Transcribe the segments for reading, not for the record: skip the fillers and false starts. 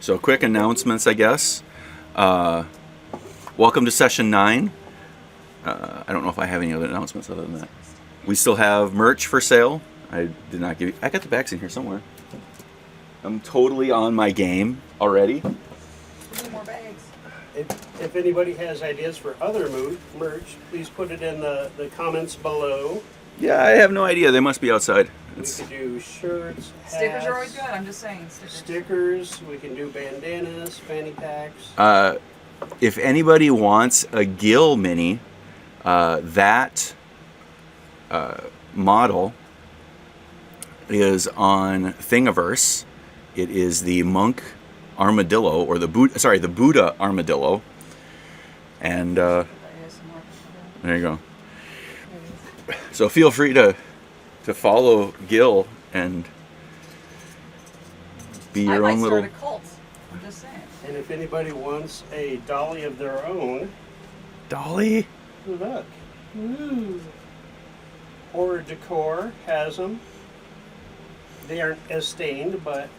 So quick announcements, I guess. Welcome to session 9. I don't know if I have any other announcements other than that. We still have merch for sale. I did not give you... I got the bags in here somewhere. I'm totally on my game already. More bags. If anybody has ideas for other merch, please put it in the comments below. Yeah, I have no idea. They must be outside. We could do shirts, hats, Stickers are always good. I'm just saying. Stickers. We can do bandanas, fanny packs. If anybody wants a Guil mini, that model is on Thingiverse. It is the monk armadillo, or the Buddha armadillo, and there you go. So feel free to follow Guil and be your own little... I might start a cult. I'm just saying. And if anybody wants a dolly of their own... Dolly? Look. Ooh. Horror Decor has them. They aren't as stained, but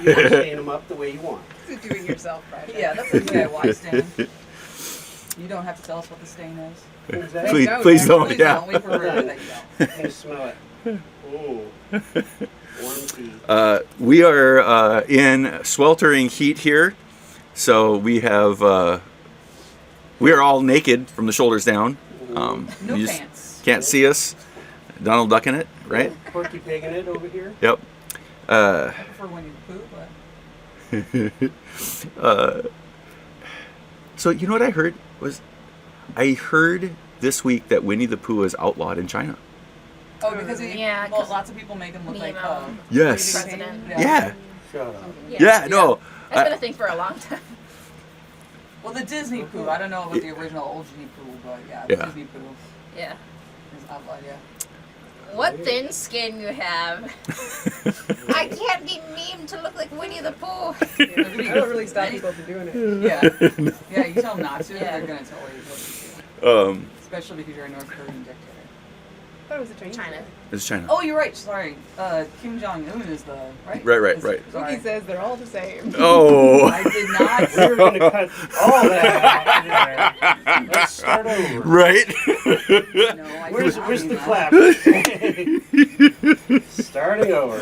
you can stain them up the way you want. It's a do-it-yourself project. Yeah, that's a DIY stain. You don't have to tell us what the stain is. Exactly. Please don't. Yeah. We prefer that you don't. Can you smell it? Ooh. Warm tea. We are in sweltering heat here, so we have we are all naked from the shoulders down. No you just pants. can't see us. Donald Duck in it, right? Porky Pig in it over here. Yep. I prefer when you poop, but... So you know what I heard was, I heard this week that Winnie the Pooh is outlawed in China. Oh, because Yeah, lots of people make him look like Nemo. Yes. President. Yeah. Shut up. Yeah. No. That's been a thing for a long time. Well, the Disney Pooh. I don't know about the original old Disney Pooh, but yeah, the Disney Pooh Yeah. is outlawed, yeah. What thin skin you have. I can't be memed to look like Winnie the Pooh. I don't really stop people from doing it. Yeah. Yeah, you tell them not to, they're going to tell you what to do. Especially because you're a North Korean dictator. I thought it was a Chinese. China. It's China. Oh, you're right. Sorry. Kim Jong-un is the... Right? Right. Sorry. Cookie says they're all the same. Oh. I did not... We're going to cut all that out there. Let's start over. Right. No, I Where's did not the do clap? Starting over.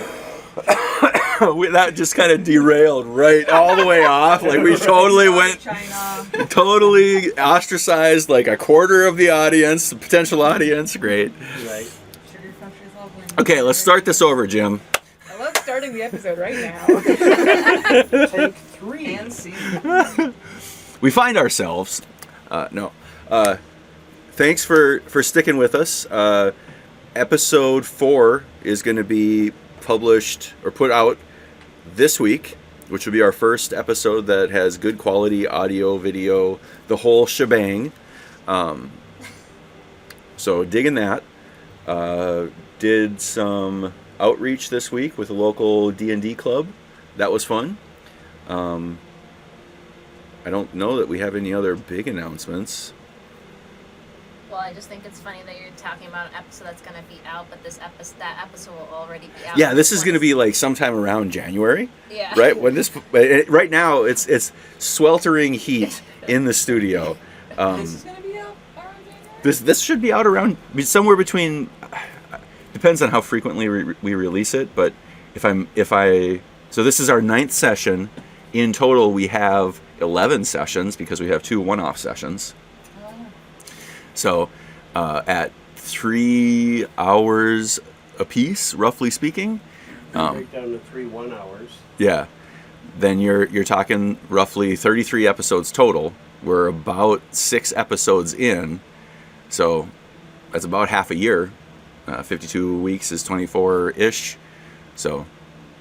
That just kind of derailed right all the way off. Like we totally went, China. totally ostracized like a quarter of the audience, the potential audience. Great. Right. Sugar country is lovely. Okay, let's start this over, Jim. I love starting the episode right now. Take 3. And see. We find ourselves. Thanks for sticking with us. Episode 4 is going to be published or put out this week, which will be our first episode that has good quality audio, video, the whole shebang. So digging that. Did some outreach this week with a local D&D club. That was fun. I don't know that we have any other big announcements. Well, I just think it's funny that you're talking about an episode that's going to be out, but that episode will already be out. Yeah, this is going to be like sometime around January. Yeah. Right when right now it's sweltering heat in the studio. This is going to be out around January? This should be out around somewhere between. Depends on how frequently we release it, but so this is our 9th session. In total, we have 11 sessions because we have 2 one-off sessions. So, at 3 hours apiece, roughly speaking. Break down to 3 1 hours. Yeah. Then you're talking roughly 33 episodes total. We're about 6 episodes in, so that's about half a year. 52 weeks is 24-ish. So.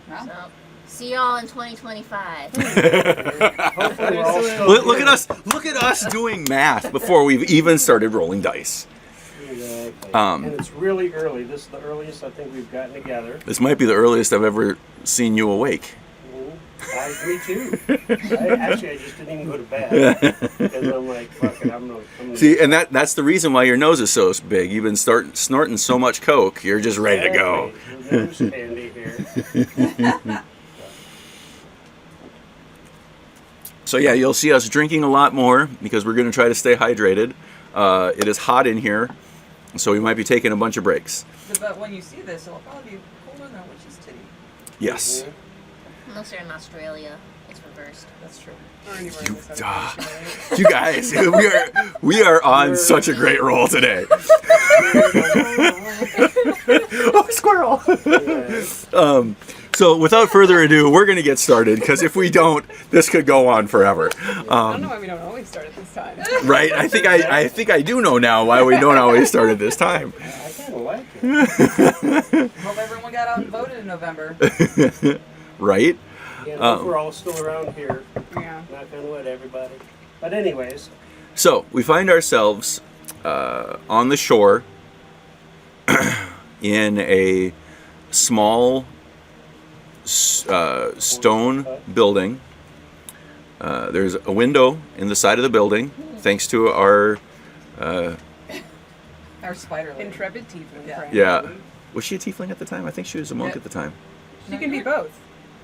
Wow. See y'all in 2025. Hopefully we're all still Look at us! Look at us doing math before we've even started rolling dice. Exactly. Um, And it's really early. This is the earliest I think we've gotten together. This might be the earliest I've ever seen you awake. Me too. I just didn't even go to bed because I'm like, fuck it, I'm gonna See, and that's the reason why your nose is so big. You've been snorting so much coke, you're just ready to go. There's Andy here. So yeah, you'll see us drinking a lot more because we're going to try to stay hydrated. It is hot in here, so we might be taking a bunch of breaks. But when you see this, it'll probably be cooler than Witch's Titty. Yes. Unless you're in Australia, it's reversed. That's true. Or anywhere in this Ah. episode, right? You guys, we are on such a great roll today. Oh, squirrel! So without further ado, we're going to get started because if we don't, this could go on forever. I don't know why we don't always start at this time. Right? I think I do know now why we don't always start at this time. I kind of like it. Hope everyone got out and voted in November. Right? Yeah, hope we're all still around here. Yeah. Knock on wood, everybody. But anyways, So we find ourselves on the shore in a small stone building. There's a window in the side of the building, thanks to our Our spider lady. Intrepid tiefling Yeah. friend. yeah. Was she a tiefling at the time? I think she was a monk Yeah. at the time. She can be both.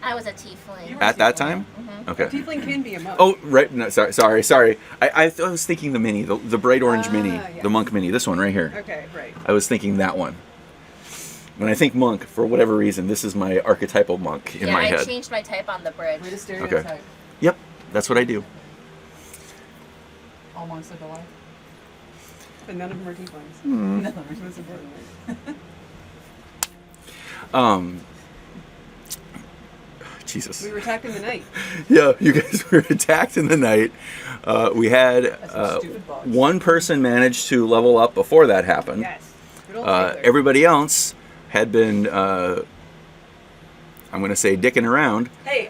I was a tiefling. You were- At that time? Mm-hmm. Okay. Tiefling can be a monk. Oh, right. No, sorry. I was thinking the mini, the bright orange mini, yeah. the monk mini. This one right here. Okay, right. I was thinking that one. When I think monk, for whatever reason, this is my archetypal monk in Yeah, my I head. changed my type on the bridge. Way to stereotype. Yep, that's what I do. All monks look alike. But none of them are tieflings. None of them are Most importantly. Jesus. We were attacked in the night. Yeah, you guys were attacked in the night. We had That's some stupid bugs. one person managed to level up before that happened. Yes. Good old Taylor. Everybody else had been, I'm going to say, dicking around. Hey,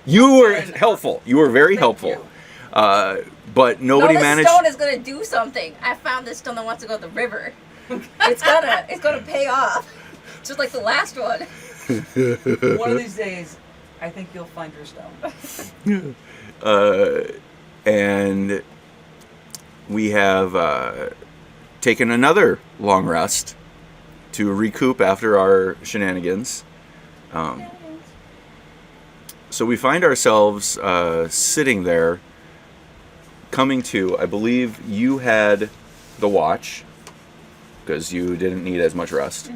You were helpful. You were very helpful. you. But nobody no, this managed. stone is gonna do something. I found this stone that wants to go to the river. It's gonna pay off. Just like the last one. one of these days, I think you'll find your stone. And we have taken another long rest to recoup after our shenanigans. So we find ourselves sitting there, coming to, I believe you had the watch, because you didn't need as much rest.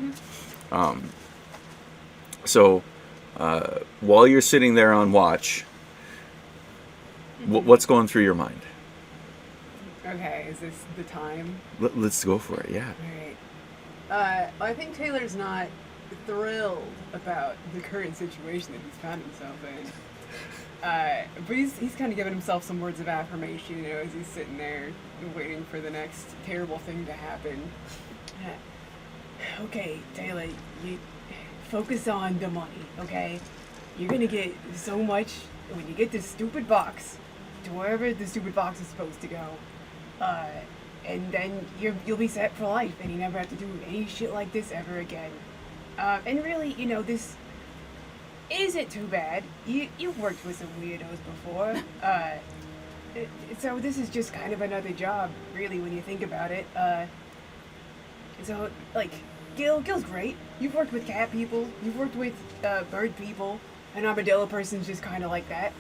So while you're sitting there on watch, what's going through your mind? Okay, is this the time? Let's go for it, yeah. Alright. I think Taylor's not thrilled about the current situation that he's found himself in. But he's kind of giving himself some words of affirmation, you know, as he's sitting there waiting for the next terrible thing to happen. Okay, Taylor, you focus on the money, okay? You're gonna get so much when you get this stupid box to wherever the stupid box is supposed to go. And then you'll be set for life, and you never have to do any shit like this ever again. And really, you know, this isn't too bad. You've worked with some weirdos before. So this is just kind of another job, really, when you think about it. So, like, Guil's great. You've worked with cat people. You've worked with bird people. An armadillo person's just kind of like that.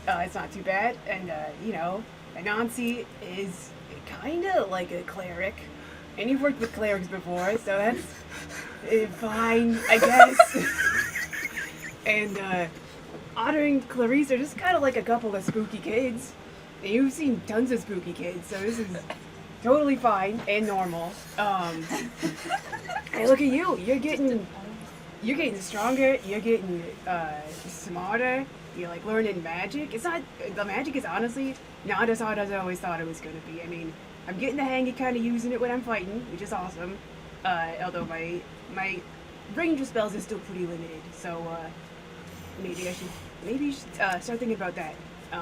It's not too bad. And, you know, Anansi is kind of like a cleric. And you've worked with clerics before, so that's fine, I guess. And Otter and Clarice are just kind of like a couple of spooky kids. And you've seen tons of spooky kids, so this is totally fine and normal. Hey, look at you. You're getting stronger. You're getting smarter. You're like learning magic. The magic is honestly not as hard as I always thought it was gonna be. I mean, I'm getting the hang of kind of using it when I'm fighting, which is awesome. Although my range of spells is still pretty limited. So maybe you should start thinking about that. You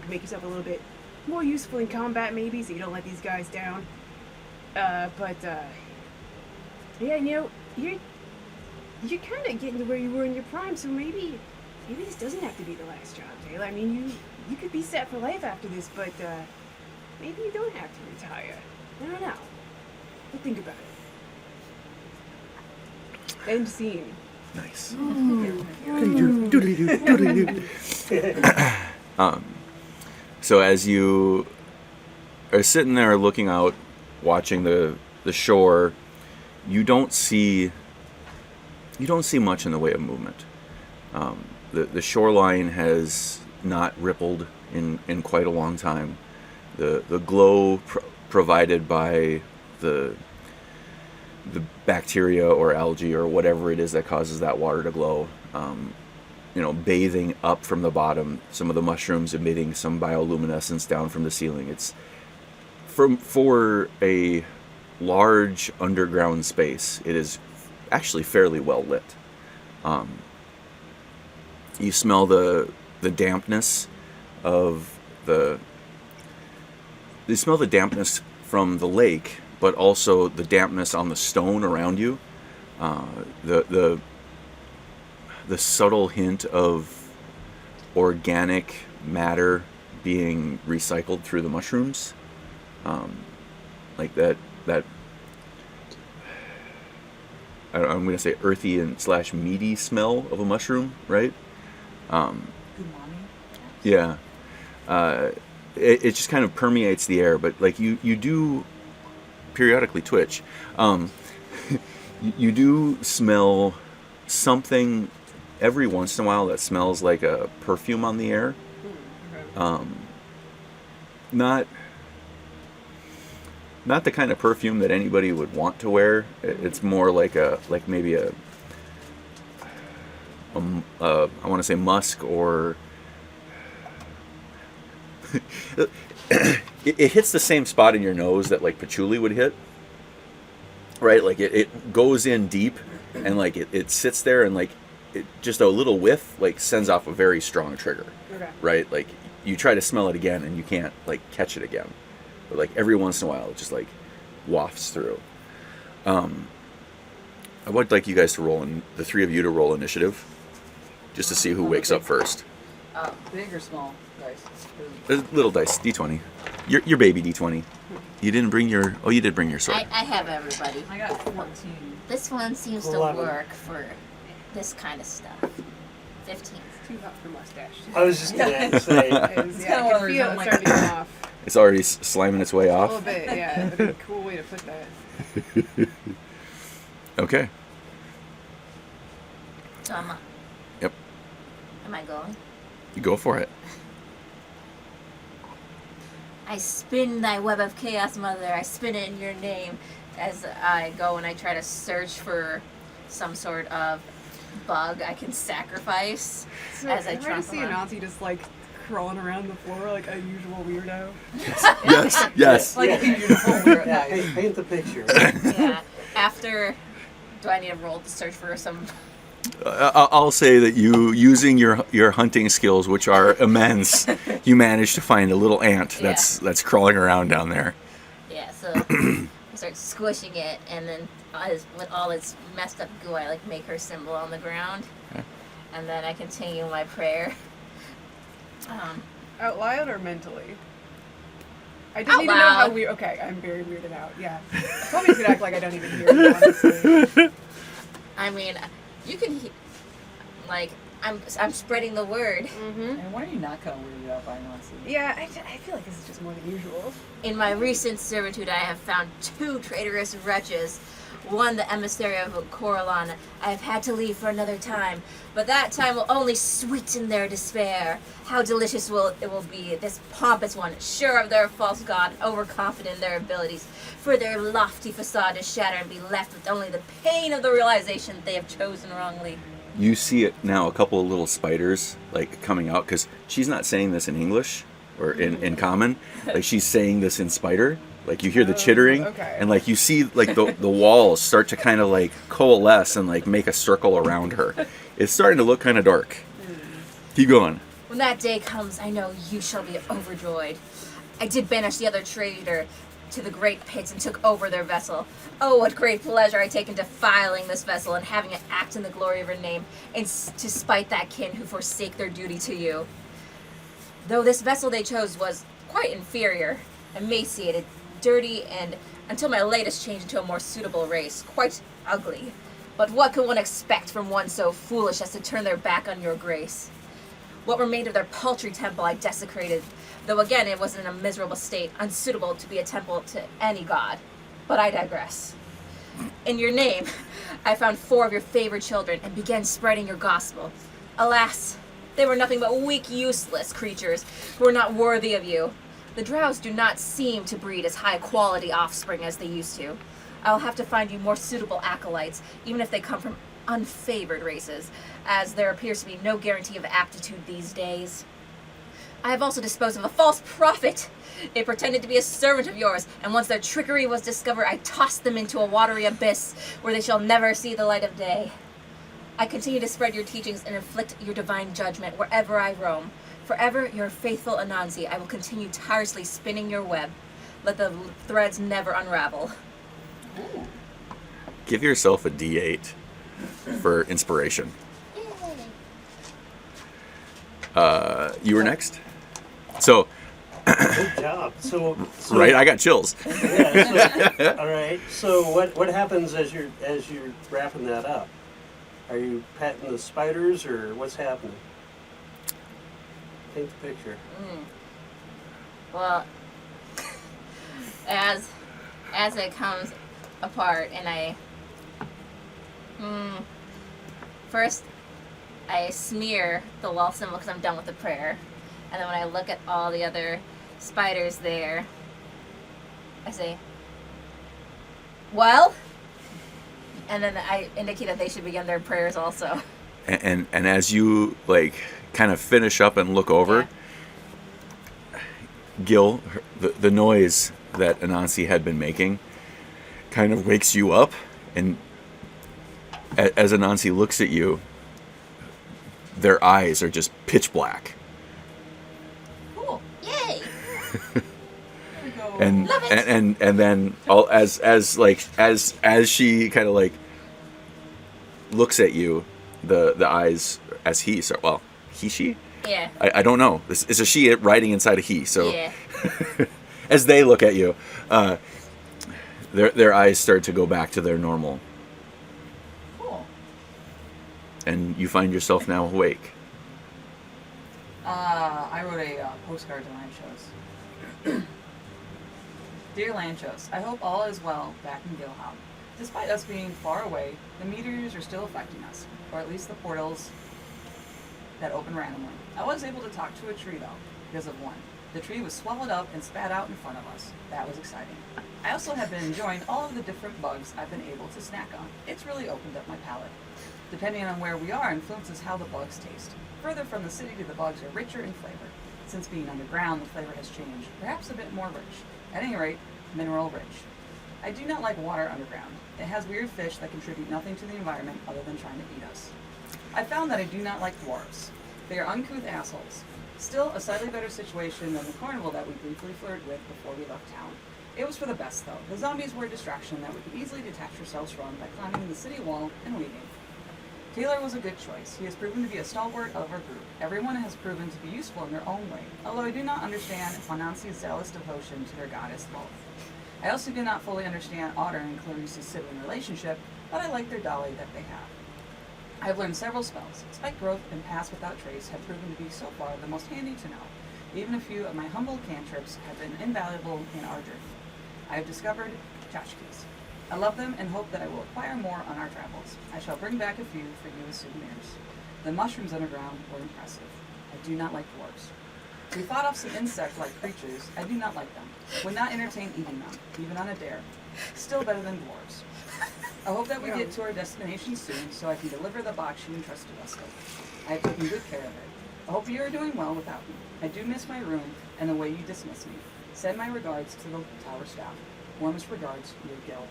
can make yourself a little bit more useful in combat, maybe, so you don't let these guys down. Yeah, you know, you're kind of getting to where you were in your prime, so maybe this doesn't have to be the last job, Taylor. I mean, you could be set for life after this, but maybe you don't have to retire. I don't know. But think about it. End scene. Nice. So as you are sitting there looking out, watching the shore, you don't see much in the way of movement. The shoreline has not rippled in quite a long time. The glow provided by the bacteria or algae or whatever it is that causes that water to glow, bathing up from the bottom, some of the mushrooms emitting some bioluminescence down from the ceiling. It's for a large underground space, it is actually fairly well lit. You smell the dampness of you smell the dampness from the lake, but also the dampness on the stone around you. The subtle hint of organic matter being recycled through the mushrooms, like that. I'm going to say earthy and / meaty smell of a mushroom, right? Umami. Yeah. It just kind of permeates the air, but like you do periodically twitch. You do smell something every once in a while that smells like a perfume on the air. Not the kind of perfume that anybody would want to wear. It's more like maybe I want to say musk, or it hits the same spot in your nose that like patchouli would hit, right? Like it goes in deep, and like it sits there, and like it, just a little whiff like sends off a very strong trigger, right? Like you try to smell it again and you can't like catch it again, but like every once in a while it just like wafts through. I would like you guys to the three of you to roll initiative, just to see who wakes up first. Big or small dice? Little dice, D20. Your baby D20. You didn't bring your... Oh, you did bring your sword. I have everybody. I got 14. This one seems to 11. work for this kind of stuff. 15. It's too hot for mustache. I was just gonna say. Yeah, I kinda one can of feel those, it starting to come off. It's already sliming its way A off. little bit, yeah. That'd be a cool way to put that. Okay. So I'm up. Yep. Am I going? You go for it. I spin thy web of chaos, mother. I spin it in your name as I go and I try to search for some sort of bug I can sacrifice So as I I try to trample see on. Anansi just like crawling around the floor like a usual weirdo. Yes. Like a beautiful weird. Yeah, Paint the picture. Yeah. After, do I need to roll to search for some? I'll say that you, using your hunting skills, which are immense, you managed to find a little ant that's crawling around down there. Yeah. So I start squishing it, and then with all its messed up goo, I like make her symbol on the ground, Okay. and then I continue my prayer. Out loud or mentally? I Out didn't even know how loud. weird. Okay, I'm very weirded out. Yeah. Probably could act like I don't even hear you, honestly. I mean, you can, like, I'm spreading the word. And why are you not kind of weirded out by Anansi? Yeah, I feel like this is just more than usual. In my recent servitude, I have found 2 traitorous wretches. One, the emissary of Coralon. I have had to leave for another time, but that time will only sweeten their despair. How delicious it will be, this pompous one, sure of their false god, overconfident in their abilities, for their lofty facade to shatter and be left with only the pain of the realization that they have chosen wrongly. You see it now, a couple of little spiders like coming out, because she's not saying this in English or in common. Like she's saying this in spider. Like you hear the chittering, okay. and like you see like the walls start to kind of like coalesce and like make a circle around her, It's starting to look kind of dark. Keep going. When that day comes, I know you shall be overjoyed. I did banish the other traitor to the great pits and took over their vessel. Oh, what great pleasure I take in defiling this vessel and having it act in the glory of her name, and to spite that kin who forsake their duty to you. Though this vessel they chose was quite inferior, emaciated, dirty, and, until my latest change into a more suitable race, quite ugly. But what could one expect from one so foolish as to turn their back on your grace? What remained of their paltry temple I desecrated, though again it was in a miserable state, unsuitable to be a temple to any god. But I digress. In your name, I found 4 of your favored children and began spreading your gospel. Alas, they were nothing but weak, useless creatures who were not worthy of you. The drows do not seem to breed as high-quality offspring as they used to. I'll have to find you more suitable acolytes, even if they come from unfavored races, as there appears to be no guarantee of aptitude these days. I have also disposed of a false prophet. It pretended to be a servant of yours, and once their trickery was discovered, I tossed them into a watery abyss where they shall never see the light of day. I continue to spread your teachings and inflict your divine judgment wherever I roam. Forever your faithful Anansi, I will continue tirelessly spinning your web. Let the threads never unravel. Give yourself a D8 for inspiration. You were next. So, Good job. So right, I got chills. yeah, all right. So what happens as you're wrapping that up? Are you patting the spiders or what's happening? Paint the picture. Well, as it comes apart, and I first I smear the wall symbol because I'm done with the prayer, and then when I look at all the other spiders there, I say, well, and then I indicate that they should begin their prayers also. And as you like kind of finish up and look over, Guil, the noise that Anansi had been making kind of wakes you up, and as Anansi looks at you, their eyes are just pitch black. Cool. Yay! And Love it. and then all as she kind of like looks at you, the eyes as he, so well, she? Yeah. I don't know. This is a she riding inside a he, so Yeah. as they look at you, their eyes start to go back to their normal. Cool. And you find yourself now awake. I wrote a postcard to Lanchos. Dear Lanchos, I hope all is well back in Guilhouse. Despite us being far away, the meteors are still affecting us, or at least the portals that open randomly. I was able to talk to a tree though, because of one. The tree was swallowed up and spat out in front of us. That was exciting. I also have been enjoying all of the different bugs I've been able to snack on. It's really opened up my palate. Depending on where we are influences how the bugs taste. Further from the city, the bugs are richer in flavor. Since being underground, the flavor has changed, perhaps a bit more rich. At any rate, mineral rich. I do not like water underground. It has weird fish that contribute nothing to the environment other than trying to eat us. I found that I do not like dwarves. They are uncouth assholes. Still, a slightly better situation than the carnival that we briefly flirted with before we left town. It was for the best, though. The zombies were a distraction that we could easily detach ourselves from by climbing the city wall and leaving. Taylor was a good choice. He has proven to be a stalwart of our group. Everyone has proven to be useful in their own way, although I do not understand Anansi's zealous devotion to their goddess Lilith. I also do not fully understand Otter and Clarice's sibling relationship, but I like their dolly that they have. I have learned several spells. Spike Growth and Pass Without Trace have proven to be so far the most handy to know. Even a few of my humble cantrips have been invaluable in our journey. I have discovered tchotchkes. I love them and hope that I will acquire more on our travels. I shall bring back a few for you as souvenirs. The mushrooms underground were impressive. I do not like dwarves. We fought off some insect-like creatures. I do not like them. Would not entertain eating them, even on a dare. Still better than dwarves. I hope that we get to our destination soon so I can deliver the box you entrusted us with. I have taken good care of it. I hope you are doing well without me. I do miss my room and the way you dismiss me. Send my regards to the tower staff. Warmest regards, your Guil.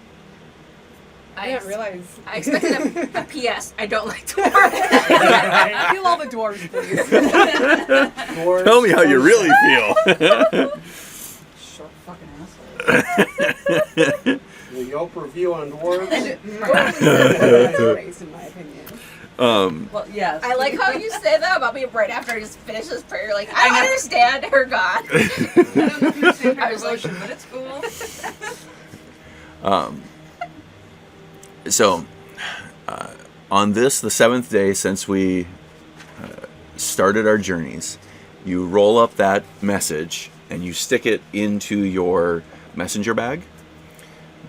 I didn't realize. I expected a PS. I don't like dwarves. Kill all the dwarves, please. Dwarves, Tell me how you really feel. Short fucking asshole. The Yelp review on dwarves. Race, in my opinion. Well, yes. I like how you say that about me right after I just finished this prayer. Like, I don't understand her God. I don't understand I her was like- devotion, but it's cool. So, on this, the 7th day since we started our journeys, you roll up that message and you stick it into your messenger bag,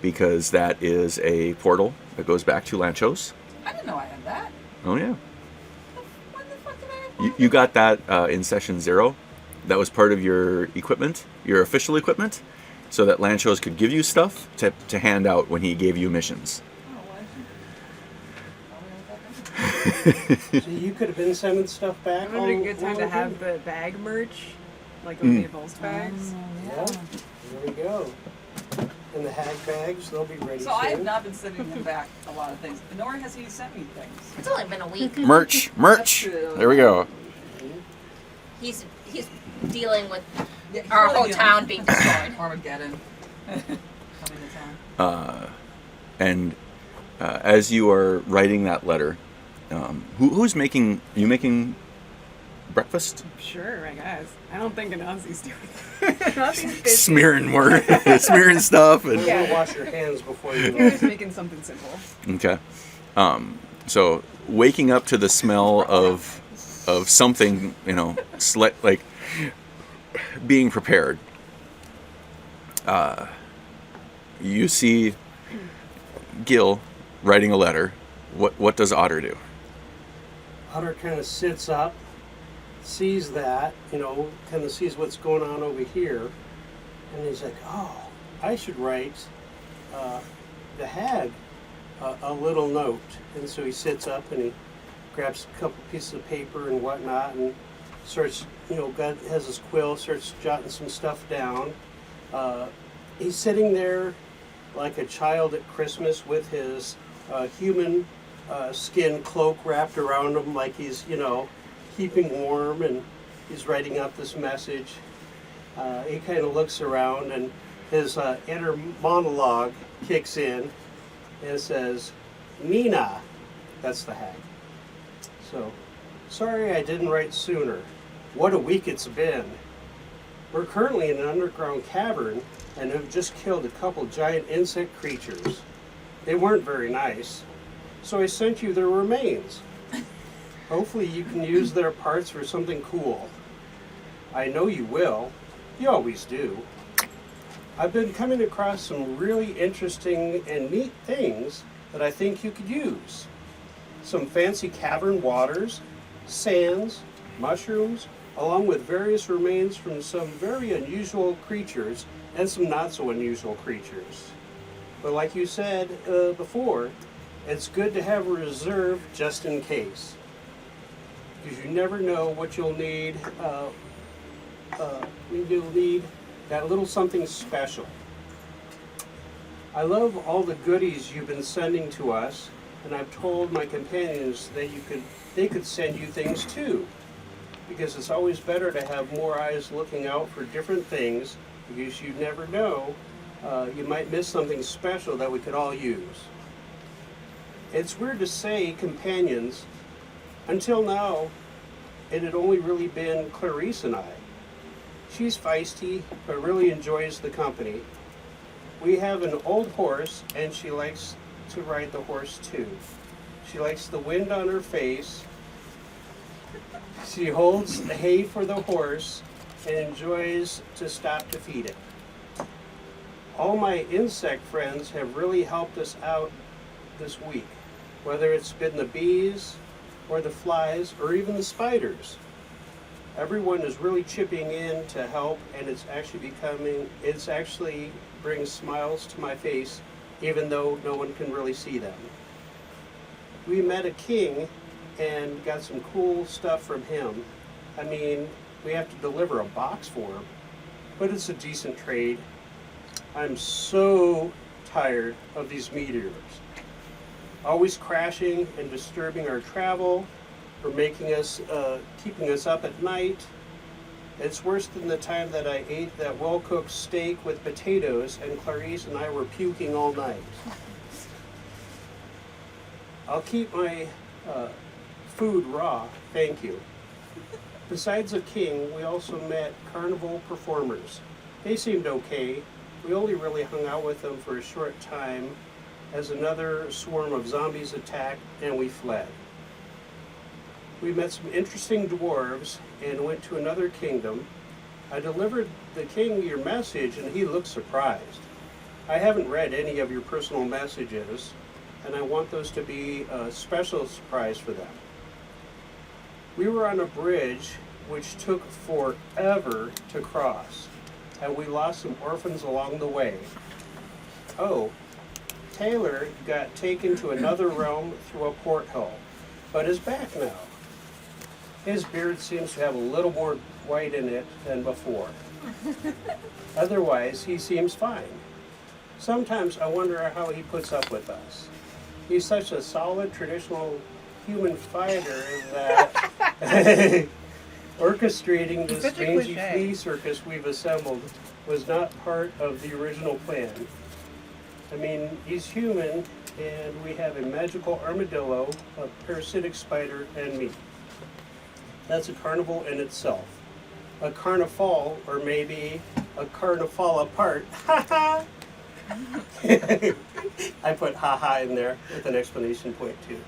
because that is a portal that goes back to Lanchos. I didn't know I had that. Oh yeah, When the fuck did I have you got that in session 0. That was part of your equipment, your official equipment, so that Lanchos could give you stuff to hand out when he gave you missions. Oh, why didn't So you could have been sending stuff back. It would have been a all- good time all to over. have the bag merch, like on the Avulsed bags. Yeah, there we go. And the hag bags, they'll be ready So I have soon. not been sending him back a lot of things, nor has he sent me things. It's only been a week. Merch. That's true. There we go. He's dealing with Yeah, he's our really whole dealing town with being destroyed. Armageddon. Coming to town. And as you are writing that letter, who's making? Are you making breakfast? Sure, I guess. I don't think Anansi's doing it. Anansi's busy. Smearing word, smearing stuff, and You gotta wash your hands before you He was making something simple. okay. So waking up to the smell of something, like being prepared. You see Guil writing a letter. What does Otter do? Otter kind of sits up, sees that, kind of sees what's going on over here, and he's like, oh, I should write the hag a little note. And so he sits up and he grabs a couple pieces of paper and whatnot and starts, God has his quill, starts jotting some stuff down. He's sitting there like a child at Christmas with his human skin cloak wrapped around him, like he's, keeping warm, and he's writing up this message. He kind of looks around, and his inner monologue kicks in and says, Nina, that's the hag. So, sorry I didn't write sooner. What a week it's been. We're currently in an underground cavern and have just killed a couple giant insect creatures. They weren't very nice, so I sent you their remains. Hopefully you can use their parts for something cool. I know you will. You always do. I've been coming across some really interesting and neat things that I think you could use. Some fancy cavern waters, sands, mushrooms, along with various remains from some very unusual creatures and some not so unusual creatures. But like you said before, it's good to have a reserve just in case. Because you never know what you'll need. You'll need that little something special. I love all the goodies you've been sending to us, and I've told my companions that they could send you things too. Because it's always better to have more eyes looking out for different things, because you never know, you might miss something special that we could all use. It's weird to say companions. Until now, it had only really been Clarice and I. She's feisty, but really enjoys the company. We have an old horse, and she likes to ride the horse too. She likes the wind on her face. She holds the hay for the horse and enjoys to stop to feed it. All my insect friends have really helped us out this week, whether it's been the bees or the flies or even the spiders. Everyone is really chipping in to help, and it's actually brings smiles to my face, even though no one can really see them. We met a king and got some cool stuff from him. I mean, we have to deliver a box for him, but it's a decent trade. I'm so tired of these meteors. always crashing and disturbing our travel, or keeping us up at night. It's worse than the time that I ate that well-cooked steak with potatoes and Clarice and I were puking all night. I'll keep my food raw, thank you. Besides the king, we also met carnival performers. They seemed okay. We only really hung out with them for a short time as another swarm of zombies attacked and we fled. We met some interesting dwarves and went to another kingdom. I delivered the king your message and he looked surprised. I haven't read any of your personal messages and I want those to be a special surprise for them. We were on a bridge which took forever to cross and we lost some orphans along the way. Oh, Taylor got taken to another realm through a porthole, but is back now. His beard seems to have a little more white in it than before. Otherwise, he seems fine. Sometimes I wonder how he puts up with us. He's such a solid, traditional human fighter that orchestrating this Such a mangy cliche. flea circus we've assembled was not part of the original plan. I mean, he's human, and we have a magical armadillo, a parasitic spider, and me. That's a carnival in itself. A carnefall, or maybe a carnefall apart. Ha ha! I put ha ha in there with an exclamation point too.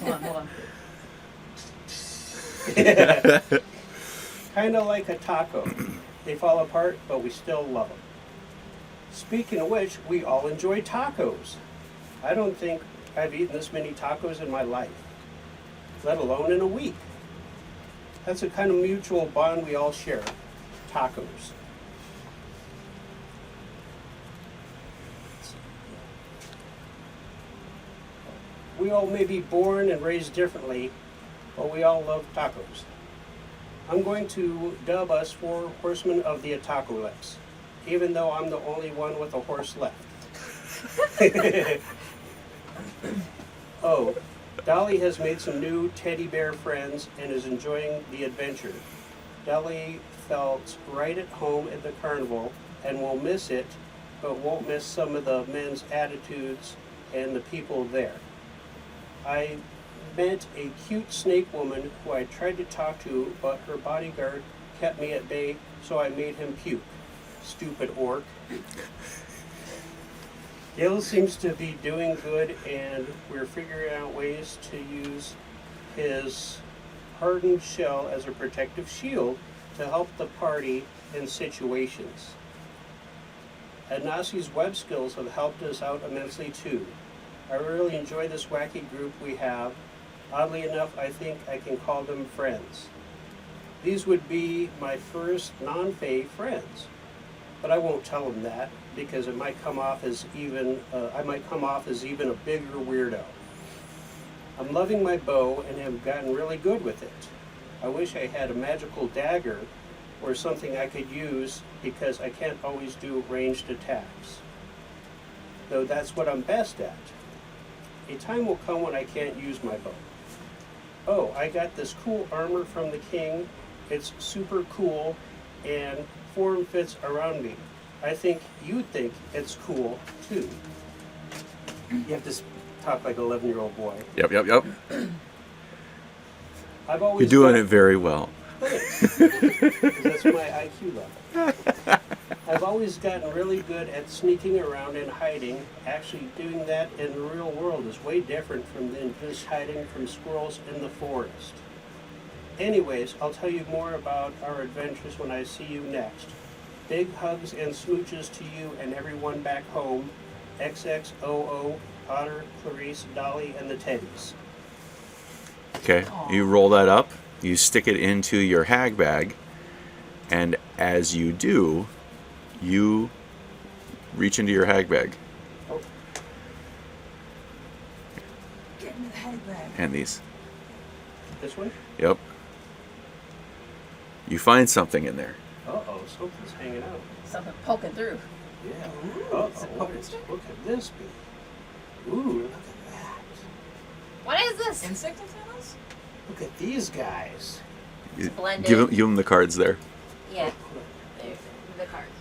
Hold on. Kind of like a taco. They fall apart, but we still love them. Speaking of which, we all enjoy tacos. I don't think I've eaten this many tacos in my life, let alone in a week. That's a kind of mutual bond we all share, tacos. We all may be born and raised differently, but we all love tacos. I'm going to dub us 4 horsemen of the Atacolex, even though I'm the only one with a horse left. Oh, Dolly has made some new teddy bear friends and is enjoying the adventure. Dolly felt right at home at the carnival and will miss it, but won't miss some of the men's attitudes and the people there. I met a cute snake woman who I tried to talk to, but her bodyguard kept me at bay, so I made him puke. Stupid orc. Guil seems to be doing good, and we're figuring out ways to use his hardened shell as a protective shield to help the party in situations. Anansi's web skills have helped us out immensely too. I really enjoy this wacky group we have. Oddly enough, I think I can call them friends. These would be my first non-Fae friends, but I won't tell them that because it might come off as I might come off as even a bigger weirdo. I'm loving my bow and have gotten really good with it. I wish I had a magical dagger or something I could use because I can't always do ranged attacks. Though that's what I'm best at. A time will come when I can't use my bow. Oh, I got this cool armor from the king. It's super cool and form fits around me. I think you think it's cool too. You have to talk like an 11-year-old boy. Yep. I've always You're doing it very well. Thanks. 'Cause that's my IQ level. I've always gotten really good at sneaking around and hiding. Actually, doing that in the real world is way different than just hiding from squirrels in the forest. Anyways, I'll tell you more about our adventures when I see you next. Big hugs and smooches to you and everyone back home. XXOO, Otter, Clarice, Dolly, and the Teddies. Okay, you roll that up, you stick it into your hag bag, and as you do, you reach into your hag bag. Oh, Get into the head bag. And these. this one? Yep. You find something in there. Uh-oh, something's hanging out. Something poking through. Yeah. Uh-oh, what could this be? Ooh, look at that. What is this? Insect antennas? Look at these guys. Blended. Give them the cards there. Yeah. There, the cards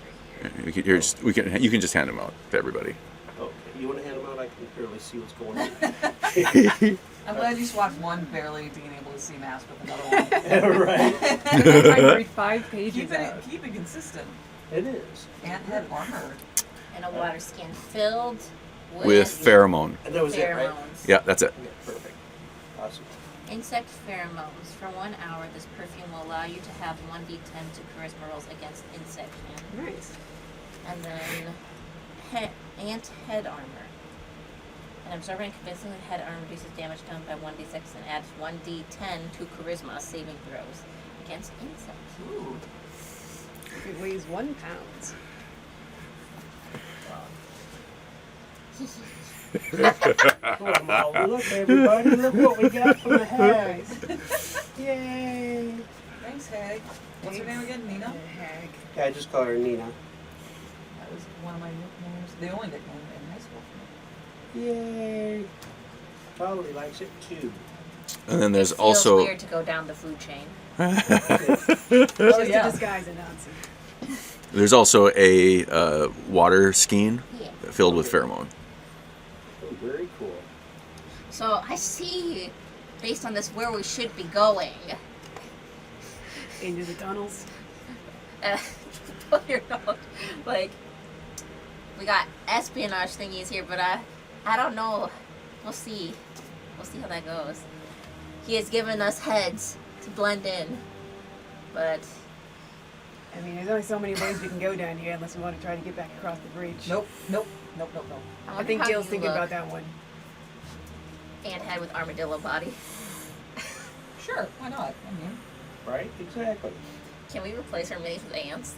right here. You can just hand them out to everybody. Okay, you want to hand them out? I can barely see what's going on. I'm glad you swapped one barely being able to see mask with another one. Right. I read 5 pages out. Keep it consistent. It is. Ant head armor. And a water skin filled With pheromone. And that was it, right? pheromones. Yeah, that's it. Okay, perfect. Awesome. Insect pheromones. For 1 hour, this perfume will allow you to have 1d10 to charisma rolls against insect hand. Nice. And then ant head armor. An absorbent convincingly head armor reduces damage done by 1d6 and adds 1d10 to charisma saving throws against insects. Ooh. It weighs 1 pound. Come on, look, everybody, look what we got from the hags. Yay. Thanks, Hag. What's her name again? Nina? Hag. Yeah, I just call her Nina. That was one of my nicknames. The only nickname in high school for me. Yay. Probably likes it too. And then there's Feels also weird to go down the food chain. Just yeah. to disguise Anansi. there's also a water skein Yeah. filled with pheromone. Oh, very cool. So I see, based on this, where we should be going. Into the tunnels. You know, like, we got espionage thingies here, but I don't know. We'll see. We'll see how that goes. He has given us heads to blend in, but I mean, there's only so many ways we can go down here unless we want to try to get back across the bridge. Nope. I think Guil's thinking about that one. Ant head with armadillo body. Sure, why not? I mean, Right? Exactly. Can we replace our minis with ants?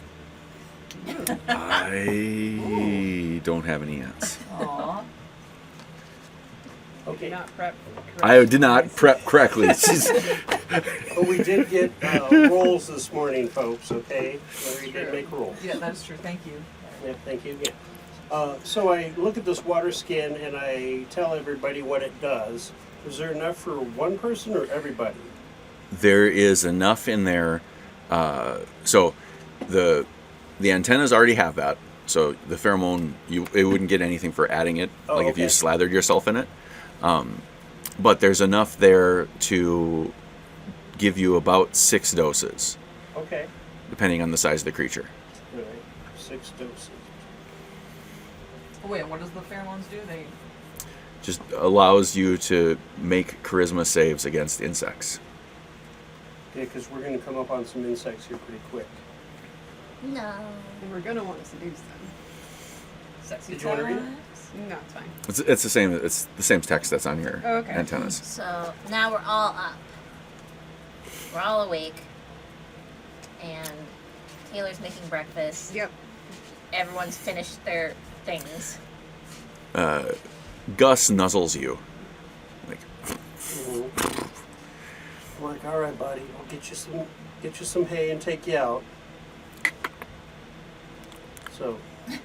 I don't have any ants. aw. Okay. Not prep. I did not prep correctly. But we did get rolls this morning, folks, okay? We did make rolls. Yeah, that's true. Thank you. Yeah, thank you again. So I look at this water skin and I tell everybody what it does. Is there enough for one person or everybody? There is enough in there. So the antennas already have that. So the pheromone, it wouldn't get anything for adding it, Oh, like if you okay. slathered yourself in it. But there's enough there to give you about 6 doses, Okay. depending on the size of the creature. All right. 6 doses. Oh, wait, what does the pheromones do? They. Just allows you to make charisma saves against insects. Yeah, because we're going to come up on some insects here pretty quick. No. And we're gonna want to seduce them. Sexy Did you wanna read it? times. No, it's fine. It's the same. It's the same text that's on your Oh, okay. antennas. So now we're all up. We're all awake. And Taylor's making breakfast. Yep. Everyone's finished their things. Gus nuzzles you. Like, I'm like, all right, buddy, I'll get you some hay and take you out. So, yeah,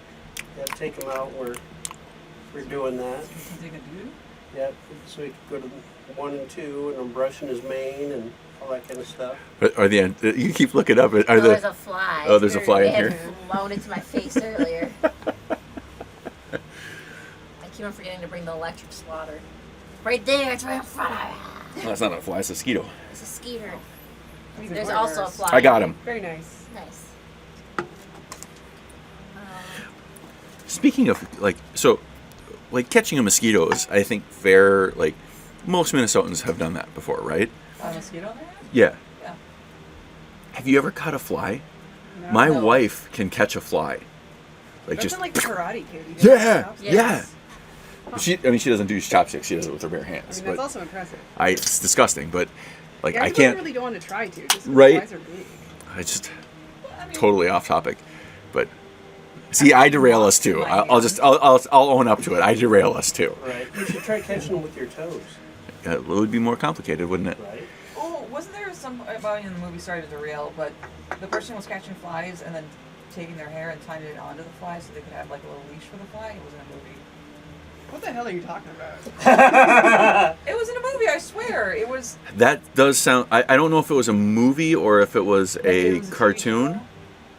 take him out. We're doing that. Can take a dude? Yeah, so he could go to 1 and 2, and I'm brushing his mane and all that kind of stuff. are the you keep looking up? Are There's the a fly. Oh, there's a fly in It had here. flown into my face earlier. I keep on forgetting to bring the electric swatter. Right there, it's right in front of you. Oh, that's not a fly. It's a mosquito. It's a skeeter. These There's are also a worse. fly. I got him. Very nice. Nice. Speaking of like catching a mosquito is, I think, fair. Like most Minnesotans have done that before, right? A mosquito there? Yeah. Yeah. Have you ever caught a fly? No. My No. wife can catch a fly. Like That's just in, like the Karate Kid. You Yeah. know? Yes. She doesn't do chopsticks. She does it with her bare I hands. mean, that's But also impressive. it's disgusting. But like Yeah, I people can't. really don't want to try to. Just Right. Flies are big. I just I mean, totally off topic. But see, I derail us too. I'll own up to it. I derail us too. Right. You should try catching them with your toes. It would be more complicated, wouldn't it? Right. Oh, wasn't there some about in the movie? Sorry to derail, but the person was catching flies and then taking their hair and tying it onto the fly so they could have like a little leash for the fly. It was in a movie. What the hell are you talking about? It was in a movie. I swear it was. That does sound. I don't know if it was a movie or if it was It a was TV cartoon. show,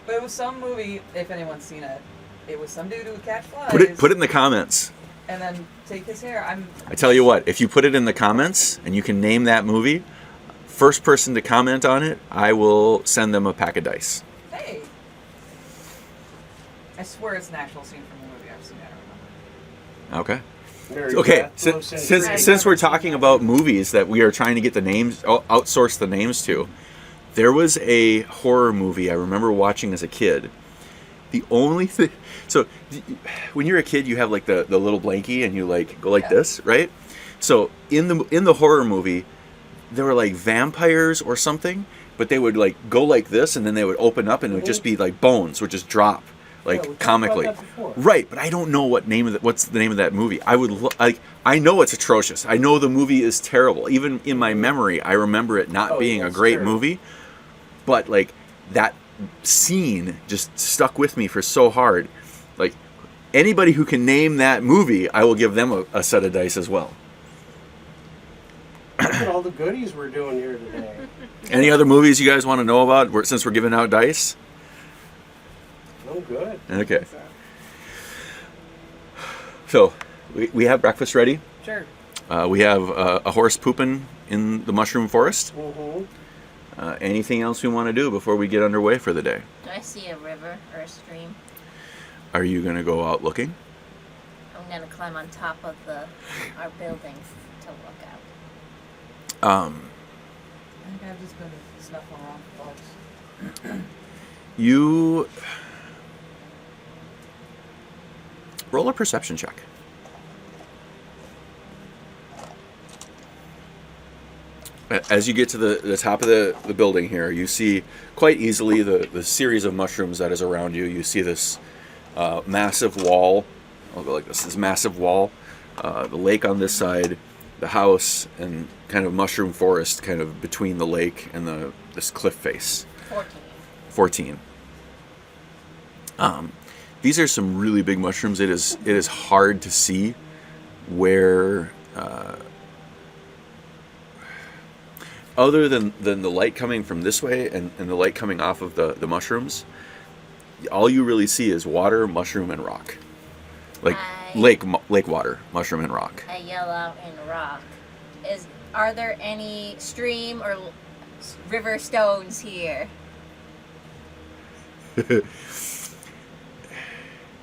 but it was some movie. If anyone's seen it, it was some dude who would catch flies. Put it in the comments. And then take his hair. I tell you what, if you put it in the comments and you can name that movie, first person to comment on it, I will send them a pack of dice. Hey. I swear it's an actual scene from a movie I've seen. I don't remember. Okay. Mary Okay, Beth since looks in since, pretty- since we're talking about movies that we are trying to get the names, outsource the names to, there was a horror movie I remember watching as a kid. The only thing, so when you're a kid, you have like the little blankie and you like go like Yeah. this, right? So in the horror movie, there were like vampires or something, but they would like go like this and then they would open up and it would just be like bones would just drop. Like Yeah, we talked comically, about that before. right? But I don't know what's the name of that movie. I know it's atrocious. I know the movie is terrible. Even in my memory, I remember it not Oh, being yeah, a it's great terrible. movie. But like that scene just stuck with me for so hard. Like anybody who can name that movie, I will give them a set of dice as well. Look at all the goodies we're doing here today. Any other movies you guys want to know about? Since we're giving out dice. I'm good. Okay. So we have breakfast ready. Sure. We have a horse pooping in the mushroom forest. Mm-hmm. Anything else we want to do before we get underway for the day? Do I see a river or a stream? Are you going to go out looking? I'm gonna climb on top of our buildings to look out. I think I've just been snuffling around for bugs. You roll a perception check. As you get to the top of the building here, you see quite easily the series of mushrooms that is around you. You see this massive wall. I'll go like this massive wall. The lake on this side, the house, and kind of mushroom forest kind of between the lake and this cliff face. 14. These are some really big mushrooms. It is hard to see where, other than the light coming from this way and the light coming off of the mushrooms, all you really see is water, mushroom, and rock. Like lake water, mushroom, and rock. I yell out in rock. Are there any stream or river stones here?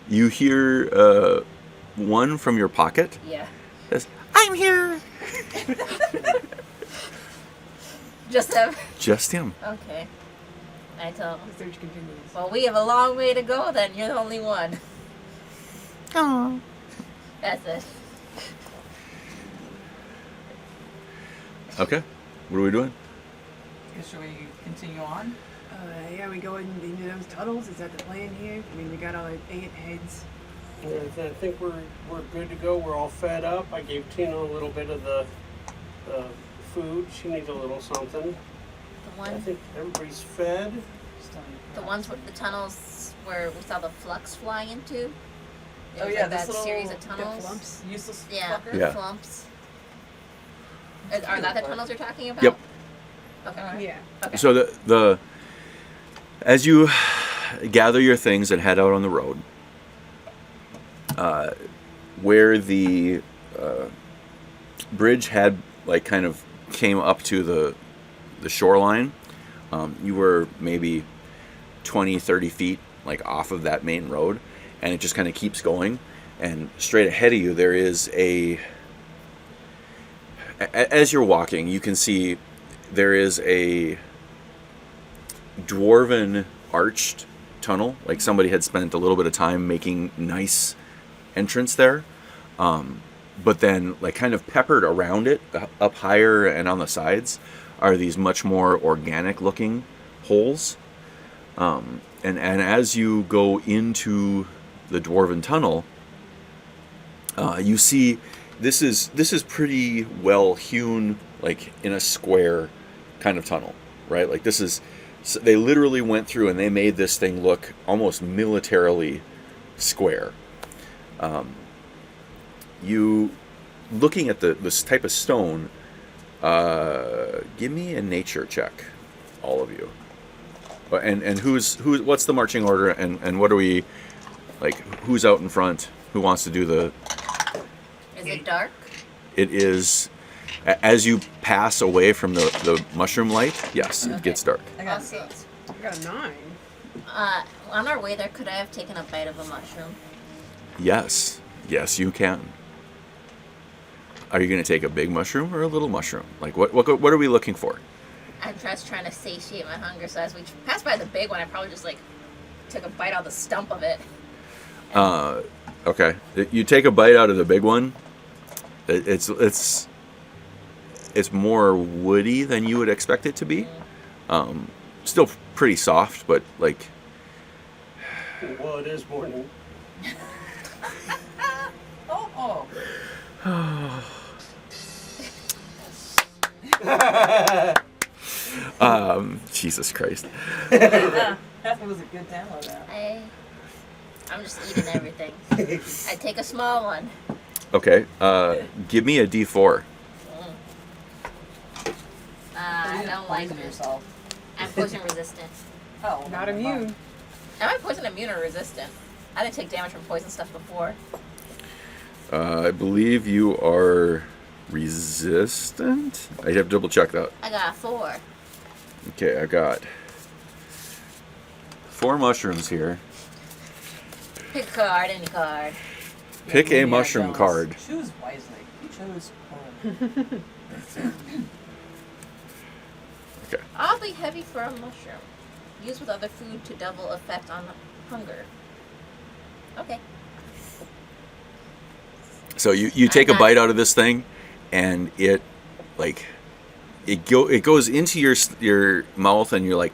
You hear one from your pocket. Yeah. Says, "I'm here." Just them. Just him. Okay. I tell him. The search continues. Well, we have a long way to go then. You're the only one. Oh. That's it. Okay. What are we doing? Should we continue on? Yeah, we go into those tunnels. Is that the plan here? I mean, we got all 8 heads. Yeah, I think we're good to go. We're all fed up. I gave Tina a little bit of the food. She needs a little something. I think everybody's fed. Still need The ones with the tunnels where we saw the flux fly into. It Oh was yeah, like this that little series of tunnels. flumps, useless Yeah, fucker. Yeah. flumps. Are that the tunnels you're talking about? Yep. Okay. Alright. Yeah. Okay. So the as you gather your things and head out on the road, where the bridge had like kind of came up to the shoreline, you were maybe 20-30 feet like off of that main road, and it just kind of keeps going, and straight ahead of you there is as you're walking, you can see there is a dwarven arched tunnel. Like somebody had spent a little bit of time making nice entrance there. But then like kind of peppered around it, up higher and on the sides, are these much more organic looking holes. And as you go into the dwarven tunnel, you see this is pretty well hewn, like in a square kind of tunnel, right? Like this is, they literally went through and they made this thing look almost militarily square. You looking at this type of stone, Give me a nature check, all of you. And what's the marching order, and what are we, like, who's out in front? Who wants to do the... Is it dark? It is, as you pass away from the mushroom light, yes, it gets dark. I got Also, 8. I got a 9. on our way there, could I have taken a bite of a mushroom? Yes, you can. Are you going to take a big mushroom or a little mushroom? Like, what are we looking for? I'm just trying to satiate my hunger, so as we pass by the big one, I probably just, like, took a bite out of the stump of it. Okay. You take a bite out of the big one. It's more woody than you would expect it to be. Still pretty soft, but like. Well, it is morning. Oh. Jesus Christ. That was a good download app. I'm just eating everything. I take a small one. Okay. Give me a D4. I don't like Poison it. yourself. I'm poison resistant. Oh, well, Not then never mind. immune. Am I poison immune or resistant? I didn't take damage from poison stuff before. I believe you are resistant. I have to double check that. I got a 4. Okay, I got 4 mushrooms here. Pick a card, any card. Pick a Indiana mushroom Jones. card. Choose wisely. You chose poor. Okay. Oddly heavy for a mushroom. Used with other food to double effect on hunger. Okay. So you take a bite out of this thing, and it goes into your mouth, and you're like,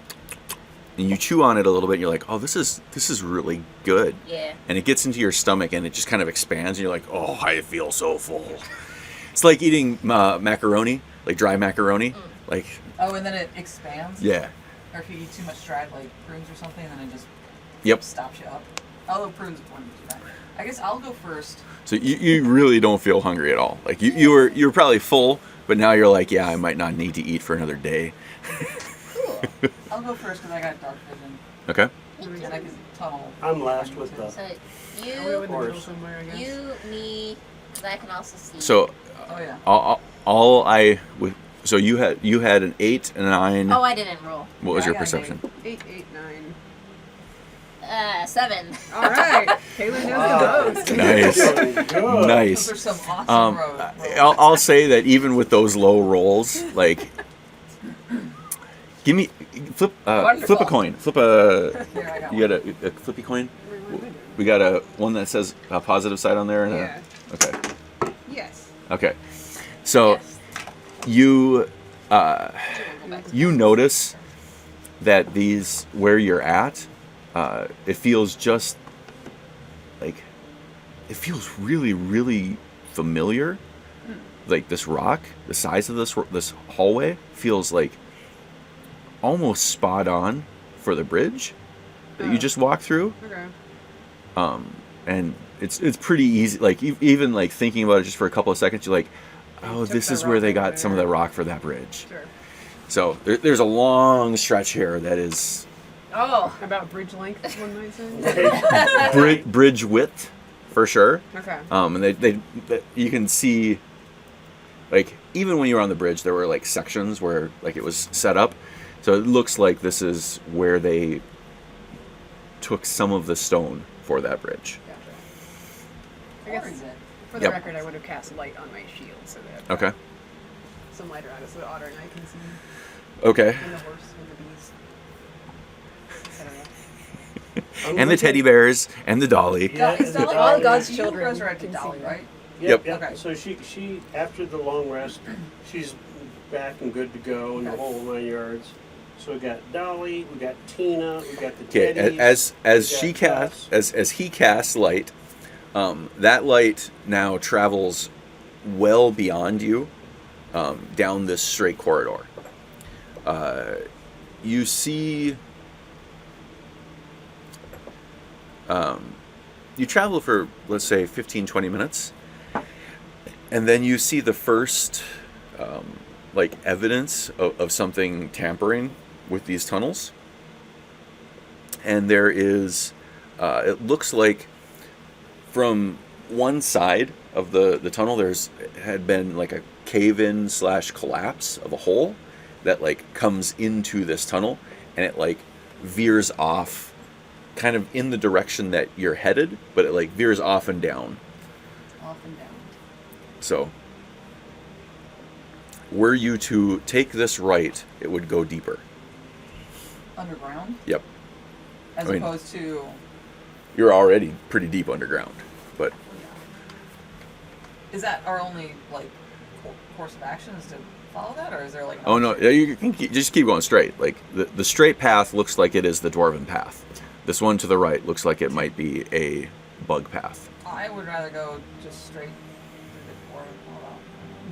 and you chew on it a little bit, and you're like, oh, this is really good. Yeah. And it gets into your stomach, and it just kind of expands, and you're like, oh, I feel so full. It's like eating macaroni, like dry macaroni, like. Oh, and then it expands? Yeah. Or if you eat too much dried, like prunes or something, then it just stops you up. Although prunes wouldn't do that. I guess I'll go first. So you really don't feel hungry at all. Like you were probably full, but now you're like, yeah, I might not need to eat for another day. Cool. I'll go first because I got dark vision. Okay. And I can tunnel. I'm last with the. So Are we you, in the middle Horse. somewhere, I guess? you, me, because I can also see. So Oh yeah. so you had an 8 and a 9. Oh, I didn't roll. What was Yeah, your I got an perception? 8, 8, 9. 7. All right. Taylor knows the most. Nice. Good. Nice. Those are some awesome rolls. I'll say that even with those low rolls, like, flip a Wonderful. coin. Flip a. Here, I got You one. got a flippy coin. We got a one that says a positive side on there. And Yeah. Okay. Yes. Okay. So Yes. you notice that these where you're at, it feels just like it feels really, really familiar. Like this rock, the size of this hallway feels like almost spot on for the bridge that you just walked through. Okay. And it's pretty easy. Like even like thinking about it just for a couple of seconds, you're like, oh, took this that is where they rock over got some of there. the rock for that bridge. Sure. So there's a long stretch here that is Oh. About bridge length, one might say. bridge width for sure. Okay. And they you can see, like, even when you were on the bridge, there were like sections where like it was set up. So it looks like this is where they took some of the stone for that bridge. Gotcha. I Or guess is it? for the Yep. record, I would have cast light on my shield so that Okay. some light around it so that Otter and I can see. Okay. And the horse and the bees. I don't know. I'm And the looking- teddy bears and the dolly. Yeah, It's the Dolly. All Dolly. God's You children resurrected can Dolly, see. right? Yep. Okay. So she after the long rest, she's back and good to go in the Okay. whole 9 yards. So we got Dolly, we got Tina, we got the Okay. Teddies. As we she got casts us. as he casts light, that light now travels well beyond you, down this straight corridor. You see. You travel for, let's say, 15-20 minutes, and then you see the first like evidence of something tampering with these tunnels. And there is, it looks like from one side of the tunnel, had been like a cave-in / collapse of a hole that like comes into this tunnel, and it like veers off kind of in the direction that you're headed, but it like veers off and down. Off and down. So were you to take this right, it would go deeper. Underground? Yep. As I mean- opposed to... You're already pretty deep underground, but Is that our only, like, course of action is to follow that, or is there, like... oh no, yeah, you can just keep going straight. Like the straight path looks like it is the dwarven path. This one to the right looks like it might be a bug path. I would rather go just straight through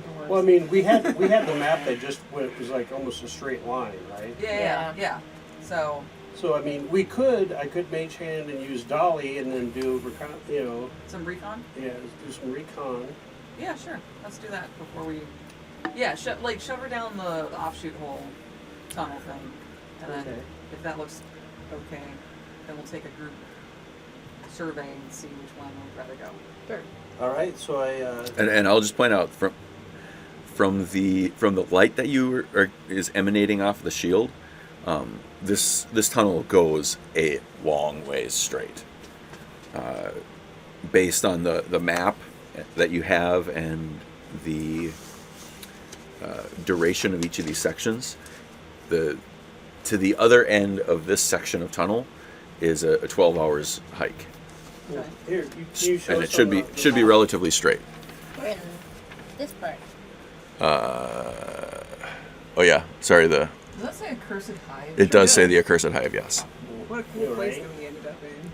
the doors. Well, I mean, we had the map that just was like almost a straight line, right? Yeah. So, So I mean, I could mage hand and use Dolly and then do some recon? do some recon. Yeah, sure. Let's do that before we... Yeah, shove her down the offshoot hole tunnel thing. And then, Okay. if that looks okay, then we'll take a group survey and see which one we'd rather go. Sure. All right, so And I'll just point out from the light that is emanating off the shield, this tunnel goes a long ways straight. Based on the map that you have and the duration of each of these sections, to the other end of this section of tunnel is a 12 hours hike, Okay. here you show and it some should be relatively straight. We're in this part. Oh yeah, sorry. Does that say Accursed Hive? It does say the accursed hive. Yes. What a cool place Right. that we ended up in.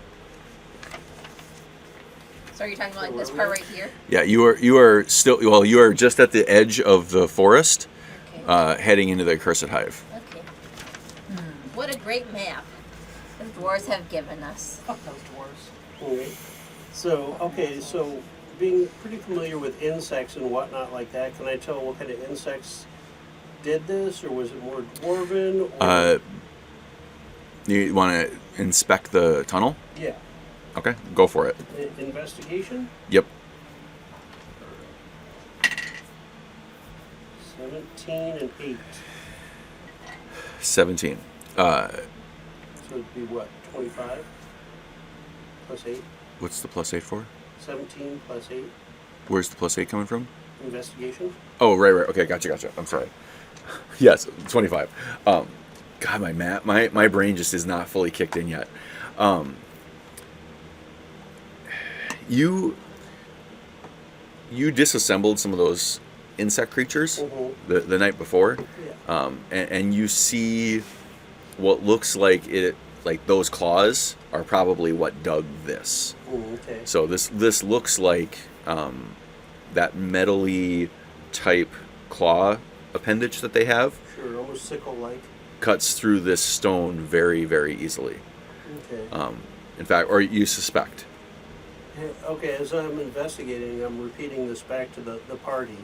So are you talking about like this part right here? Yeah, you are still, well, you are just at the edge of the forest, Okay. heading into the accursed hive. Okay. What a great map the dwarves have given us. Fuck those dwarves. Okay. So being pretty familiar with insects and whatnot like that, can I tell what kind of insects did this, or was it more dwarven? Or... You want to inspect the tunnel? yeah. Okay, go for it. Investigation. Yep. 17 and 8. 17. So it'd be what? 25 plus 8. What's the plus 8 for? 17 plus 8. Where's the plus 8 coming from? Investigation. Oh, right. Okay, gotcha. I'm sorry. Yes, 25. God, my brain just is not fully kicked in yet. You disassembled some of those insect creatures the night before, Yeah. and you see what looks like those claws are probably what dug this. Okay. So this looks like that metally type claw appendage that they have Sure, almost sickle-like. cuts through this stone very, very easily. Okay. In fact, or you suspect. Okay, as I'm investigating, I'm repeating this back to the party.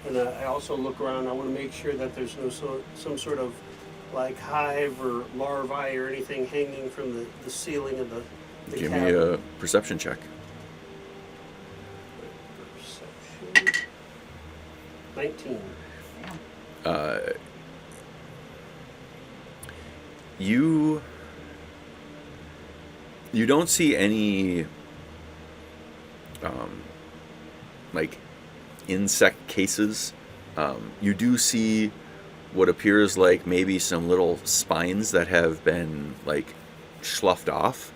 And I also look around, I want to make sure that there's no some sort of like hive or larvae or anything hanging from the ceiling of the Give cavern. me a perception check. Perception. 19. You don't see any like insect cases. You do see what appears like maybe some little spines that have been like sloughed off,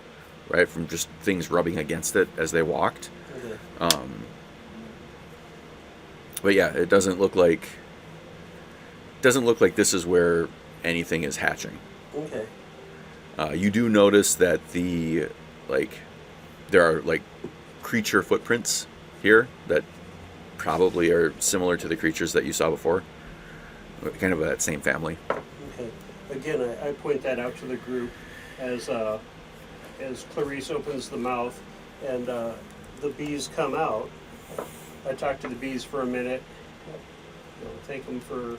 right, from just things rubbing against it as they walked. Okay. But yeah, it doesn't look like this is where anything is hatching. Okay. You do notice that there are like creature footprints here that probably are similar to the creatures that you saw before, kind of that same family. Okay. Again, I point that out to the group as Clarice opens the mouth and the bees come out. I talk to the bees for a minute. thank them for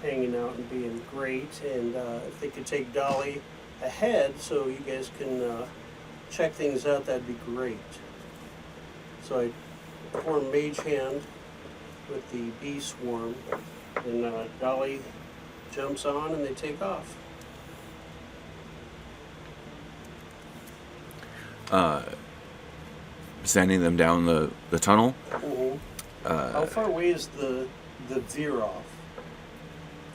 hanging out and being great. And if they could take Dolly ahead so you guys can check things out, that'd be great. So I form Mage Hand with the bee swarm, and Dolly jumps on and they take off. Sending them down the tunnel. Mm-hmm. How far away is the veer off?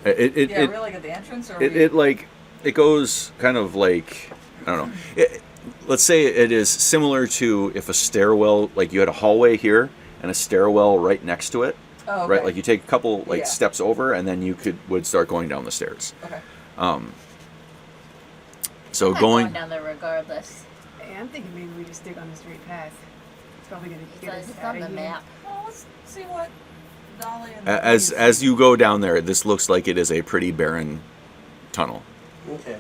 Really at the entrance, or it goes kind of like, I don't know. Let's say it is similar to if a stairwell, like you had a hallway here and a stairwell right next to it. oh, okay. Right, like you take a couple Yeah. steps over, and then you would start going down the stairs. Okay. So I'm going, down there regardless. Hey, I'm thinking maybe we just stick on the straight path. It's probably gonna get us It's out on of the here. map. Well, let's see what Dolly and as you go down there, this looks like it is a pretty barren tunnel. Okay.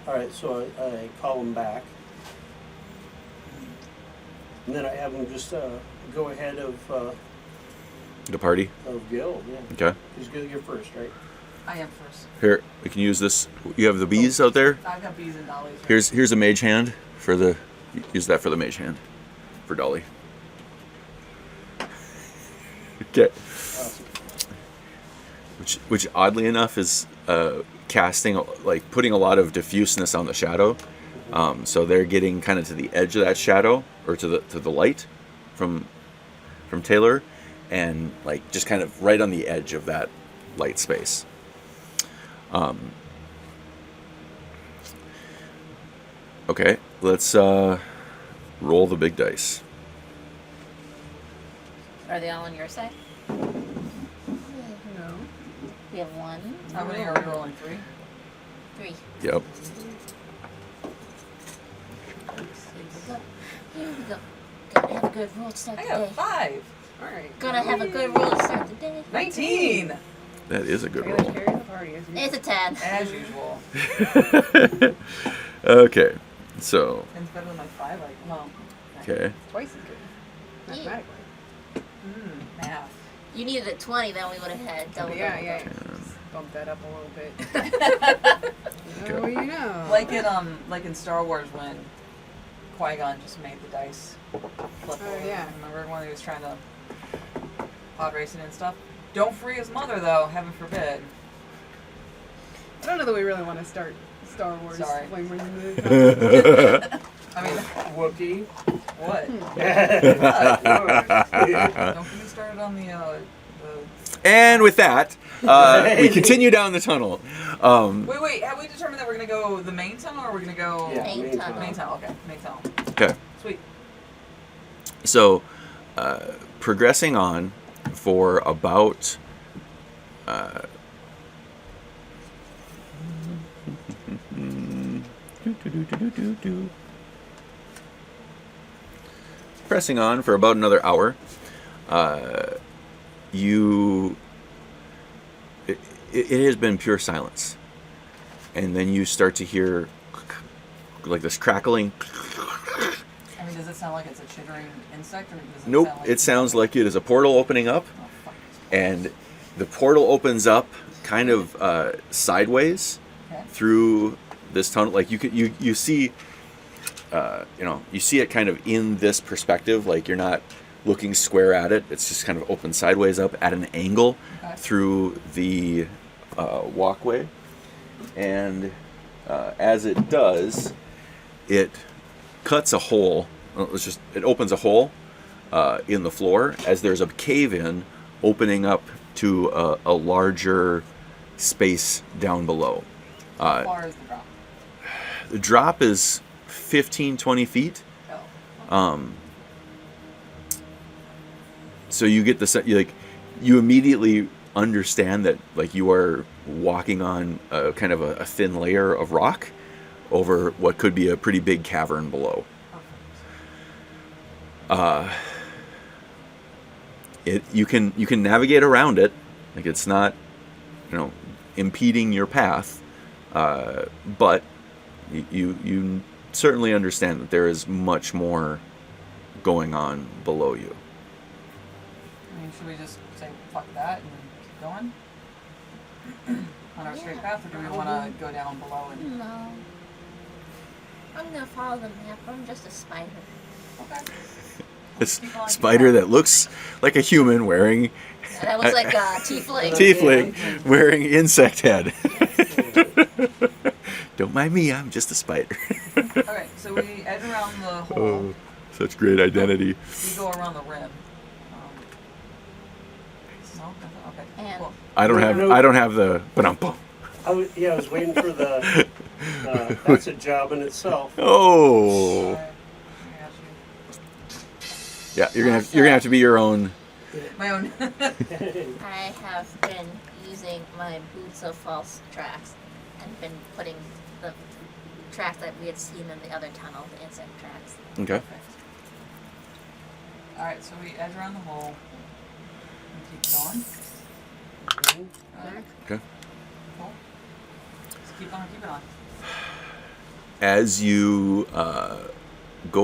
All right, so I call them back. And then I have them just go ahead of The party. Guil, yeah. Okay. He's Guil, you're first, right? I am first. Here, we can use this. You have the bees out there. I've got bees and Dolly's. Right? Here's a mage hand for the. Use that for the mage hand, for Dolly. Okay. Awesome. Which oddly enough is casting, like putting a lot of diffuseness on the shadow. So they're getting kind of to the edge of that shadow, or to the light from Taylor, and like just kind of right on the edge of that light space. Okay, let's roll the big dice. Are they all on your side? No. We have 1. How many are we rolling? 3? 3. Yep. Here we go. Gotta have a good roll to start I the got day. 5. All right. Gotta have a good roll to start the day. 19. That is a good Taylor's roll. carrying the party. As It's a 10. As usual. Okay, so It's better than my 5. Well. okay. twice as good. Mathematically. Math. You needed a 20, then we would have had double. Yeah. double. Just bump that up a little bit. Okay. You know. Like in Star Wars when Qui-Gon just made the dice flip over. yeah. Remember when he was trying to pod racing and stuff? Don't free his mother though, heaven forbid. I don't know that we really want to start Star Wars. Sorry. When we're in the I mean, Wookie. what? Yeah. Don't get me started on the And with that, we continue down the tunnel. Wait, have we determined that we're gonna go the main tunnel or we're gonna go Yeah, Main main tunnel. main tunnel? Okay, main tunnel. Okay, Sweet. so progressing on for about pressing on for about another hour. It has been pure silence, and then you start to hear like this crackling. I mean, does it sound like it's a chittering insect, or does it Nope, sound like it sounds like it is a portal opening up, Oh, fuck. and the portal opens up kind of sideways Okay. through this tunnel. Like you see, you see it kind of in this perspective. Like you're not looking square at it. It's just kind of open sideways up at an angle Okay. through the walkway, and as it does, it cuts a hole. Well, it opens a hole in the floor as there's a cave in opening up to a larger space down below. How far is the drop? The drop is 15-20 feet. Oh. So you get you immediately understand that like you are walking on a kind of a thin layer of rock over what could be a pretty big cavern below. You can navigate around it, like it's not impeding your path, but you certainly understand that there is much more going on below you. I mean, should we just say fuck that and going on our straight path, or do we want to go down below and? No. I'm gonna follow the map. I'm just a spider. Okay. This Keep on, keep spider on. that looks like a human wearing That was like a tiefling. tiefling wearing insect head. Don't mind me, I'm just a spider. Okay, so we edge around the hole. Oh, such great identity. We go around the rim. No? Okay. And- Cool. I don't have the ba-dum-bum. I was waiting for the. That's a job in itself. Oh. Alright, I got you. Yeah, you're gonna have to be your own. My own. I have been using my boots of false tracks and been putting the tracks that we had seen in the other tunnel, the insect tracks. Okay. Alright, so we edge around the hole and keep going. Alright, Okay. cool. Just keep on keeping on. As you go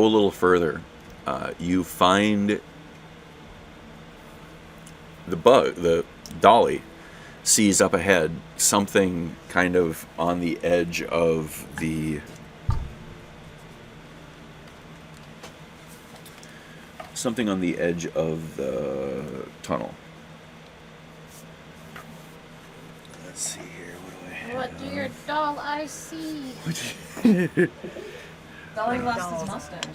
a little further, you find the dolly sees up ahead something kind of on the edge of the tunnel. Let's see here. What do I have? What do your doll eyes see? Dalang lost his mustache.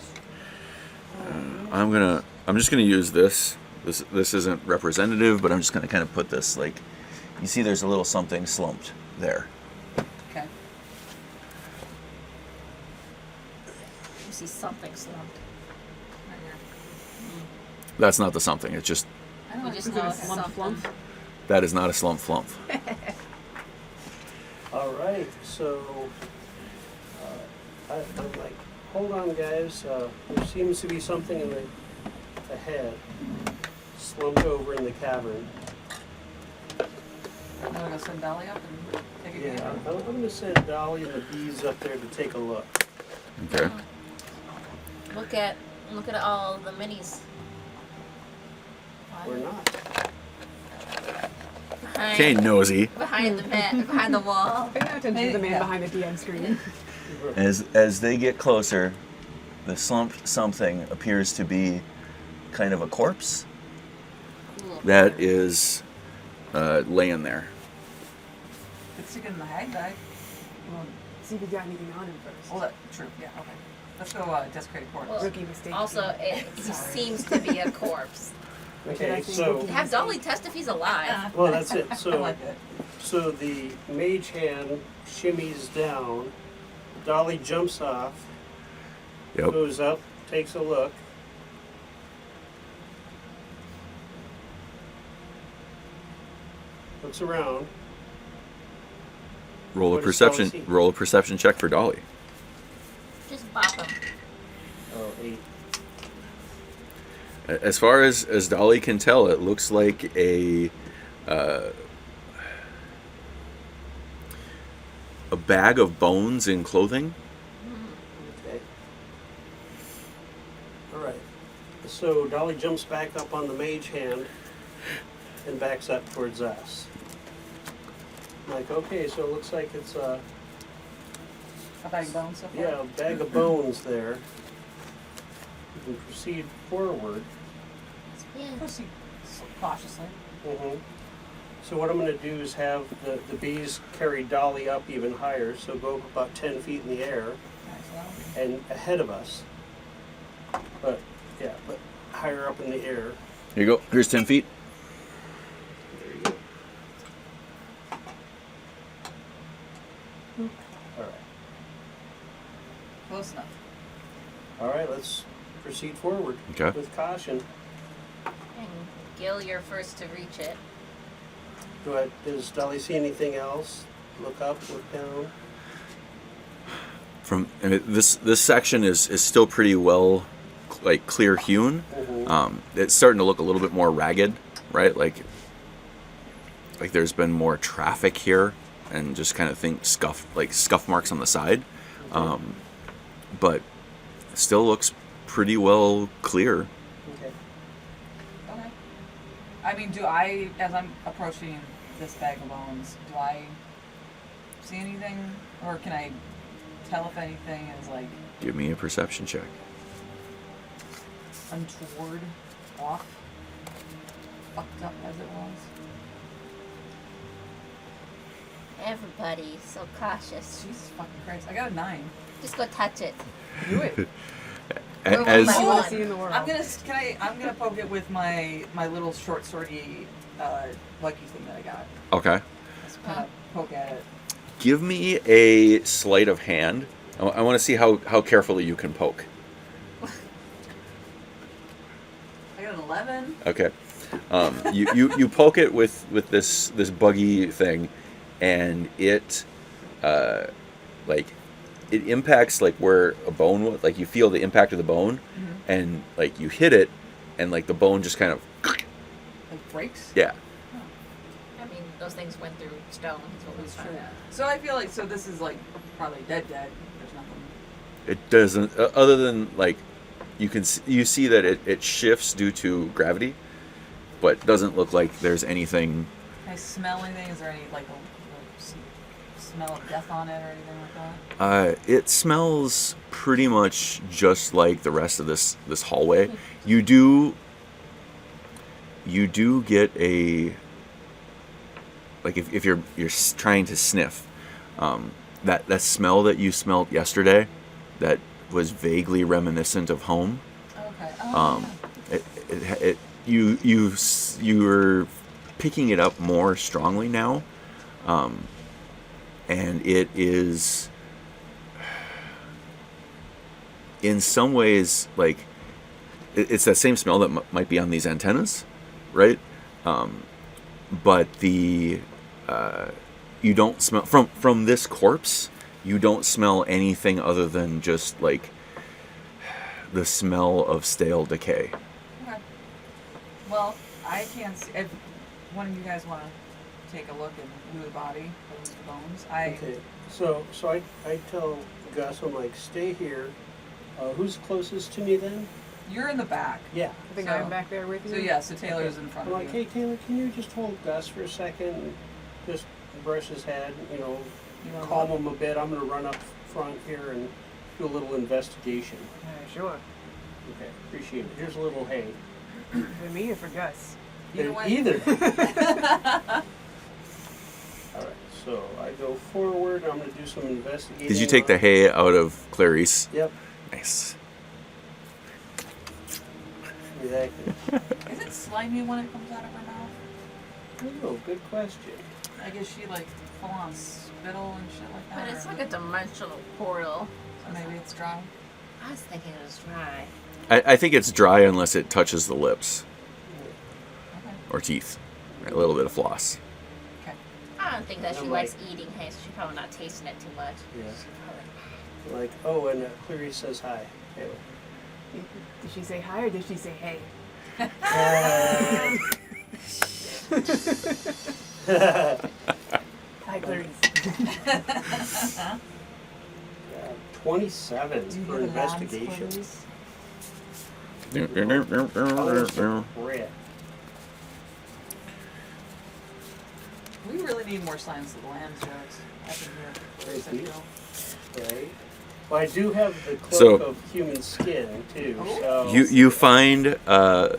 I'm just gonna use this. This isn't representative, but I'm just gonna kind of put this like, you see, there's a little something slumped there. Okay. You see something slumped. Right here. That's not the something. It's just I know, We just it's know good. it's something. that is not a slump flump. All right, so I'm like, hold on, guys. There seems to be something in the ahead, slumped over in the cavern. I'm gonna go send Dolly up and take a Yeah, gander. I'm going to send Dolly and the bees up there to take a look. Okay. Look at all the minis. We're not. Okay, nosy. Behind the mat, behind the wall. Pay attention to the man Yeah. behind the DM screen. As they get closer, the slumped something appears to be kind of a corpse Cool. that is laying there. Let's stick it in the hag bag. Well, see if he's got anything on him first. Well, true. Yeah. Okay. Let's go desecrate corpse. Well, Rookie mistake. Also, he seems to be a corpse. Okay, so Have Dolly test if he's alive. well, that's it. I So like it. so the mage hand shimmies down. Dolly jumps off, Yep. goes up, takes a look. Looks around. Roll a What does Dolly perception. see? Roll a perception check for Dolly. Just bop him. Oh, 8. As far as Dolly can tell, it looks like a bag of bones in clothing. Okay. All right. So Dolly jumps back up on the mage hand and backs up towards us. I'm like, okay, so it looks like it's a bag of bones so far. yeah, a bag of bones there. We can proceed forward. Yeah. Proceed cautiously. Mm-hmm. So what I'm going to do is have the bees carry Dolly up even higher, so go up about 10 feet in the air Alright, so that'll be- and ahead of us. But higher up in the air. Here you go. Here's 10 feet. There you go. All right. Close enough. All right, let's proceed forward Okay. with caution. And Gil, you're first to reach it. Does Dolly see anything else? Look up, look down. This section is still pretty well like clear hewn. Mhm. It's starting to look a little bit more ragged, right? Like there's been more traffic here, and just kind of scuff marks on the side. But still looks pretty well clear. Okay. Okay. I mean, do I, as I'm approaching this bag of bones, do I see anything? Or can I tell if anything is, like, Give me a perception check. untoward, off, fucked up as it was? Everybody so cautious. Jesus fucking Christ. I got a 9. Just go touch it. Do it. As my You want one. to see in the world. I'm gonna poke it with my little short swordy lucky thing that I got. okay, Just kind of poke at it. give me a sleight of hand. I want to see how carefully you can poke. I got an 11. Okay, you poke it with this buggy thing, and it like it impacts like where a bone was. Like you feel the impact of the bone, and like you hit it, and like the bone just kind of Like breaks. yeah. I mean, those things went through stone. That's what we That's found true. out. So I feel like this is like probably dead. There's nothing. It doesn't other than like you see that it shifts due to gravity, but doesn't look like there's anything. Can I smell anything? Is there any like a smell of death on it or anything like that? It smells pretty much just like the rest of this hallway. You do get a like if you're trying to sniff that smell that you smelled yesterday that was vaguely reminiscent of home. Okay. You're picking it up more strongly now, and it is in some ways like it's that same smell that might be on these antennas, right? But the you don't smell from this corpse. You don't smell anything other than just like the smell of stale decay. Okay. Well, I can't see. If one of you guys want to take a look and view the body, the bones, Okay, so I tell Gus, I'm like, stay here. Who's closest to me then? You're in the back. Yeah. I think So- I'm back there with you. So yeah, so Taylor's in front I'm of like, you. hey Taylor, can you just hold Gus for a second and just brush his head, You wanna calm look? him a bit. I'm gonna run up front here and do a little investigation. Sure. Okay, appreciate it. Here's a little hay. For me or for Gus? Either way. Either. Alright, so I go forward, I'm gonna do some investigating. Did you take the hay out of Clarice? Yep, Nice. exactly. Is it slimy when it comes out of her mouth? Oh, good question. I guess she like full on spittle and shit like that. But it's or- like a dimensional portal. so maybe it's dry. I was thinking it was dry. I think it's dry unless it touches the lips Okay. or teeth. A little bit of floss. Okay. I don't think that she I'm likes like- eating hay, so she's probably not tasting it too much. Yeah. She's probably- Like, oh, and Clarice says hi. Taylor. Did she say hi or did she say hey? Hi, Clarice. 27 Do you for hear the labs, investigation. Clarice? Oh, Brit. We really need more Silence of the Lambs jokes up in here. Thank you. So, Right. Well, I do have the cloak So- of human skin too. Oh. So You find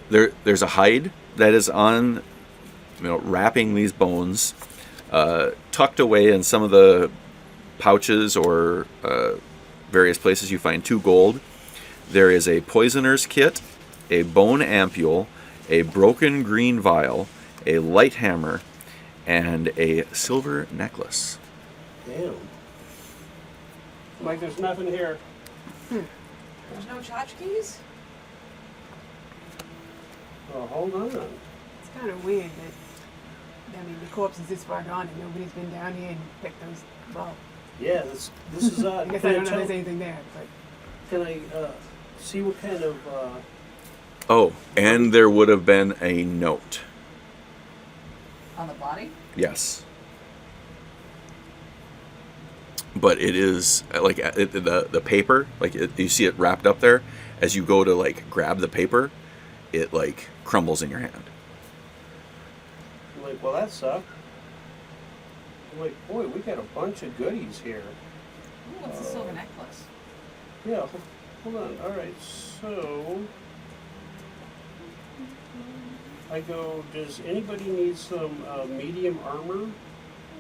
there's a hide that is on, wrapping these bones, tucked away in some of the pouches or various places. You find 2 gold. There is a poisoner's kit, a bone ampule, a broken green vial, a light hammer, and a silver necklace. damn. Like, there's nothing here. there's no tchotchkes? Well, hold on. It's kind of weird that, the corpse is this far gone and nobody's been down here and picked those. Well, Yeah, this is I odd. guess Can I don't know if tell- there's anything there, but Can I see what kind of? Oh, and there would have been a note. On the body? Yes. But it is like the paper, like you see it wrapped up there. As you go to like grab the paper, it like crumbles in your hand. like, well, that sucked. I'm like, boy, we got a bunch of goodies here. Ooh, what's the silver necklace? Yeah, hold on. All right, so I go, does anybody need some medium armor?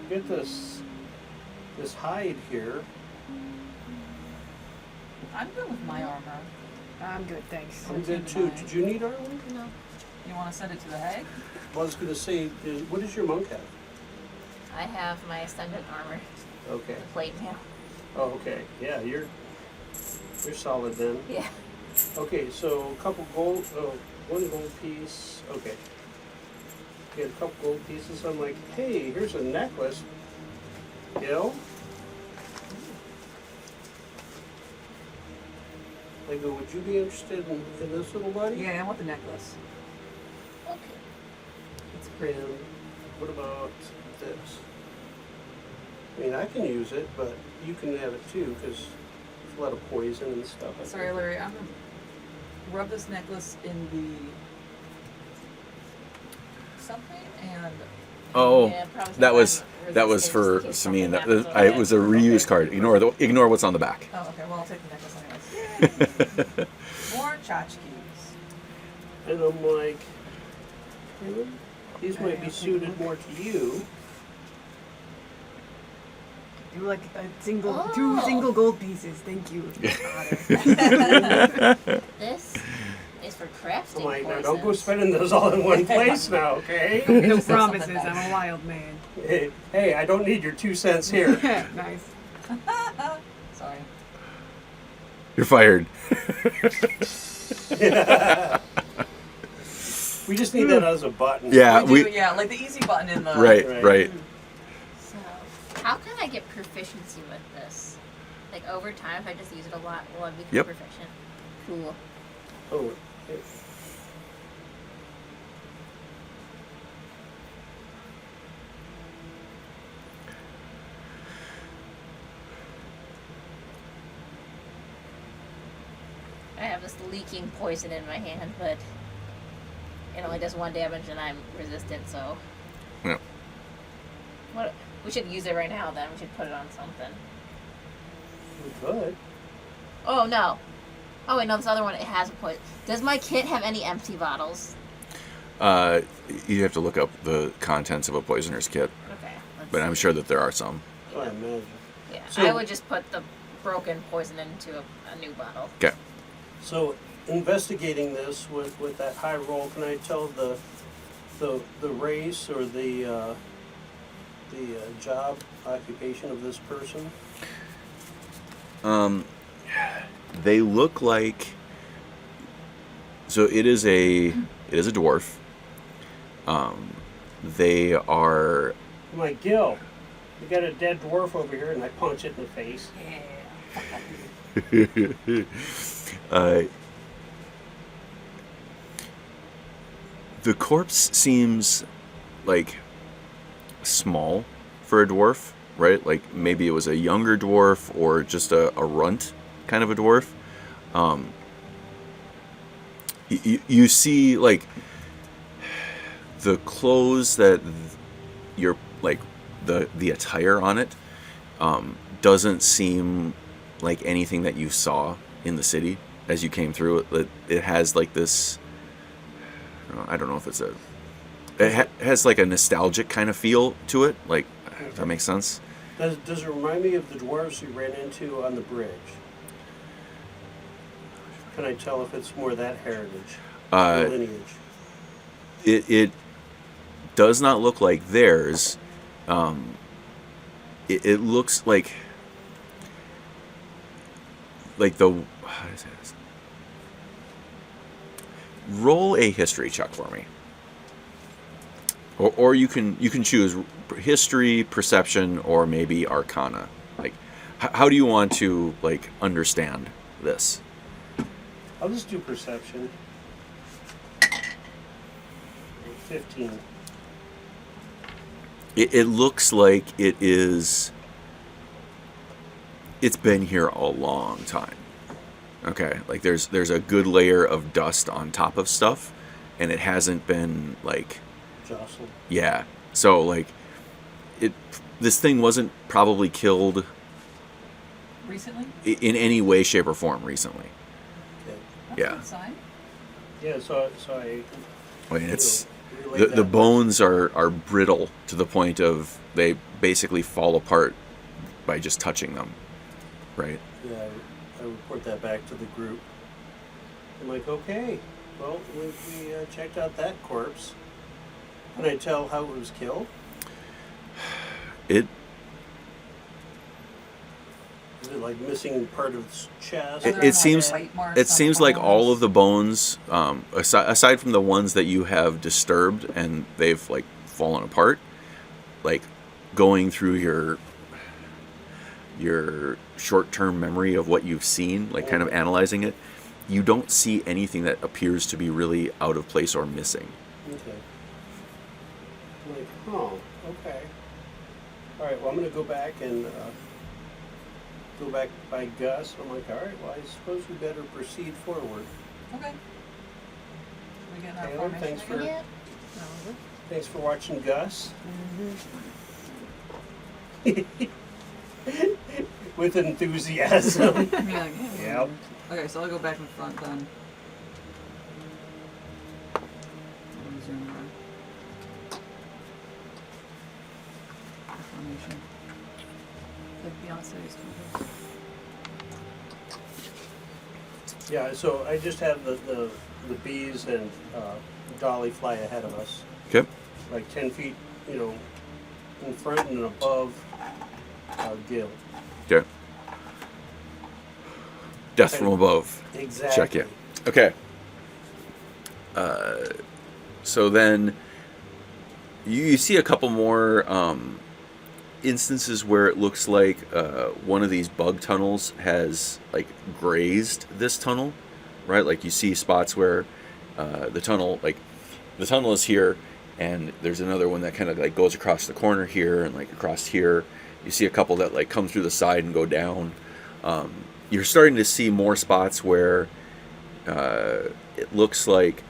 Get this hide here. I'm good with my armor. I'm good, thanks. I'm good too. Did you need armor? No. You want to send it to the hag? Well, I was going to say, what does your monk have? I have my ascendant armor, Okay. the plate mail. Oh, okay. Yeah, you're solid then. Yeah. Okay, so a couple gold, one gold piece. Okay. Get a couple gold pieces. I'm like, hey, here's a necklace. Guil? I go, would you be interested in this little buddy? Yeah, I want the necklace. Okay. It's pretty. And what about this? I mean, I can use it, but you can have it too, because there's a lot of poison and stuff. I Sorry, think. Larry. I'm gonna rub this necklace in the something and. Oh, Yeah, probably that was resist that was it for just in case Samine. something That happens it was a over it. reuse card. Ignore what's on the back. Oh, okay. Well, I'll take the necklace anyways. More tchotchkes. And I'm like, these might be suited more to you. Do like a single, Oh. 2 single gold pieces. Thank you, Otter. This is for crafting I'm like, now poisons. don't go spending those all in one place now, okay? No Just say promises. something nice. I'm a wild man. Hey, I don't need your 2 cents here. Nice. Sorry. You're fired. We just need that as a button. Yeah, we do, we yeah, like the easy button in the. right. So, how can I get proficiency with this? Like over time, if I just use it a lot, will I become Yep. proficient? Cool. Oh, I have this leaking poison in my hand, but it only does 1 damage, and I'm resistant. So, Yeah. what? We should use it right now. Then we should put it on something. we could. Oh no! Oh wait, no. This other one it has a poison. Does my kit have any empty bottles? You have to look up the contents of a poisoner's kit, Okay. Let's but I'm see. sure that there are some. I imagine. Yeah, So- I would just put the broken poison into a new bottle. Okay. So, investigating this with that high roll, can I tell the race or the job occupation of this person? They look like. So it is a dwarf. They are. I'm like, Gil, we got a dead dwarf over here, and I punch it in the face. Yeah. The corpse seems like small for a dwarf, right? Like maybe it was a younger dwarf or just a runt kind of a dwarf. You see like the clothes that you're like the attire on it doesn't seem like anything that you saw in the city as you came through. It has like this. I don't know if it's a. It has like a nostalgic kind of feel to it. Like, if that makes sense. Does it remind me of the dwarves we ran into on the bridge? Can I tell if it's more that heritage, or lineage? It does not look like theirs. It looks like the. How does it? Roll a history check for me. Or you can choose history, perception, or maybe arcana. Like, how do you want to like understand this? I'll just do perception. 15. It looks like it's been here a long time. Okay, like there's a good layer of dust on top of stuff, and it hasn't been like. Jostled. Yeah. So like, this thing wasn't probably killed Recently? in any way, shape, or form recently. Okay. That's Yeah. a good sign. Yeah, so I I mean, it's relay the that much. bones are brittle to the point of they basically fall apart by just touching them, right? Yeah, I report that back to the group. I'm like, okay, well, we checked out that corpse. Can I tell how it was killed? It Is it like missing part of its chest? Are It- there it any, seems- bite marks it on seems the like all bones? of the bones, aside from the ones that you have disturbed and they've like fallen apart, like going through your short-term memory of what you've seen, like kind of analyzing it, you don't see anything that appears to be really out of place or missing. Okay. I'm like, oh, okay. All right, well, I'm going to go back and go back by Gus. I'm like, all right, well, I suppose we better proceed forward. Okay. We getting our Taylor, formation thanks for- again? Yeah. Thanks for watching Gus. With enthusiasm. Yeah. Yep. Okay, so I'll go back in front then. Zoom around. Formation. Like Beyonce's too. Yeah, so I just have the bees and Dolly fly ahead of us, Okay. like 10 feet, in front and above Guil. Okay. Death from above. Exactly. Check it. Okay. So then you see a couple more instances where it looks like one of these bug tunnels has like grazed this tunnel, right? Like you see spots where the tunnel is here, and there's another one that kind of like goes across the corner here and like across here. You see a couple that like come through the side and go down. You're starting to see more spots where it looks like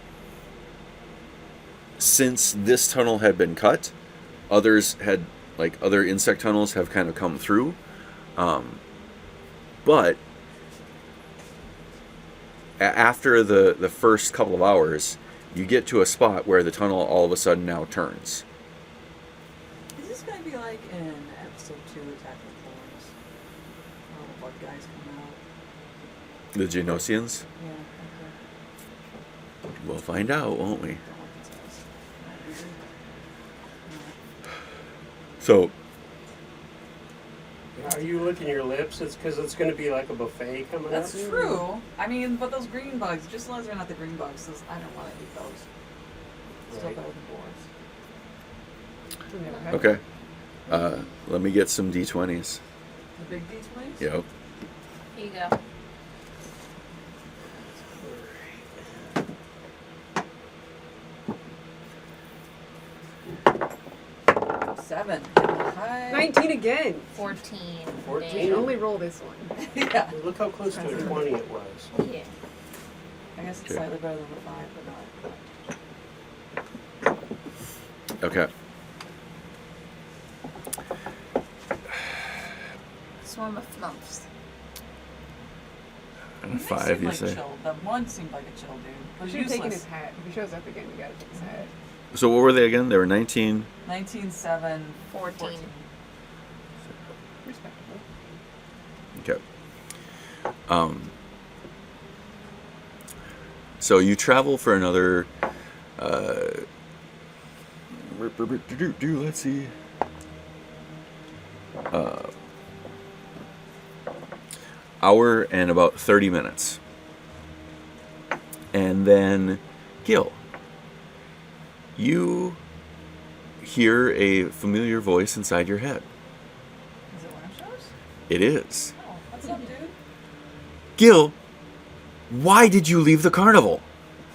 since this tunnel had been cut, other insect tunnels have kind of come through. But after the first couple of hours, you get to a spot where the tunnel all of a sudden now turns. Is this gonna be like in episode 2 Attack of the Clones? What guys come out? The Genosians? Yeah, We'll find out, won't we? okay. So, Are you licking your lips? It's because it's going to be like a buffet coming That's up. true. I mean, but those green bugs, just as long as they're not the green bugs, I don't want to eat those. Still Right. better than boars. okay. Let me get some D20s. The big beach place? Yep. Here you go. 7. Hi. 19 again. 14. 14. You Damn. only roll this one. Yeah. Look how close to a 20 it was. Yeah. I guess it's Okay. slightly better than the 5, but not. Okay. Swarm of flumps. And a They 5, seemed you like say? chill. The one seemed like a chill dude. We But should have taken his useless. hat. If he shows up again, we gotta take his hat. So what were they again? They were 19. 19, 7, 14. Respectable. Okay. So you travel for another. Let's see. Hour and about 30 minutes. And then, Guil, you hear a familiar voice inside your head. Is it lamp shows? It is. Oh, what's up, dude? Guil, why did you leave the carnival?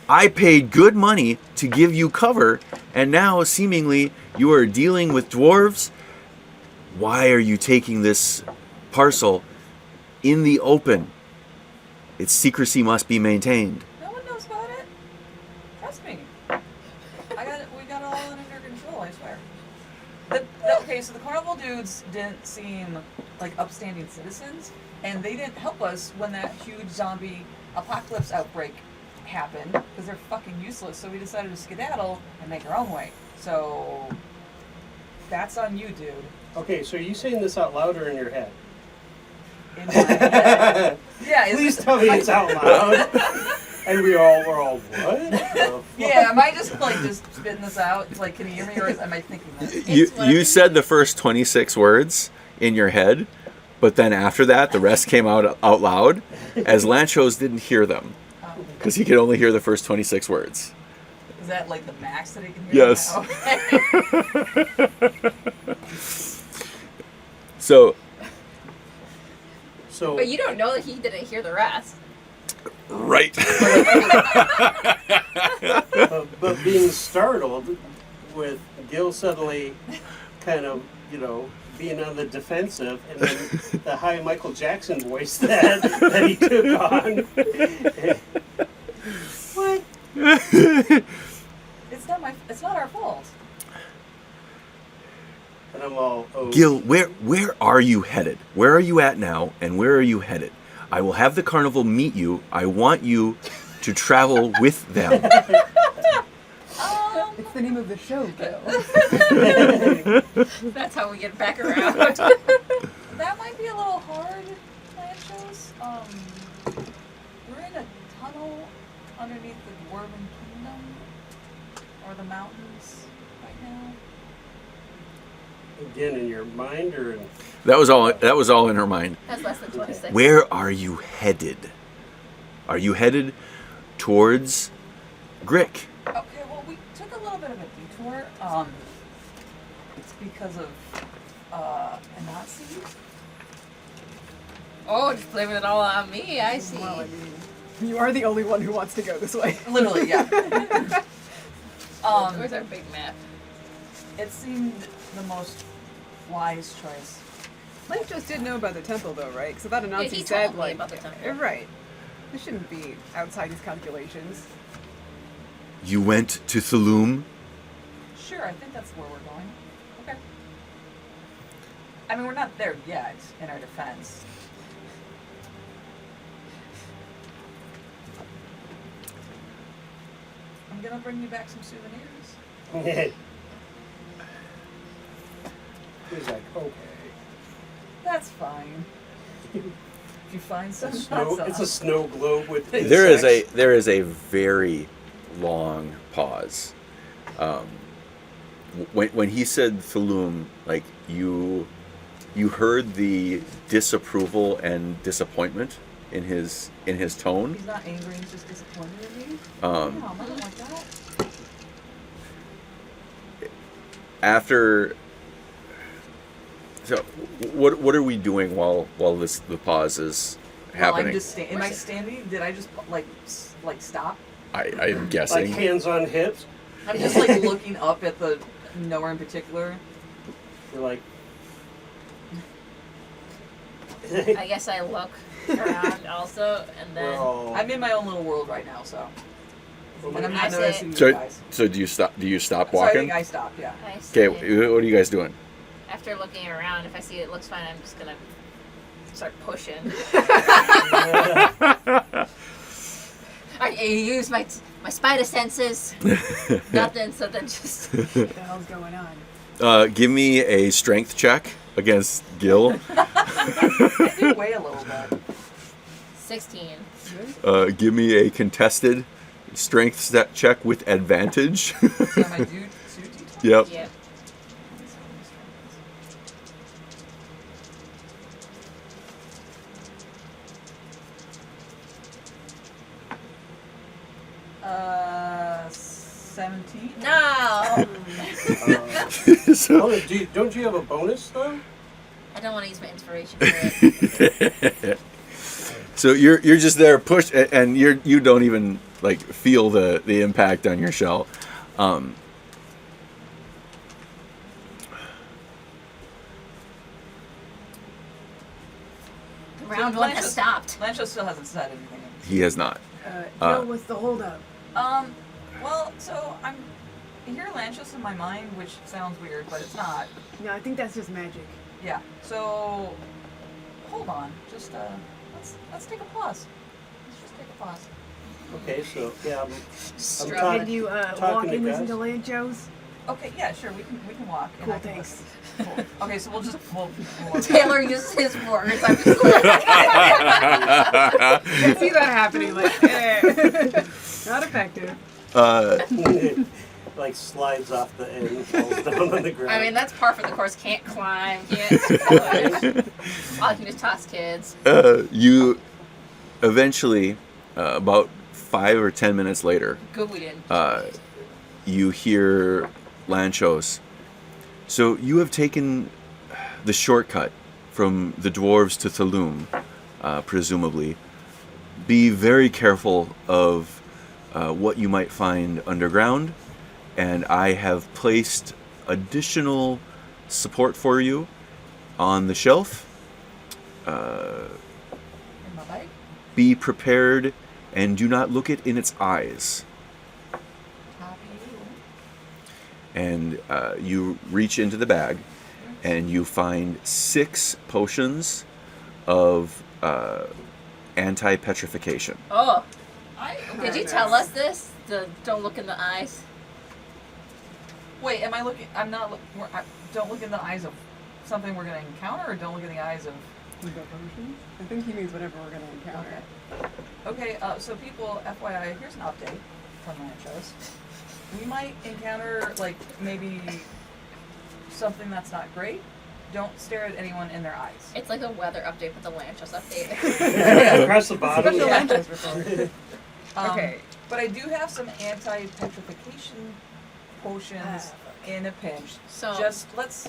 I paid good money to give you cover, and now seemingly you are dealing with dwarves. Why are you taking this parcel in the open? Its secrecy must be maintained. No one knows about it. Trust me. We got it all under control, I swear. so the carnival dudes didn't seem like upstanding citizens, and they didn't help us when that huge zombie apocalypse outbreak happened, because they're fucking useless, so we decided to skedaddle and make our own way. So, that's on you, dude. Okay, so are you saying this out loud or in your head? In my head. Yeah, Please tell me it's out loud. And we're all what? Yeah, am I just spitting this out? It's like, can you hear me, or am I thinking this? You said the first 26 words in your head, but then after that, the rest came out loud, as Lanchos didn't hear them, because he could only hear the first 26 words. Is that like the max that he can hear? Yes. Okay. So, But you don't know that he didn't hear the rest. right. But being startled with Guil suddenly kind of, being on the defensive, and then the high Michael Jackson voice that he took on. What? It's not our fault. And I'm all, oh. Guil, where are you headed? Where are you at now, and where are you headed? I will have the carnival meet you. I want you to travel with them. It's the name of the show, Gil. That's how we get back around. That might be a little hard, Lanchos. We're in a tunnel underneath the Dwarven Kingdom, or the mountains right now. Again, in your mind or in... That was all in her mind. That's less than 26. Where are you headed? Are you headed towards Grick? Okay, well, we took a little bit of a detour. It's because of Anansi. Oh, just blaming it all on me. I see. Well, I mean, you are the only one who wants to go this way. Literally, yeah. Where's our big map? It seemed the most wise choice. Link just did know about the temple, though, right? Because I thought Yeah, Anansi he said, told me about the temple. Right. This shouldn't be outside his calculations. You went to Thalum? Sure, I think that's where we're going. Okay. I mean, we're not there yet, in our defense. I'm gonna bring you back some souvenirs. He's like, okay. That's fine. If you find some, It's a snow globe with There is insects. a very long pause. When he said Thalum, like you heard the disapproval and disappointment in his tone. He's not angry, he's just disappointed in me. Um, No, I don't like that. After, so what are we doing while the pause is Well, happening? I'm just am I standing? Did I just like stop? I'm Like guessing. hands on hips. I'm just like looking up at the nowhere in particular. You're like, I guess I look around also, and we're then all... I'm in my own little world right now, so. And I'm I not say- noticing you So guys. do you stop? Do you stop So I walking? think I stopped, yeah. I see. Okay, what are you guys doing? After looking around, if I see it looks fine, I'm just gonna start pushing. I use my spider senses. Nothing. So then just. What the hell's going on? Give me a strength check against Guil. I do weigh a little bit. 16. Give me a contested strength check with advantage. So am I dude suit detail? Yep. Yep. Uh, 17. No. So, Oh, don't you have a bonus though? I don't want to use my inspiration for it. so you're just there, push, and you don't even like feel the impact on your shell. Round one has stopped. Lancho still hasn't said anything. He has not. Gil, what's the holdup? Well, so I'm hear Lanchos in my mind, which sounds weird, but it's not. No, I think that's just magic. Yeah. So, hold on. Just let's take a pause. Let's just take a pause. Okay, so yeah, I'm Strong. Can you walk talking to and listen guys. to land shows? Okay. Yeah. Sure. We can walk. and Cool, I can thanks. listen. Cool. Okay. So we'll Taylor uses his words. I'm just like, I can see that happening. Like, not effective. like slides off the end, and falls down on the ground. I mean, that's par for the course. Can't climb, can't push. All you can just toss kids. You eventually, about 5 or 10 minutes later, Good we didn't. you hear Lanchos. So you have taken the shortcut from the dwarves to Thalum, presumably. Be very careful of what you might find underground, and I have placed additional support for you on the shelf. in my bag. Be prepared and do not look it in its eyes. Copy you. And you reach into the bag and you find 6 potions of anti-petrification. Oh, I did you tell us this? Don't look in the eyes. Wait, am I looking? I'm not. Don't look in the eyes of something we're gonna encounter, or don't look in the eyes of. I think he means whatever we're going to encounter. Okay. So people, FYI, here's an update from Lanchos. We might encounter like maybe something that's not great. Don't stare at anyone in their eyes. It's like a weather update with the Lanchos update. Across the bottom. Special Yeah. Lanchos report. Okay. But I do have some anti-petrification potions in a pinch. So- just let's.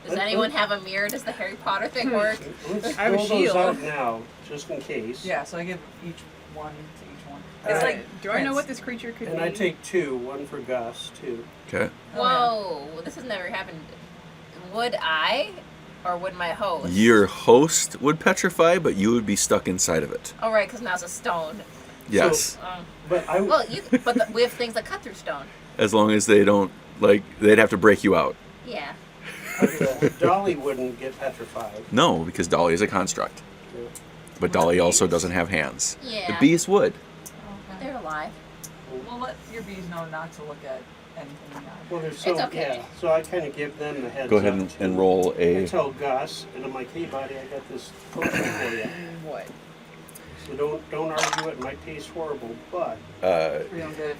Does anyone have a mirror? Does the Harry Potter thing work? Let's I have a roll those shield. out now, just in case. Yeah. So I give each one to each one. All It's right. like. Do I know Prince. what this creature could And be? I take 2, one for Gus, too. Okay. Whoa, this has never happened. Would I? Or would my host? Your host would petrify, but you would be stuck inside of it. Oh, right, because now it's a stone. Yes. But I Well, we have things that cut through stone. As long as they don't, they'd have to break you out. Yeah. Dolly wouldn't get petrified. No, because Dolly is a construct. Yeah. But Dolly also doesn't have hands. Yeah. The bees would. Okay. They're alive. Well, let your bees know not to look at anything in the eye. Well, they're so It's okay. yeah. So I kind of give them the heads Go ahead up, and, too. and roll I a. tell Gus, and I'm like, hey buddy, I got this potion for you. What? So don't argue it. It might taste horrible, but Real good.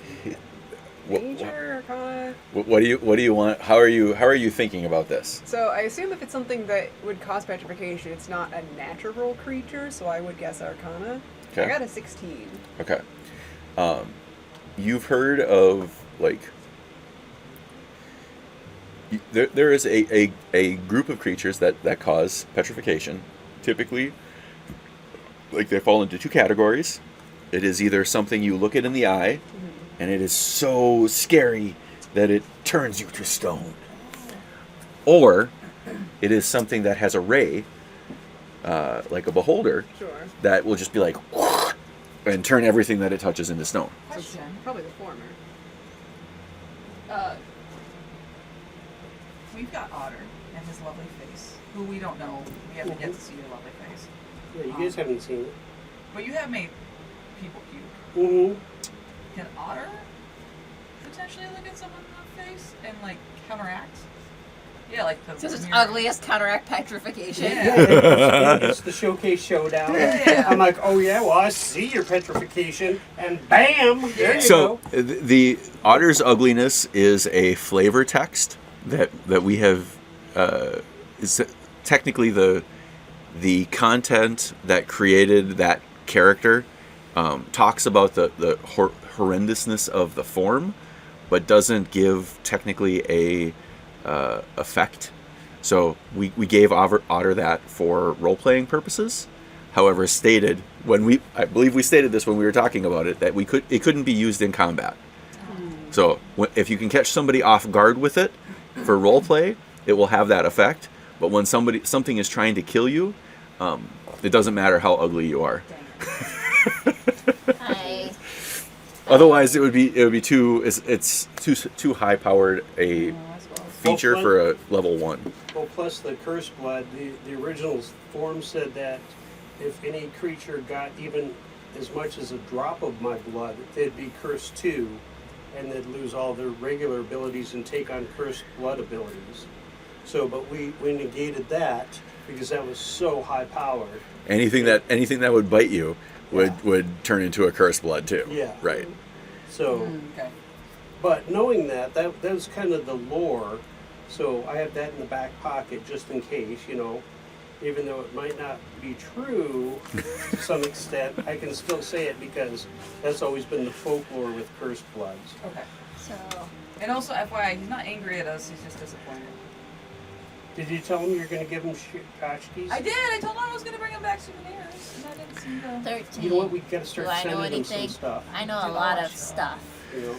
What, Nature, Arcana. what do you want? How are you thinking about this? So I assume if it's something that would cause petrification, it's not a natural creature, so I would guess Arcana. Okay. I got a 16. Okay. You've heard of there is a group of creatures that cause petrification. Typically, they fall into 2 categories. It is either something you look it in the eye, and it is so scary that it turns you to stone, or it is something that has a ray, like a beholder, Sure. that will just be like and turn everything that it touches into stone. So it's Question. probably the former. We've got Otter and his lovely face, who we don't know. We haven't yet to see your lovely face. yeah, you guys haven't seen it. But you have made people cute. Mm-hmm. Can Otter potentially look at someone in the face and counteract? Yeah, like the This is mirror. ugliest counteract petrification. Yeah. It's the showcase showdown. Yeah. I'm like, oh yeah, well I see your petrification, and bam, there you So go. the Otter's ugliness is a flavor text that we have is technically the content that created that character talks about the horrendousness of the form, but doesn't give technically a effect. So we gave Otter that for role-playing purposes. However, stated I believe we stated this when we were talking about it, that it couldn't be used in combat. So if you can catch somebody off guard with it for roleplay, it will have that effect. But when something is trying to kill you, it doesn't matter how ugly you are. I Otherwise, it would be too. It's too high powered a I suppose. feature Well, for a level 1. Well, plus the curse blood, the original form said that if any creature got even as much as a drop of my blood, they'd be cursed too, and they'd lose all their regular abilities and take on cursed blood abilities. So, but we negated that because that was so high powered. Anything that would bite you would turn into a cursed blood too. Yeah. Right. So, Okay. but knowing that was kind of the lore. So I have that in the back pocket just in case, even though it might not be true to some extent, I can still say it because that's always been the folklore with cursed bloods. Okay. So, And also, FYI, he's not angry at us. He's just disappointed. Did you tell him you're going to give him tchotchkes? I did. I told him I was going to bring him back souvenirs, and I didn't seem to. 13. You know what? We got to start Do I know sending him some anything? stuff. I know a Do lot all of show. stuff. You know,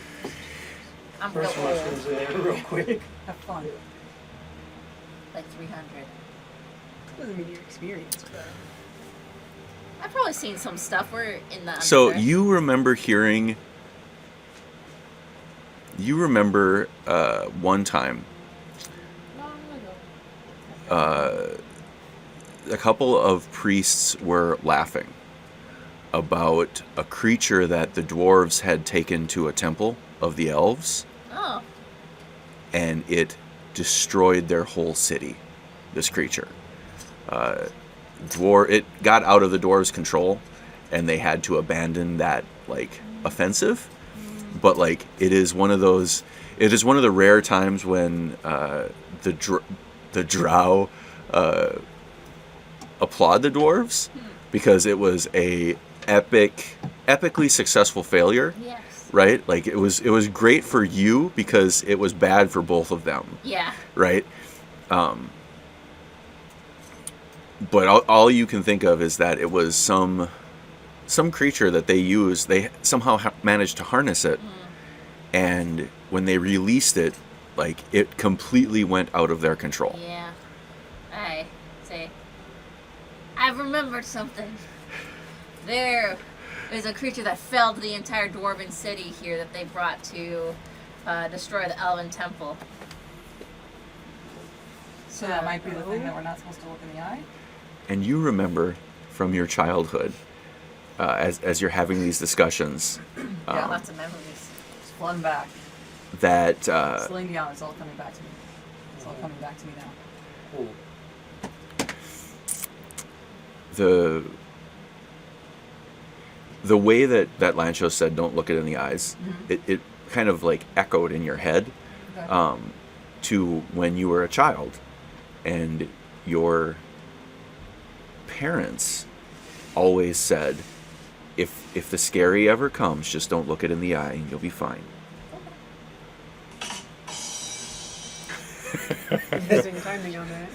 I'm real first old. mushrooms in there real quick. Have fun. Like 300. Doesn't mean your experience, but I've probably seen some stuff. We're in the. So Underdark. you remember hearing. You remember one time. A couple of priests were laughing about a creature that the dwarves had taken to a temple of the elves, Oh. and it destroyed their whole city. This creature, it got out of the dwarves' control, and they had to abandon that offensive. But it is one of those. It is one of the rare times when the drow applaud the dwarves because it was a epically successful failure, Yes. right? It was great for you because it was bad for both of them, Yeah. right? But all you can think of is that it was some creature that they used. They somehow managed to harness it, and when they released it, it completely went out of their control. Yeah. I say. I've remembered something. There is a creature that felled the entire dwarven city here that they brought to destroy the elven temple. So that might be the thing that we're not supposed to look in the eye. And you remember from your childhood, as you're having these discussions, Yeah. Lots of memories. It's flooding back. that Celine Dion, it's all coming back to me. It's all coming back to me now. Ooh. the way that Lancho said, "Don't look it in the eyes," it kind of echoed in your head Okay. to when you were a child, and your parents always said, if the scary ever comes, just don't look it in the eye and you'll be fine. interesting timing on that.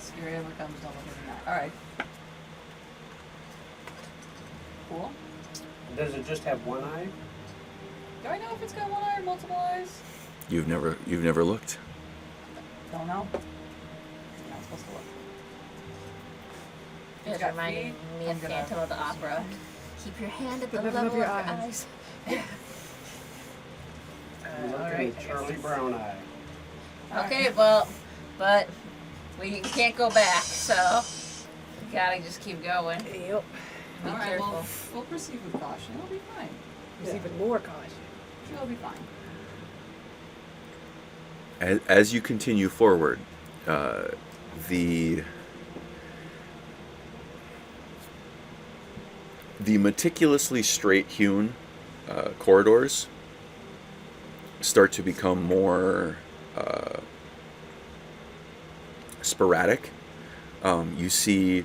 Scary ever comes, don't look in the eye. All right. Cool. Does it just have one eye? Do I know if it's got one eye or multiple eyes? You've never looked. Don't know. Not supposed to look. It's got reminding feet. me I'm of gonna- Phantom of the Opera. Keep your hand at the level level of of your your eyes. eyes. Look at alright, the Charlie Brown eye. Okay, well, but we can't go back, so we gotta just keep going. Yep. Be All right, careful. we'll proceed with caution. It'll be fine. There's even more caution. It'll be fine. As you continue forward, the meticulously straight-hewn corridors start to become more sporadic. You see,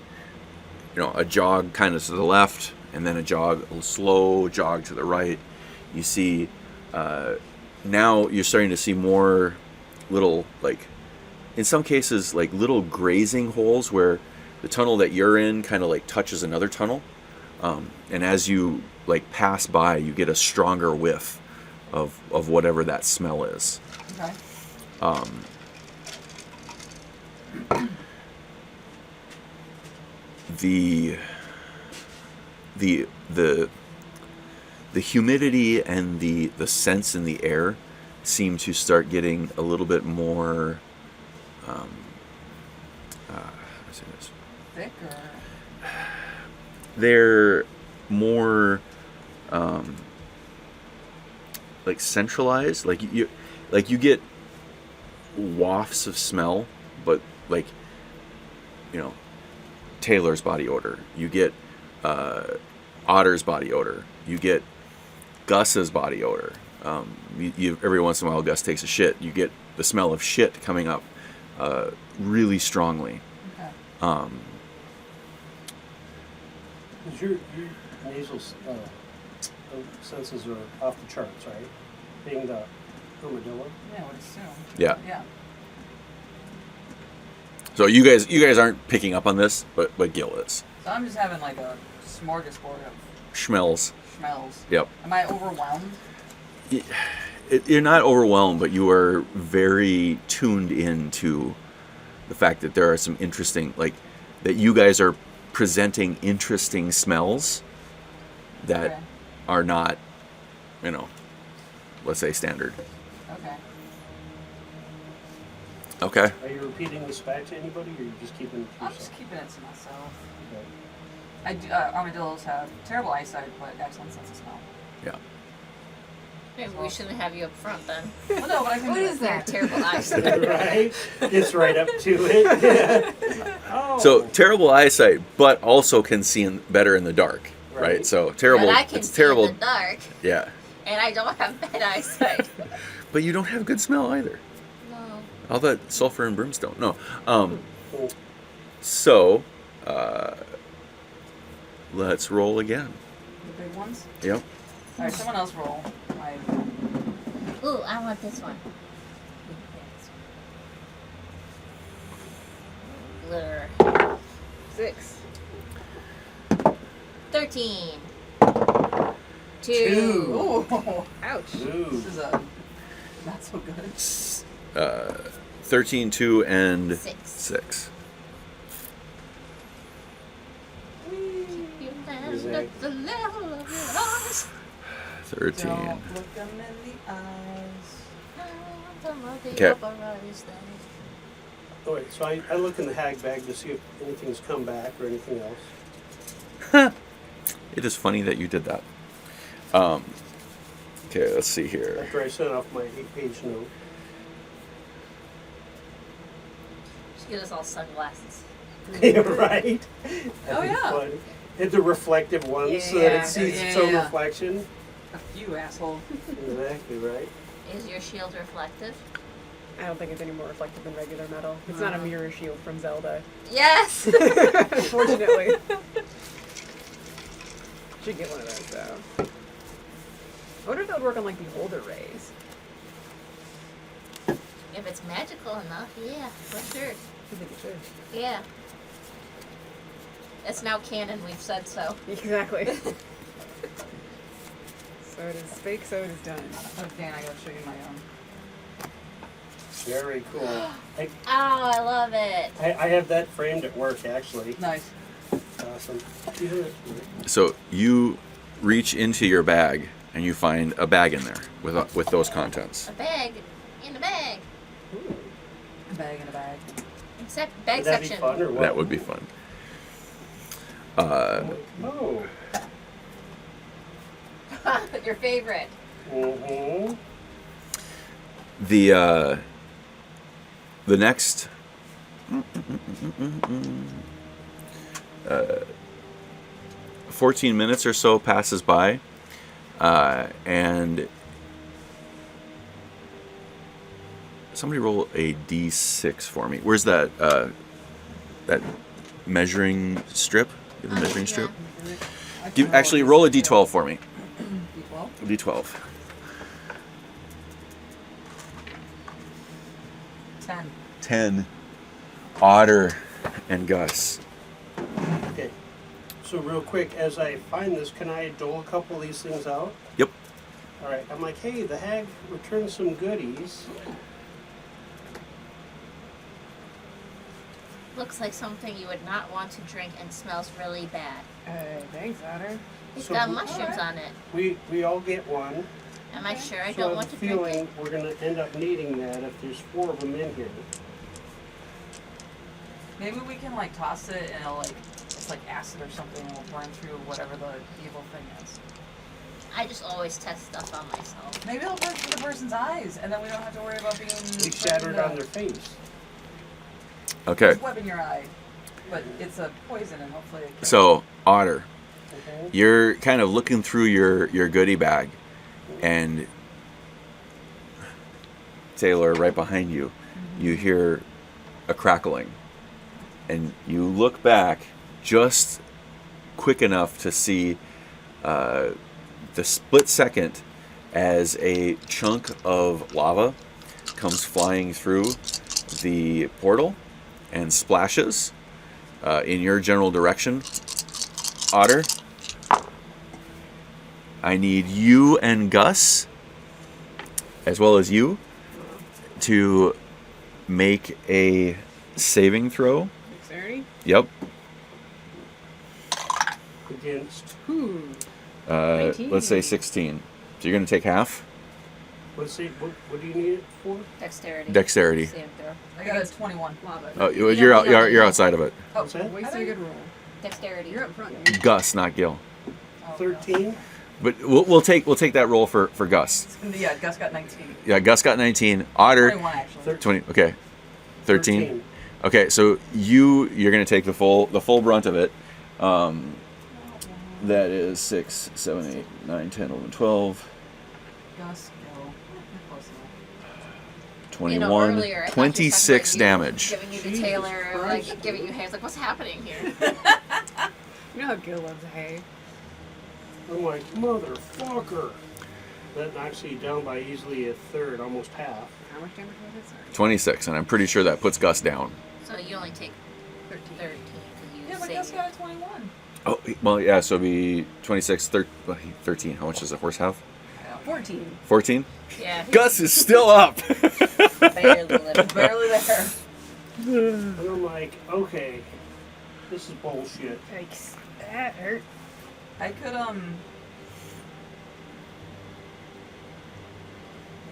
a jog kind of to the left, and then a slow jog to the right. You see, now you're starting to see more little, in some cases, little grazing holes where the tunnel that you're in kind of touches another tunnel. And as you pass by, you get a stronger whiff of whatever that smell is. Okay. The the humidity and the scents in the air seem to start getting a little bit more. Let's see this. Thick or They're more like centralized. Like you get wafts of smell, but like Taylor's body odor. You get Otter's body odor. You get Gus's body odor. You every once in a while, Gus takes a shit. You get the smell of shit coming up really strongly. okay. Your nasal senses are off the charts, right? Being the armadillo. Yeah, I would assume. Yeah. Yeah. So you guys aren't picking up on this, but Guil is. So I'm just having like a smorgasbord of Schmells. smells. Yep. Am I overwhelmed? You're not overwhelmed, but you are very tuned into the fact that there are some interesting, like, that you guys are presenting interesting smells that Okay. are not, let's say standard. Okay. Okay. Are you repeating this back to anybody, or are you just keeping it to I'm yourself? just keeping it to myself. Okay. I do, armadillos have terrible eyesight, but excellent sense of smell. Yeah. Maybe we shouldn't have you up front then. Well, no, but I can What do is it. that? Terrible eyesight. Right? Gets right up to it. Yeah. Oh. So terrible eyesight, but also can see better in the dark, right? Right. So terrible. But I can It's see terrible. in the dark, Yeah. and I don't have bad eyesight. But you don't have good smell either. No. All that sulfur and brimstone. No. So, let's roll again. The big ones. Yep. All right, someone else roll. Ooh, I want this one. Glitter. 6. 13. 2. Ooh. Ouch. Ooh. This is not so good. 13, 2, and 6. 6. You land Exactly. at the level of your eyes. 13. Don't look them in the eyes. Okay. Oh, wait, so I look in the hag bag to see if anything's come back or anything else. It is funny that you did that. Okay, let's see here. After I sent off my 8-page note. Should get us all sunglasses. Yeah, right? That'd Oh, be yeah. funny. And the reflective ones so that Yeah. it sees its Yeah, own yeah. reflection. You asshole. Exactly, right? Is your shield reflective? I don't think it's any more reflective than regular metal. It's not a mirror shield from Zelda. Yes! Unfortunately. Should get one of those though. I wonder if that would work on like beholder rays. If it's magical enough, yeah, for sure. I think it should. Yeah. It's now canon, we've said so. Exactly. So it is fake, so it is done. Oh, Dan, I gotta show you my own. Very cool. Oh, I love it. I have that framed at work, actually. Nice. Awesome. Yeah. So you reach into your bag and you find a bag in there with those contents. A bag in a bag. A bag in a bag. Except bag Would that be section. fun or what? That would be fun. Oh. Your favorite. Mm-hmm. The next 14 minutes or so passes by, and somebody roll a d6 for me. Where's that measuring strip? You have a measuring strip? Actually, roll a d12 for me. D12? D12. 10. 10. Otter and Gus. Okay. So real quick, as I find this, can I dole a couple of these things out? Yep. All right. I'm like, hey, the hag returned some goodies. Looks like something you would not want to drink and smells really bad. Thanks, Otter. It's So got we- mushrooms on it. We all get one. Am I sure I So I don't have want a to drink it? feeling we're going to end up needing that if there's 4 of them in here. Maybe we can like toss it and it'll like it's like acid or something and we'll burn through whatever the evil thing is. I just always test stuff on myself. Maybe it'll burn through the person's eyes and then we don't have to worry about being We shattered on their face. Okay. There's web in your eye. But it's a poison and hopefully it kills. So, Otter, Okay. you're kind of looking through your goodie bag, and Taylor, right behind you, you hear a crackling, and you look back just quick enough to see the split second as a chunk of lava comes flying through the portal and splashes in your general direction. Otter, I need you and Gus, as well as you, to make a saving throw. Dexterity? Yep. Against, 19. Let's say 16. So you're going to take half let's see, what do you need it for? Dexterity. dexterity. Save throw. I got a 21. Lava. Oh, You you're don't- you're outside of it. Oh, What's that? Wasted a good roll. Dexterity. You're up front. Gus, not Guil. Oh, 13? But we'll take that roll for Gus. no. Yeah, Gus got 19. Yeah, Gus got 19. Otter 21 actually. 20. Okay, 13. Okay, so you're going to take the full brunt of it. That is 6, 7, 8, 9, 10, 11, 12, Gus, go. You're close enough. 21, earlier, I thought you were 26 talking about damage. Giving you the Jesus Taylor, Christ. like giving you hands, like what's happening here? You know how Gil loves hay. I'm like, motherfucker. That knocks you down by easily a third, almost half. How much damage was it? Sorry. 26, and I'm pretty sure that puts Gus down. So you only take 13 because you Yeah, but saved. Gus got a 21. Oh, well, yeah, so it'd be 26, 13. How much does a horse have? 14. 14? Yeah. Gus is still up! Barely living. Barely there. And I'm like, okay, this is bullshit. Yikes. That hurt. I could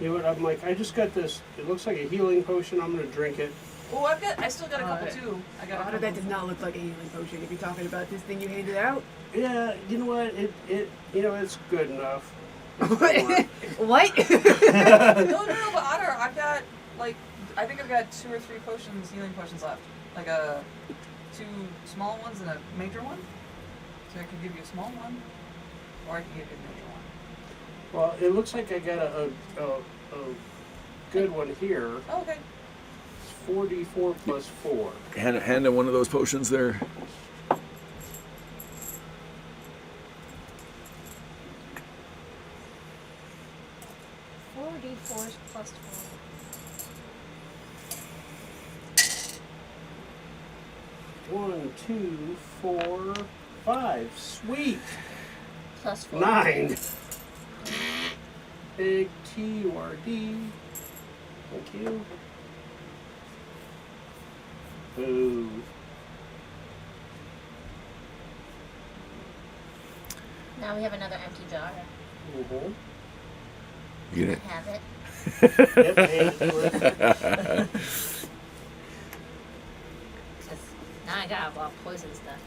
You know what? I'm like, I just got this. It looks like a healing potion. I'm gonna drink it. Oh, I still got a couple too. I got a Otter, couple. that does not look like a healing potion if you're talking about this thing you handed out. Yeah, you know what? It's good enough. What? No, but Otter, I've got like I think I've got 2 or 3 potions, healing potions left. Like 2 small ones and a major one. So I could give you a small one, or I could give you a major one. Well, it looks like I got a good one here. Oh, okay. It's 4d4 plus 4. Hand him one of those potions there. Four D4s plus 1, 2, 4, 5. Sweet. 4. Plus 4. 9. Big T-U-R-D. Thank you. Boo. Now we have another empty jar. Mm-hmm. You Can I didn't. have it? Yep, hand it to her. 'Cause now I got a lot of poison stuff.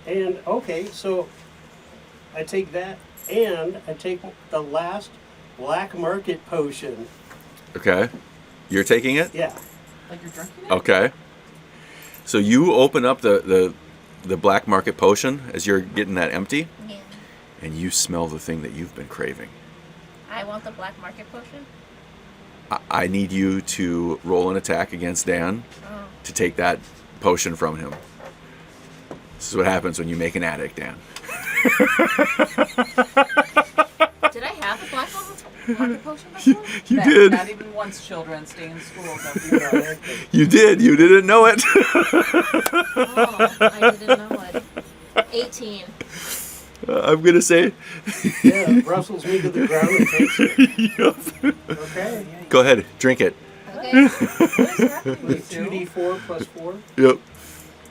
And, okay, so I take that and I take the last black market potion. Okay. You're taking it? Yeah. Like you're drinking it? Okay. So you open up the black market potion as you're getting that empty, Yeah. and you smell the thing that you've been craving. I want the black market potion. I need you to roll an attack against Dan Oh. to take that potion from him. This is what happens when you make an addict, Dan. Did I have a black market potion before? You Not- did. Not even once, children. Stay in school. Don't be bad. You did. You didn't know it. Oh, I didn't know it. 18. I'm going to say. Yeah, Russell's me to the ground and takes it. Yup. Okay. Go ahead. Drink it. I like Okay. Like 2d4 plus 4. Yep.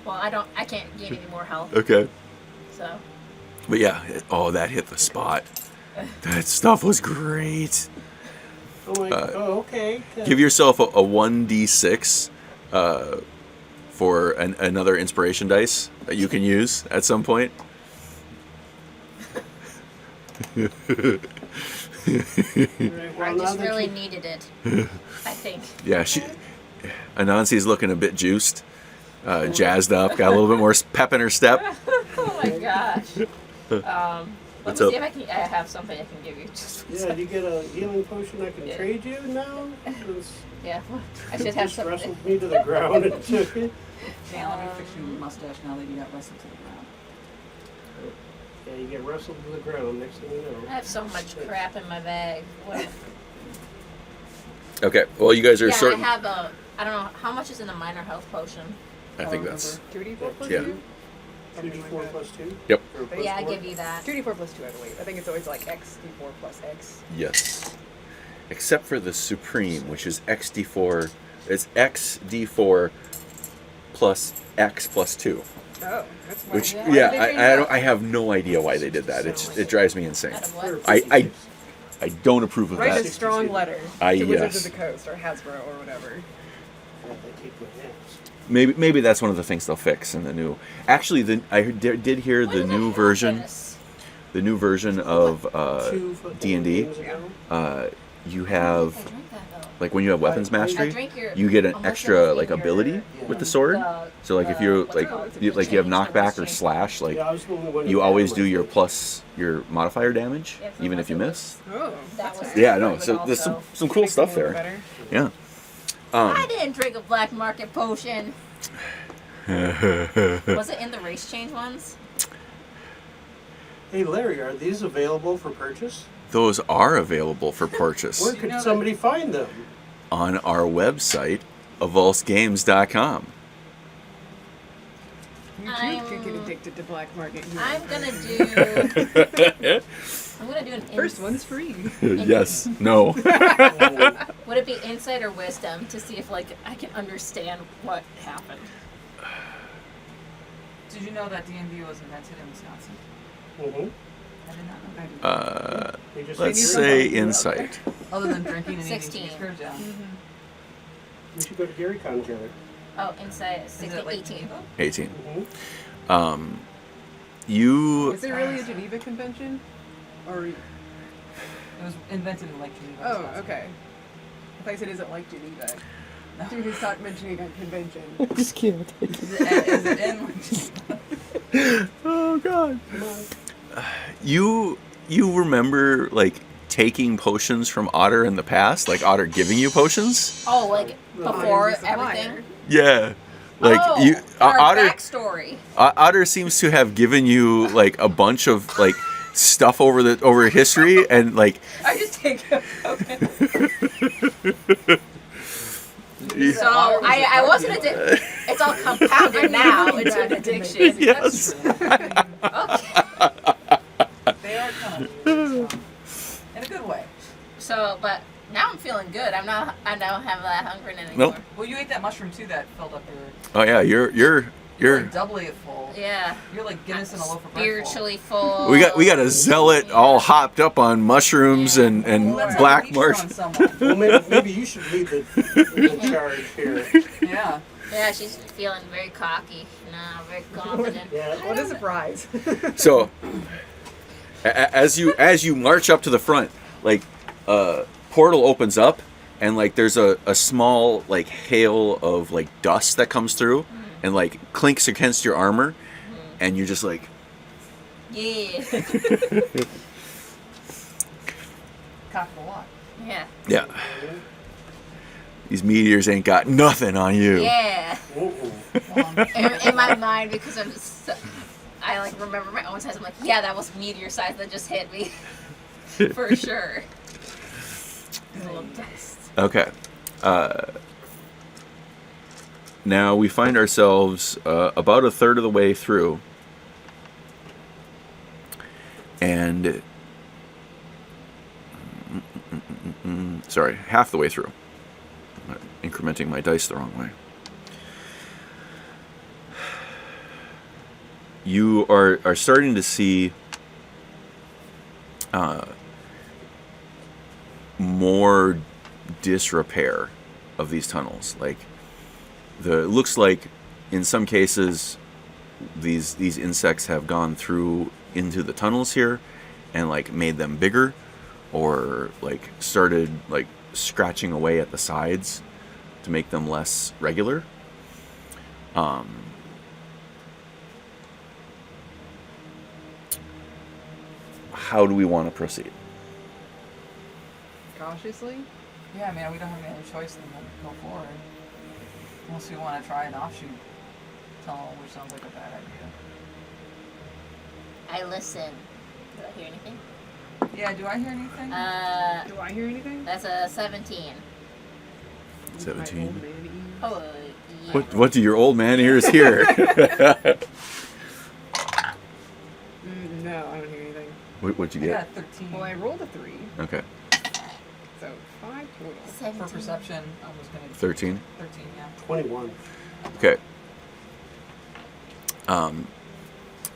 Well, I can't gain any more health. Okay. So. But yeah, that hit the spot. That stuff was great. I'm like, okay. Give yourself a 1d6 for another inspiration dice that you can use at some point. Right, well, I now just that really you- needed it. I think. Yeah, Anansi's looking a bit juiced, jazzed up, got a little bit more pep in her step. Oh my gosh. Let What's me up? see if I have something I can give you. Just Yeah, you get a healing potion I can Yeah. trade you now? Since yeah. I should you have just something. wrestled me to the ground and took it. Dan, let me fix your mustache now that you got wrestled to the ground. Yeah, you get wrestled to the ground, next thing you know. I have so much crap in my bag. What? Okay, well, you guys are Yeah, certain. I have a. I don't know how much is in a minor health potion. I think that's 2d4 plus Yeah. 2? Something like 2d4 that. plus 2? Yep. Or plus Yeah, I 4? give you that. 2d4 plus 2, I believe. I think it's always like x d4 plus x. yes. Except for the supreme, which is xd4. It's xd4 plus x plus 2. Oh, that's fine. Which Yeah. Why yeah, did they change I that? I have no idea why they did that. It drives me insane. Out of what? I don't approve of Write a that. strong letter I- to Wizards yes. of the Coast or Hasbro or whatever. Yeah, they take my hands. Maybe that's one of the things they'll fix in the new. Actually, I did hear Why the did I new have version. this? The new version of Two fucking D&D. games ago. You I have drank that though. like when you have weapons I I mastery, drink your. you get an almost extra everything like your- ability with the sword. So like if you're what's like it called? you have knockback or Change. slash, like Yeah, I was the only one you who had always them, do I your think. plus your modifier damage, Yeah, so even if you unless miss. Oh, That was. Yeah, no. but So there's also- some cool makes it a stuff little there. better. Yeah. I didn't drink a black market potion. Was it in the race change ones? Hey Larry, are these available for purchase? Those are available for purchase Where You could know that- somebody find them? on our website, avulsedgames.com. You too I'm- could get addicted to black market. I'm gonna do. I'm gonna do an. First one's free. Yes. No. Would it be insight or wisdom to see if like I can understand what happened? Did you know that D&D was invented in Wisconsin? Mm-hmm. I did not know that. Let's say insight. Other than drinking and 16. eating cheeseburgers, yeah. We should go to GaryCon together. Oh, insight is Is 16, it like 18. Geneva? 18. Mm-hmm. You Is there really a Geneva convention? Or It was invented in Lake Geneva. oh, Wisconsin. okay. I thought you said is it like Geneva? Dude, who's not mentioning a convention? just can't. Is it in Lake Geneva? Oh God. You remember like taking potions from Otter in the past, like Otter giving you potions? Oh, like before Otter's a supplier. everything. Yeah. Like oh, you, our Otter. backstory. Otter seems to have given you like a bunch of like stuff over history and like. I just take. Okay. Yeah. So I wasn't addicted. It's all compounded now into an addiction. Yes. Okay. They are kind of weird, so. In a good way. So, but now I'm feeling good. I don't have that hunger anymore. Nope. Well, you ate that mushroom too that filled up your. Oh yeah, you're. Like doubly full. Yeah. You're like Guinness and a loaf of bread. full. Spiritually full. We got a zealot all hopped up on mushrooms and Well, let's have a black leech marsh. on someone. Well, maybe you should lead the charge here. Yeah. Yeah, she's feeling very cocky. No, very confident. Yeah. What a surprise. So, as you march up to the front, like portal opens up, and like there's a small like hail of like dust that comes through, and like clinks against your armor, and you're just like, Yeah. Cock of a lot. Yeah. yeah, these meteors ain't got nothing on you. Yeah. Mm-mm. In my mind, because I'm so, I like remember my own size. I'm like, yeah, that was meteor size that just hit me. For sure. A little dust. Okay. Now we find ourselves about a third of the way through, and sorry, half the way through. incrementing my dice the wrong way. You are starting to see more disrepair of these tunnels. Like it looks like in some cases these insects have gone through into the tunnels here and like made them bigger, or like started like scratching away at the sides to make them less regular. How do we want to proceed? Cautiously. Yeah, I mean, we don't have any other choice than to go forward. Unless we want to try an offshoot tunnel, which sounds like a bad idea. I listen. Do I hear anything? Yeah, do I hear anything? Do I hear anything? That's a 17. 17. My old man ears. Oh, yeah. What do your old man ears hear? No, I don't hear anything. What'd you I get? got a 13. Well, I rolled a 3, Okay. so 5 total. 17. For perception, I was going to 13. 13, yeah. 21. Okay.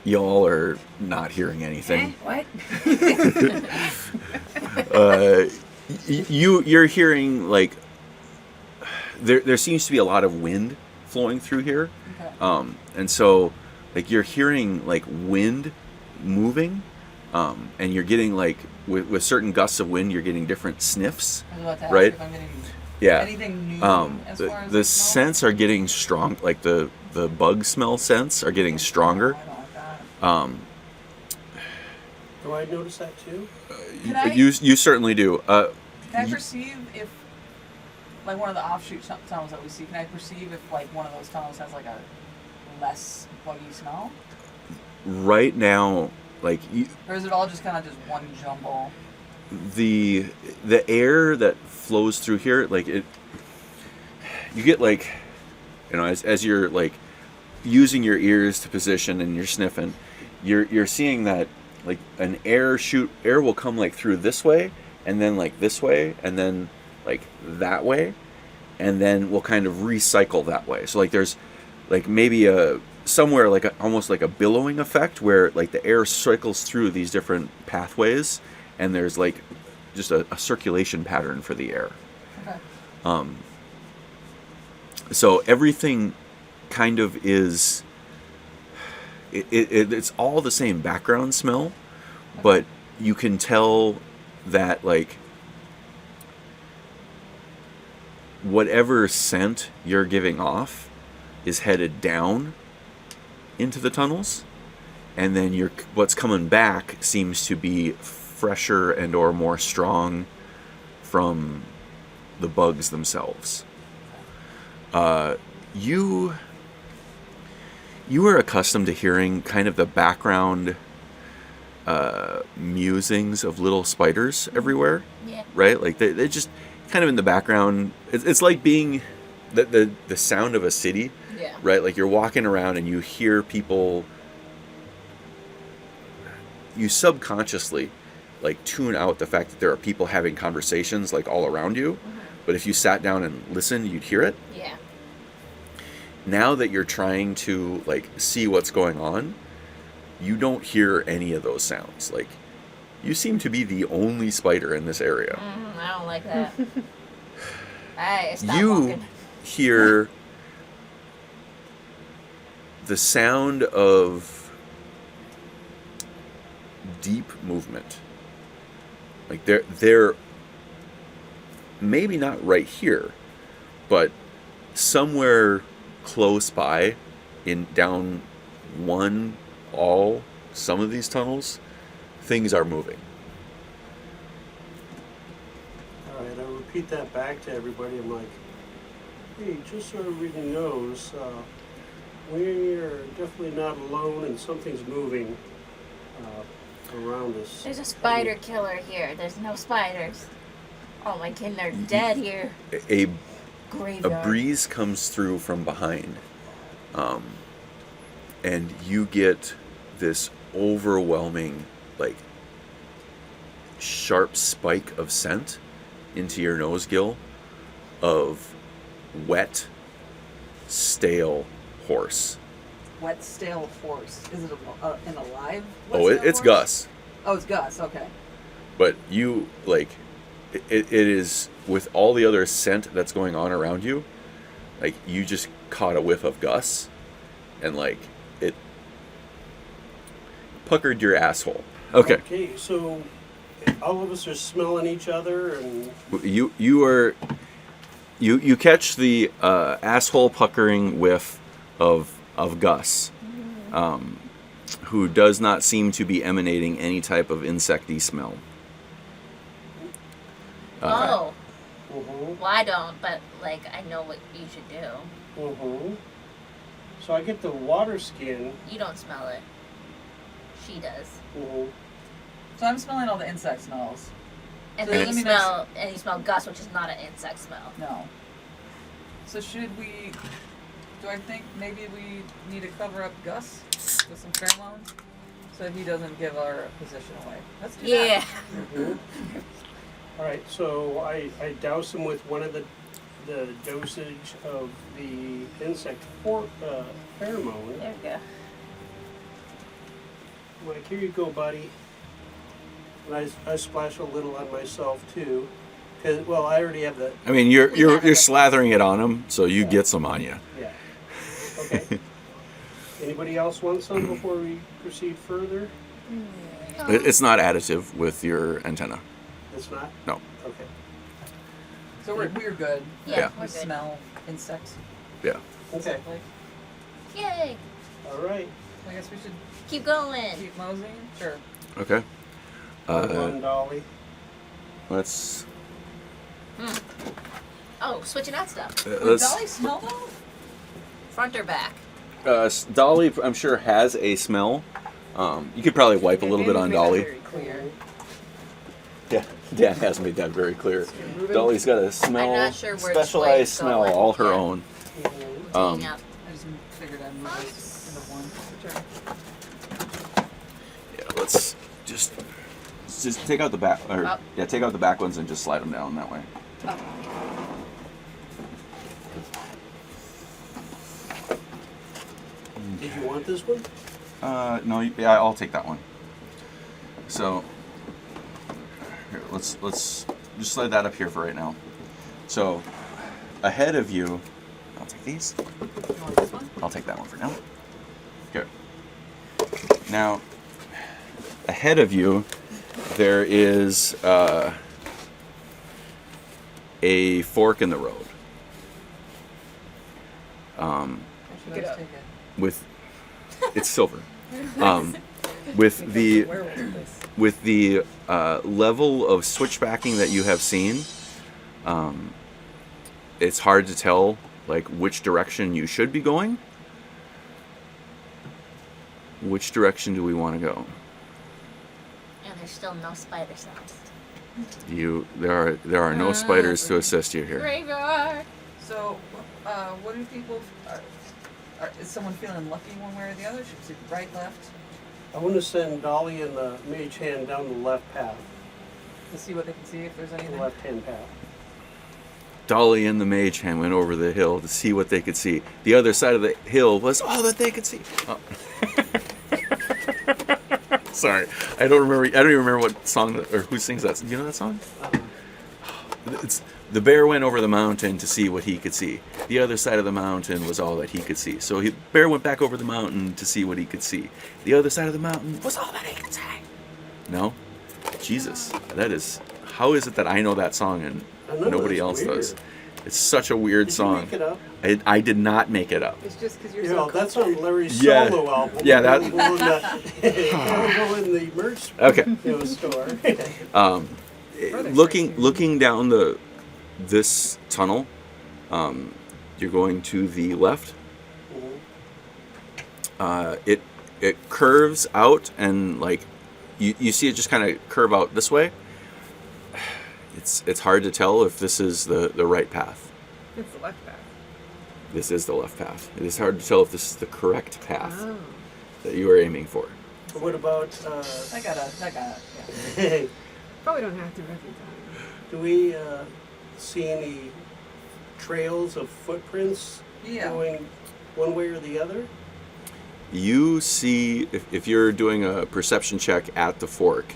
Y'all are not hearing anything. What? You're hearing like there seems to be a lot of wind flowing through here, Okay. and so like you're hearing like wind moving, and you're getting like with certain gusts of wind, you're getting different sniffs. I was about to ask Right. if I'm getting Yeah. anything new as far as The I smell. scents are getting strong. Like the bug smell scents are getting stronger. I don't like that. Do I notice that too? Can I- You certainly do. Can I perceive if, like one of the offshoot tunnels that we see, can I perceive if like one of those tunnels has like a less buggy smell? Right now, like Or is it all just kind of just one jumble? the air that flows through here, like you get like, as you're like using your ears to position and you're sniffing, you're seeing that like an air will come like through this way and then like this way and then like that way, and then we'll kind of recycle that way. So like there's like maybe somewhere like almost like a billowing effect where like the air cycles through these different pathways, and there's like just a circulation pattern for the air. Okay. So everything kind of is it's all the same background smell, but you can tell that like whatever scent you're giving off is headed down into the tunnels, and then what's coming back seems to be fresher and or more strong from the bugs themselves. You are accustomed to hearing kind of the background musings of little spiders everywhere, Yeah. right? Like they just kind of in the background. It's like being the sound of a city, Yeah. right? Like you're walking around and you hear people. You subconsciously like tune out the fact that there are people having conversations like all around you, Mm-hmm. but if you sat down and listened, you'd hear it. Yeah. Now that you're trying to like see what's going on, you don't hear any of those sounds. Like you seem to be the only spider in this area. I don't like that. Alright, stop You walking. hear the sound of deep movement. Like they're maybe not right here, but somewhere close by, down some of these tunnels, things are moving. All right, I'll repeat that back to everybody. I'm like, hey, just so everybody knows, we are definitely not alone, and something's moving around us. There's a spider killer here. There's no spiders. Oh my god, they're dead here. A Graveyard. breeze comes through from behind, and you get this overwhelming, like, sharp spike of scent into your nose, Guil, of wet, stale horse. Wet, stale horse. Is it an alive? Oh, wet, stale it's horse? Gus. Oh, it's Gus. Okay. But you, like, it is, with all the other scent that's going on around you, like, you just caught a whiff of Gus, and, like, it puckered your asshole. Okay. Okay, so all of us are smelling each other, and You catch the asshole puckering whiff of Gus, who does not seem to be emanating any type of insecty smell. Oh. Mhm. Well, I don't, but, like, I know what you should do. So I get the water skin. You don't smell it. She does. So I'm smelling all the insect smells. And So then let you me smell Gus, which is not an insect smell. No. So should we? Do I think maybe we need to cover up Gus with some pheromones so that he doesn't give our position away? Let's do Yeah. that. All right, so I douse him with one of the dosage of the insect pheromone. There we go. I'm like, here you go, buddy. And I splash a little on myself too, because I already have the I mean, you're slathering it on him, so you get some on you. yeah. Okay. Anybody else want some before we proceed further? It's not additive with your antenna. It's not. No. Okay. So we're good. Yeah, We we're good. smell insects. Yeah. Okay. Like, Yay. All right. I guess we should Keep going. keep moseying. Sure. Okay. One dolly. Let's Oh, switching out stuff. Would let's. Dolly smell though? Front or back? Dolly, I'm sure, has a smell. You could probably wipe a little bit on Dolly. Very clear. Yeah, Dan has made that very clear. Dolly's got a smell, I'm not sure which way specialized it's smell, going. all her Yeah. own. Taking out. I just figured I'd move this into one. Sure. Yeah, let's just take out the back, or Up. yeah, take out the back ones and just slide them down that way. Did you want this one? No, yeah, I'll take that one. So, here, let's just slide that up here for right now. So, ahead of you, I'll take these. You want this one? I'll take that one for now. Good. Now, ahead of you, there is a fork in the road. Should Get I just up. take it? With it's silver. With the Werewolf this. with the level of switchbacking that you have seen, it's hard to tell like which direction you should be going. Which direction do we want to go? And there's still no spider sounds. There are no spiders to assist you here. Graveyard. So, what do people? Is someone feeling lucky one way or the other? Should we see right, left, I want to send Dolly and the mage hand down the left path, to see what they can see if there's the anything? left hand path. Dolly and the mage hand went over the hill to see what they could see. The other side of the hill was all that they could see. Oh. Sorry, I don't even remember what song or who sings that. You know that song? It's the bear went over the mountain to see what he could see. The other side of the mountain was all that he could see. So bear went back over the mountain to see what he could see. The other side of the mountain was all that he could see. No, Jesus, that is. How is it that I know that song and I know, nobody it's else weird. does? It's such a weird Did song. you make it up? I did not make it up. It's just because you're You so know, that's on Larry's Yeah. solo album. Yeah, that- We'll go in the merch Okay. store. Looking down this tunnel, you're going to the left. It curves out and like you see it just kind of curve out this way. It's hard to tell if this is the right path. It's the left back. This is the left path. It is hard to tell if this is the correct path Oh. that you are aiming for. What about, I got it. Yeah. Probably don't have to every time. do we see any trails of footprints going one way or the other? You see, if you're doing a perception check at the fork,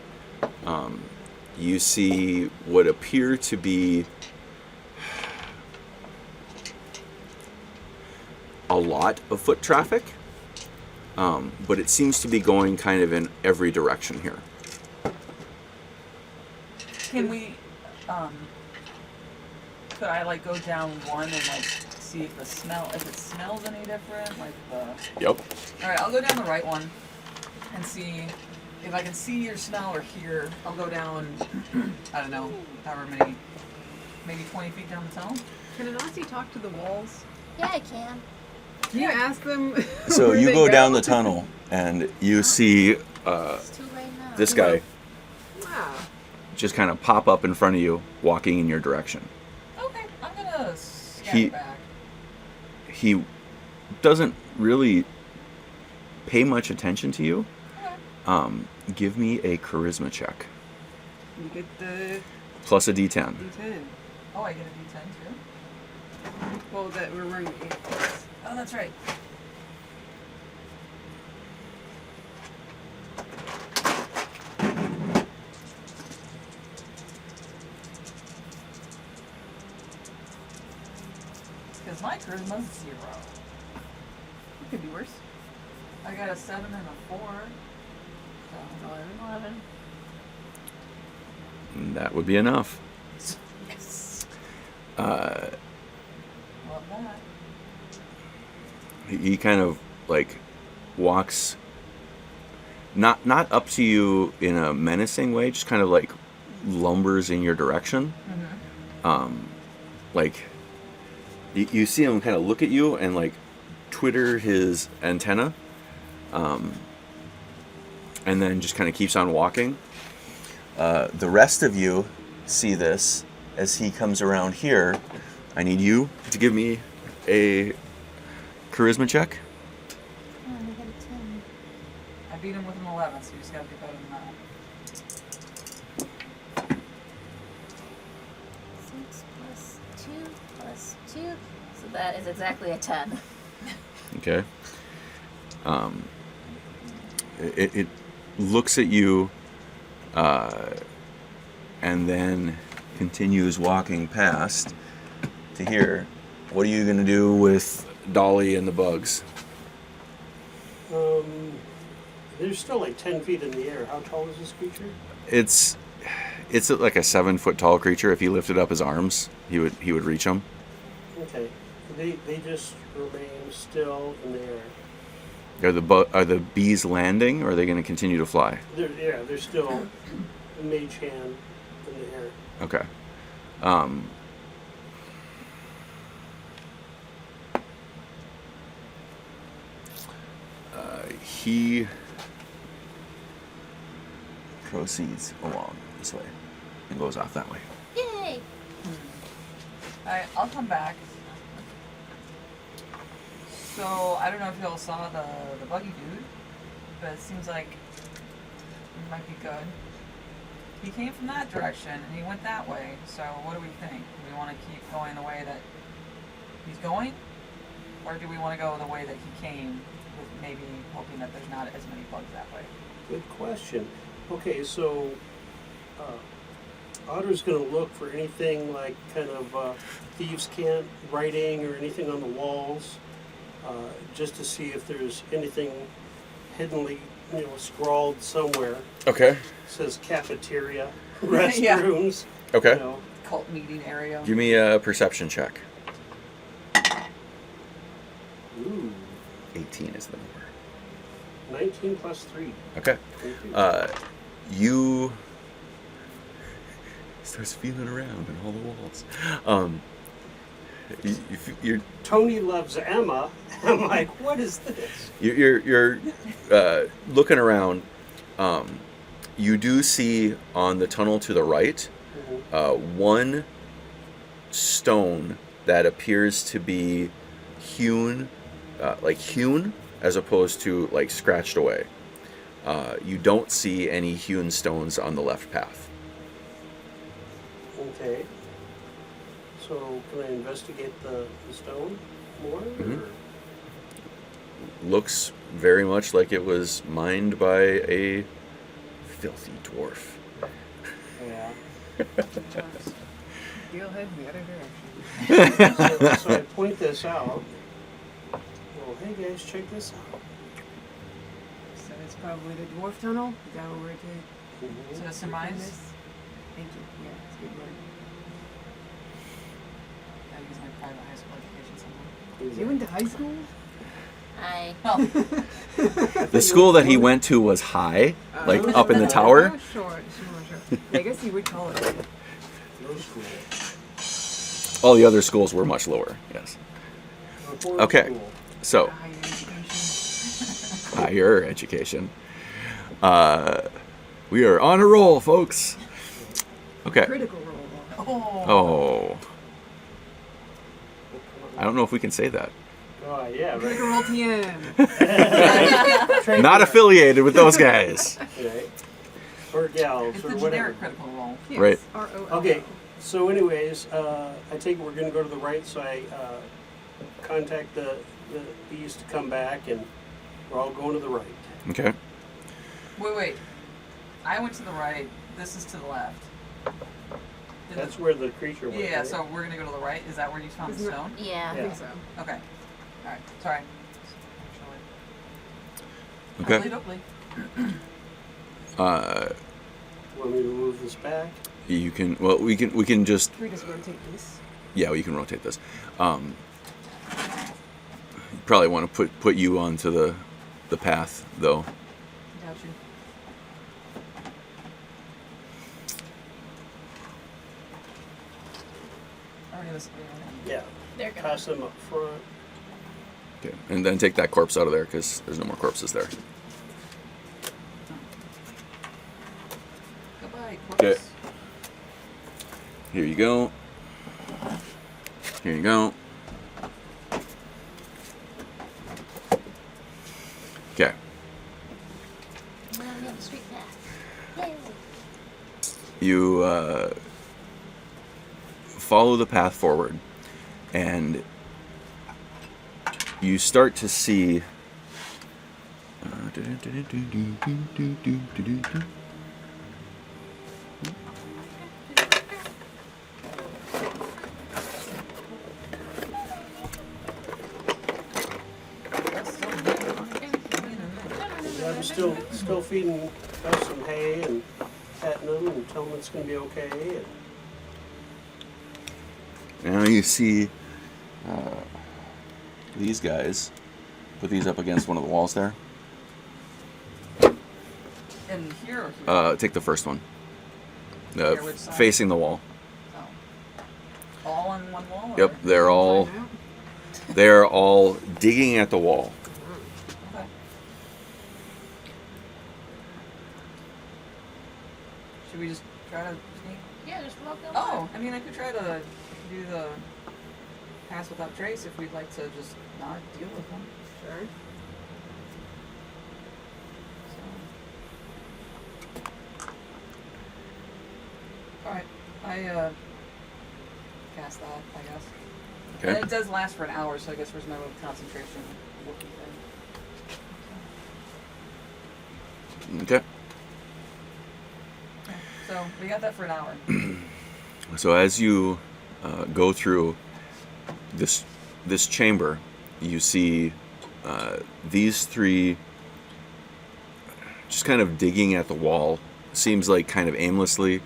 you see what appear to be a lot of foot traffic, but it seems to be going kind of in every direction here. Can we, could I like go down one and like see if if it smells any different, like the... Yep. Alright, I'll go down the right one and see if I can see or smell or hear. I'll go down, I don't know, however many, maybe 20 feet down the tunnel. Can Anansi talk to the walls? Yeah, I can. Can you ask them? So where you they go down the tunnel and you see It's too late now. this guy Wow. just kind of pop up in front of you, walking in your direction. Okay, I'm gonna scatter back. He doesn't really pay much attention to you. Okay. Give me a charisma check. You get the Plus a D10. D10. Oh, I get a D10 too? Well, that we're running 8. Oh, that's right. Because my charisma's 0. It could be worse. I got a 7 and a 4. So 11. That would be enough. yes. Uh, Love that. he kind of like walks not up to you in a menacing way, just kind of like lumbers in your direction. Like you see him kind of look at you and like twitter his antenna, and then just kind of keeps on walking. The rest of you see this as he comes around here. I need you to give me a charisma check. Oh, I got a 10. I beat him with an 11, so you just gotta be better than that. 6 plus 2 plus 2. So that is exactly a 10. Okay. It looks at you, and then continues walking past to here. What are you gonna do with Dolly and the bugs? They're still like 10 feet in the air. How tall is this creature? It's like a 7 foot tall creature. If he lifted up his arms, he would reach them. Okay. They just remain still in the air. Are the bees landing, or are they going to continue to fly? They're still a mage hand in the air. Okay. He proceeds along this way and goes off that way. Yay! Alright, I'll come back. So, I don't know if y'all saw the buggy dude, but it seems like it might be good. He came from that direction, and he went that way, so what do we think? Do we want to keep going the way that he's going? Or do we want to go the way that he came, with maybe hoping that there's not as many bugs that way? Good question. Okay, so Otter's going to look for anything like kind of thieves' cant writing or anything on the walls, just to see if there's anything hiddenly, scrawled somewhere. Okay. It says cafeteria, restrooms. Okay. Cult meeting area. Give me a perception check. Ooh, 18 is the number. 19 plus 3. Okay. 22. You starts feeling around in all the walls. You're Tony loves Emma. I'm like, what is this? you're looking around. You do see on the tunnel to the right one stone that appears to be hewn, as opposed to like scratched away. You don't see any hewn stones on the left path. Okay. So So can I investigate the stone more? Mhm. Or? Looks very much like it was mined by a filthy dwarf. Yeah. Guil heads the other direction. So I point this out. Well, hey guys, check this out. So it's probably the dwarf tunnel. Is that what we're to Mhm. So surmise. this? Thank you. Yeah, it's a good word. I use my private high school education somewhere. You went to high school? Well, The school that he went to was high, like up in the tower. Oh, sure. I guess you would call it. No school. All the other schools were much lower. Yes. Reform Okay. school. So Higher education. higher education. We are on a roll, folks. Okay. Critical role. Oh. I don't know if we can say that. Oh, yeah, Critical right. role TM. Not affiliated with those guys. Right. Or gals, it's or the whatever. generic critical role. Yes, Right. R-O-L-L. Okay, so anyways, I take it we're going to go to the right, so I contact the bees to come back, and we're all going to the right. Okay. Wait. I went to the right. This is to the left. Did That's the- where the creature was. Yeah, right? so we're gonna go to the right. Is that where you found the Isn't it- stone? Yeah. I think so. Okay. All right. Sorry. Okay. Doubly. Want me to move this back? You can. Well, we can just. Can we just rotate this? Yeah, you can rotate this. You probably want to put you onto the path though. Got you. Already was. Yeah. They're gonna. Pass them up front. Okay. And then take that corpse out of there because there's no more corpses there. Goodbye, Okay. corpse. Here you go. Here you go. Okay. Well, we have the street path. Yay. You follow the path forward, and you start to see. That's still Yeah, I'm still feeding us some hay and petting them and telling them it's going to be okay. And Now you see these guys. Put these up against one of the walls there. in here or here? Take the first one. Here, which side? Facing the wall. Oh. All on one wall? Yep, Or? they're all digging at the wall. Okay. Should we just try to sneak? Yeah, just walk them. Oh, I mean, I could try to do the pass without trace if we'd like to just not deal with them. Sure. So. Alright, I cast that, I guess. Okay. And it does last for an hour, so I guess there's no concentration working thing. Okay. So we got that for an hour. So as you go through this chamber, you see these three just kind of digging at the wall. Seems like kind of aimlessly.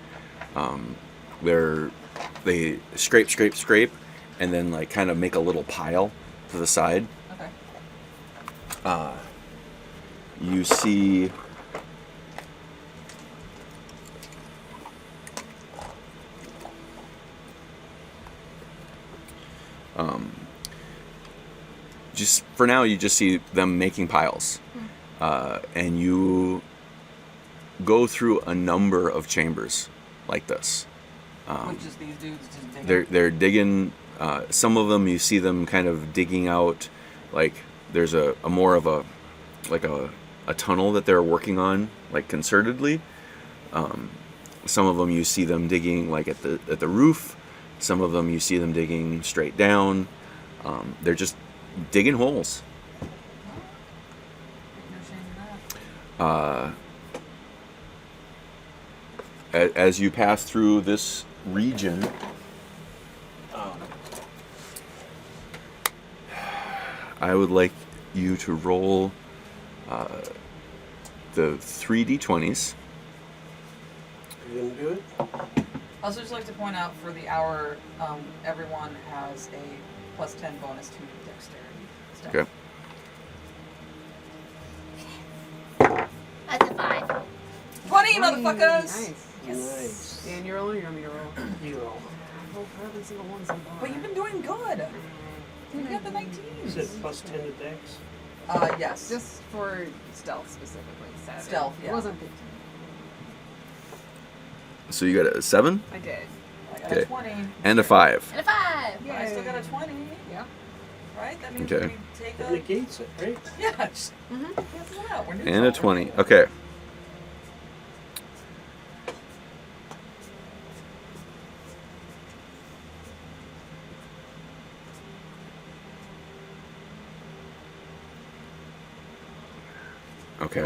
They scrape, and then like kind of make a little pile to the side. Okay. You see just for now you just see them making piles, and you go through a number of chambers like this. Which is these dudes just digging. They're digging. Some of them you see them kind of digging out, like there's a more of a tunnel that they're working on, like concertedly. Some of them you see them digging like at the roof, Some of them you see them digging straight down. They're just digging holes. No shame in that. As you pass through this region, I would like you to roll the 3d20s. You gonna do it? I also just like to point out for the hour, everyone has a plus 10 bonus to dexterity stuff. Okay. That's a 5. 20, motherfuckers! Nice. Nice. Dan, you're rolling, you want me to roll? You roll. Roll for every single one so far. But you've been doing good. You got the 19s. Is it plus 10 to dex? Yes. Just for stealth specifically. 7. Stealth, yeah. It wasn't 15. So you got a 7 I did. I got Okay. a 20. and a 5. And a 5. But I still got a 20, Yeah. right? That means Okay. we take That a... negates it, right? Yeah, just cancel it out. We're neutral. And a 20. Okay. Okay.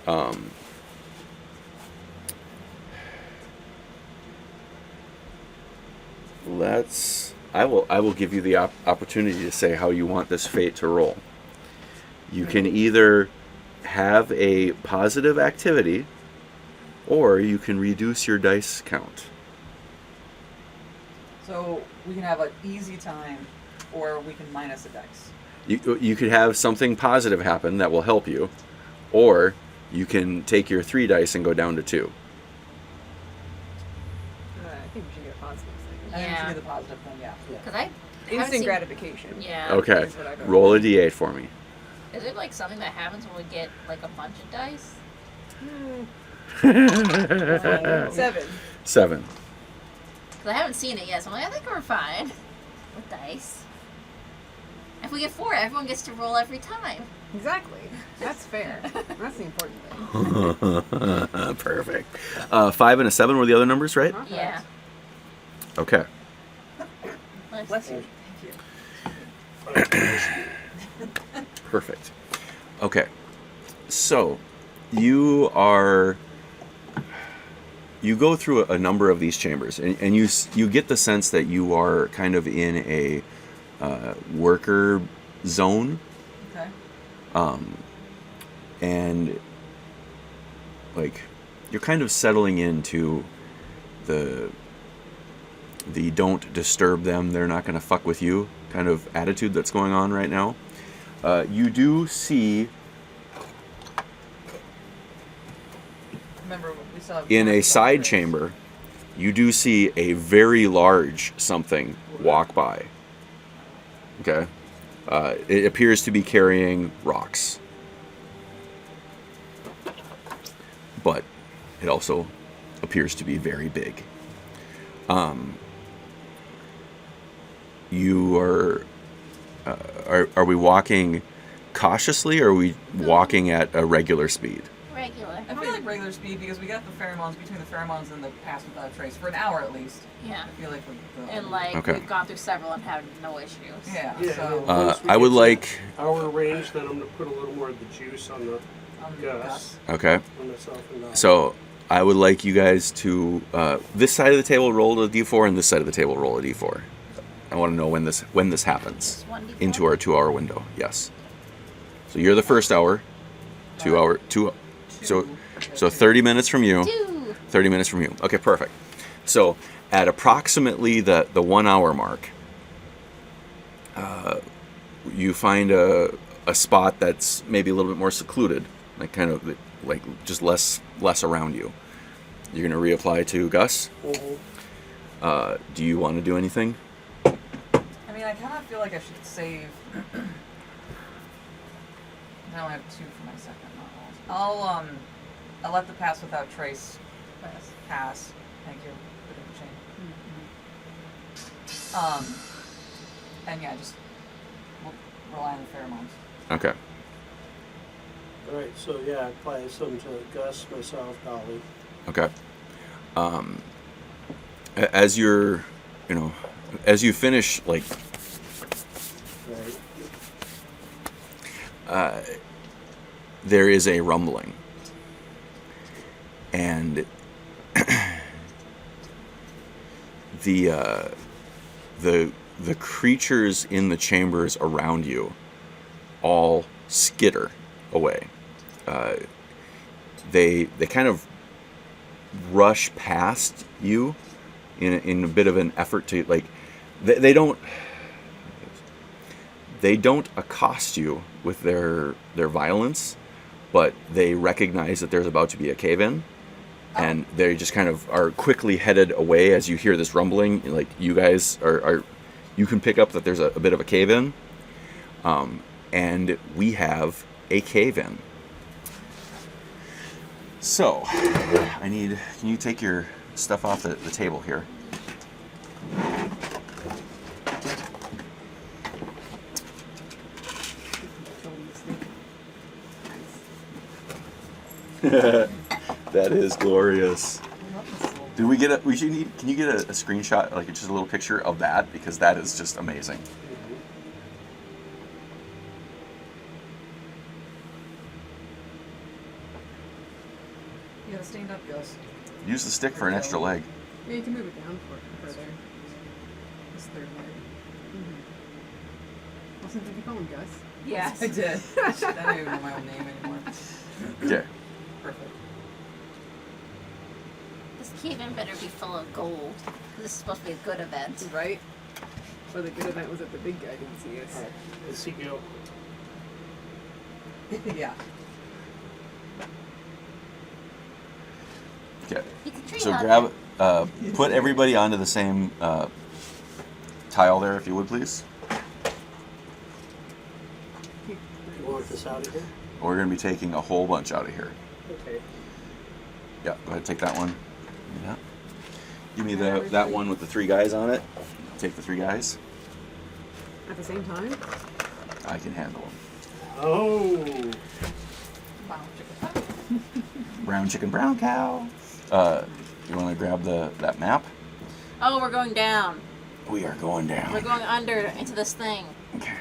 Um, I will give you the opportunity to say how you want this fate to roll. You can either have a positive activity, or you can reduce your dice count. So we can have an easy time, or we can minus a dice. You could have something positive happen that will help you, or you can take your 3 dice and go down to 2. I think we should get a positive thing. I think we Yeah. should do the positive thing, yeah. Because I haven't Instant seen- gratification. Yeah. Okay. Is what I go Roll a with. d8 for me. Is it like something that happens when we get like a bunch of dice? 7. 7. Because I haven't seen it yet, so I'm like, I think we're fine with dice. If we get 4, everyone gets to roll every time. Exactly. That's fair. That's the important thing. Perfect. 5 and a 7 were the other numbers, right? Perfect. Yeah. Okay. Bless you. Perfect. Okay. So, you go through a number of these chambers, and you get the sense that you are kind of in a worker zone, Okay. and like you're kind of settling into the don't disturb them, they're not going to fuck with you kind of attitude that's going on right now. You do see Remember, we saw... in a side chamber, you do see a very large something walk by. Okay? It appears to be carrying rocks. But it also appears to be very big. You are we walking cautiously, or are we walking at a regular speed? Regular. I feel like regular speed because we got the pheromones, between the pheromones and the pass without trace, for an hour at least. Yeah. I feel like we're good. And like Okay. we've gone through several and had no issues. Yeah, Yeah, so... once we I get would to like... our range, then I'm going to put a little more of the juice on the Gus. Okay. On myself and So I would like you guys to this side of the table roll a d4, and this side of the table roll a d4. I want to know when this happens Just 1d4? into our 2-hour window. Yes. So you're the first hour. 2 hour. So 30 minutes from you. 2. 30 minutes from you. Okay, perfect. So at approximately the 1 hour mark, you find a spot that's maybe a little bit more secluded, like kind of like just less around you. You're gonna reapply to Gus. Do you want to do anything? I mean, I kind of feel like I should save... I only have 2 for my second, not all. I'll let the pass without trace pass. Thank you. And yeah, just we'll rely on the pheromones. Okay. All right, so yeah, I apply some to Gus, myself, Dolly. Okay. As you're as you finish, like, Right. there is a rumbling, and the creatures in the chambers around you all skitter away. They kind of rush past you in a bit of an effort to, like, they don't accost you with their violence, but they recognize that there's about to be a cave-in, and they just kind of are quickly headed away as you hear this rumbling. Like, you guys are you can pick up that there's a bit of a cave-in, and we have a cave-in. So, can you take your stuff off the table here? That is glorious. Can you get a screenshot, like just a little picture of that, because that is just amazing. You gotta stand up, Gus. Use the stick for an extra leg. Yeah, you can move it down further. This third leg. Wasn't did you call him Gus? Yes, I did. I don't even know my own name anymore. Okay. Perfect. This cave-in better be full of gold. This is supposed to be a good event. Right? Well, the good event was that the big guy didn't see us. Alright, let's see Guil. Yeah. Okay. It's a tree So out grab, put everybody onto the same tile there, if you would, please. You want this out of here? We're going to be taking a whole bunch out of here. Okay. Yeah, go ahead, take that one. Yeah. Give me that one with the 3 guys on it. Take the 3 guys. At the same time? I can handle them. Oh. Wow, chicken pie. Brown chicken, brown cow. You want to grab that map? Oh, we're going down. We are going down. We're going under into this thing Okay.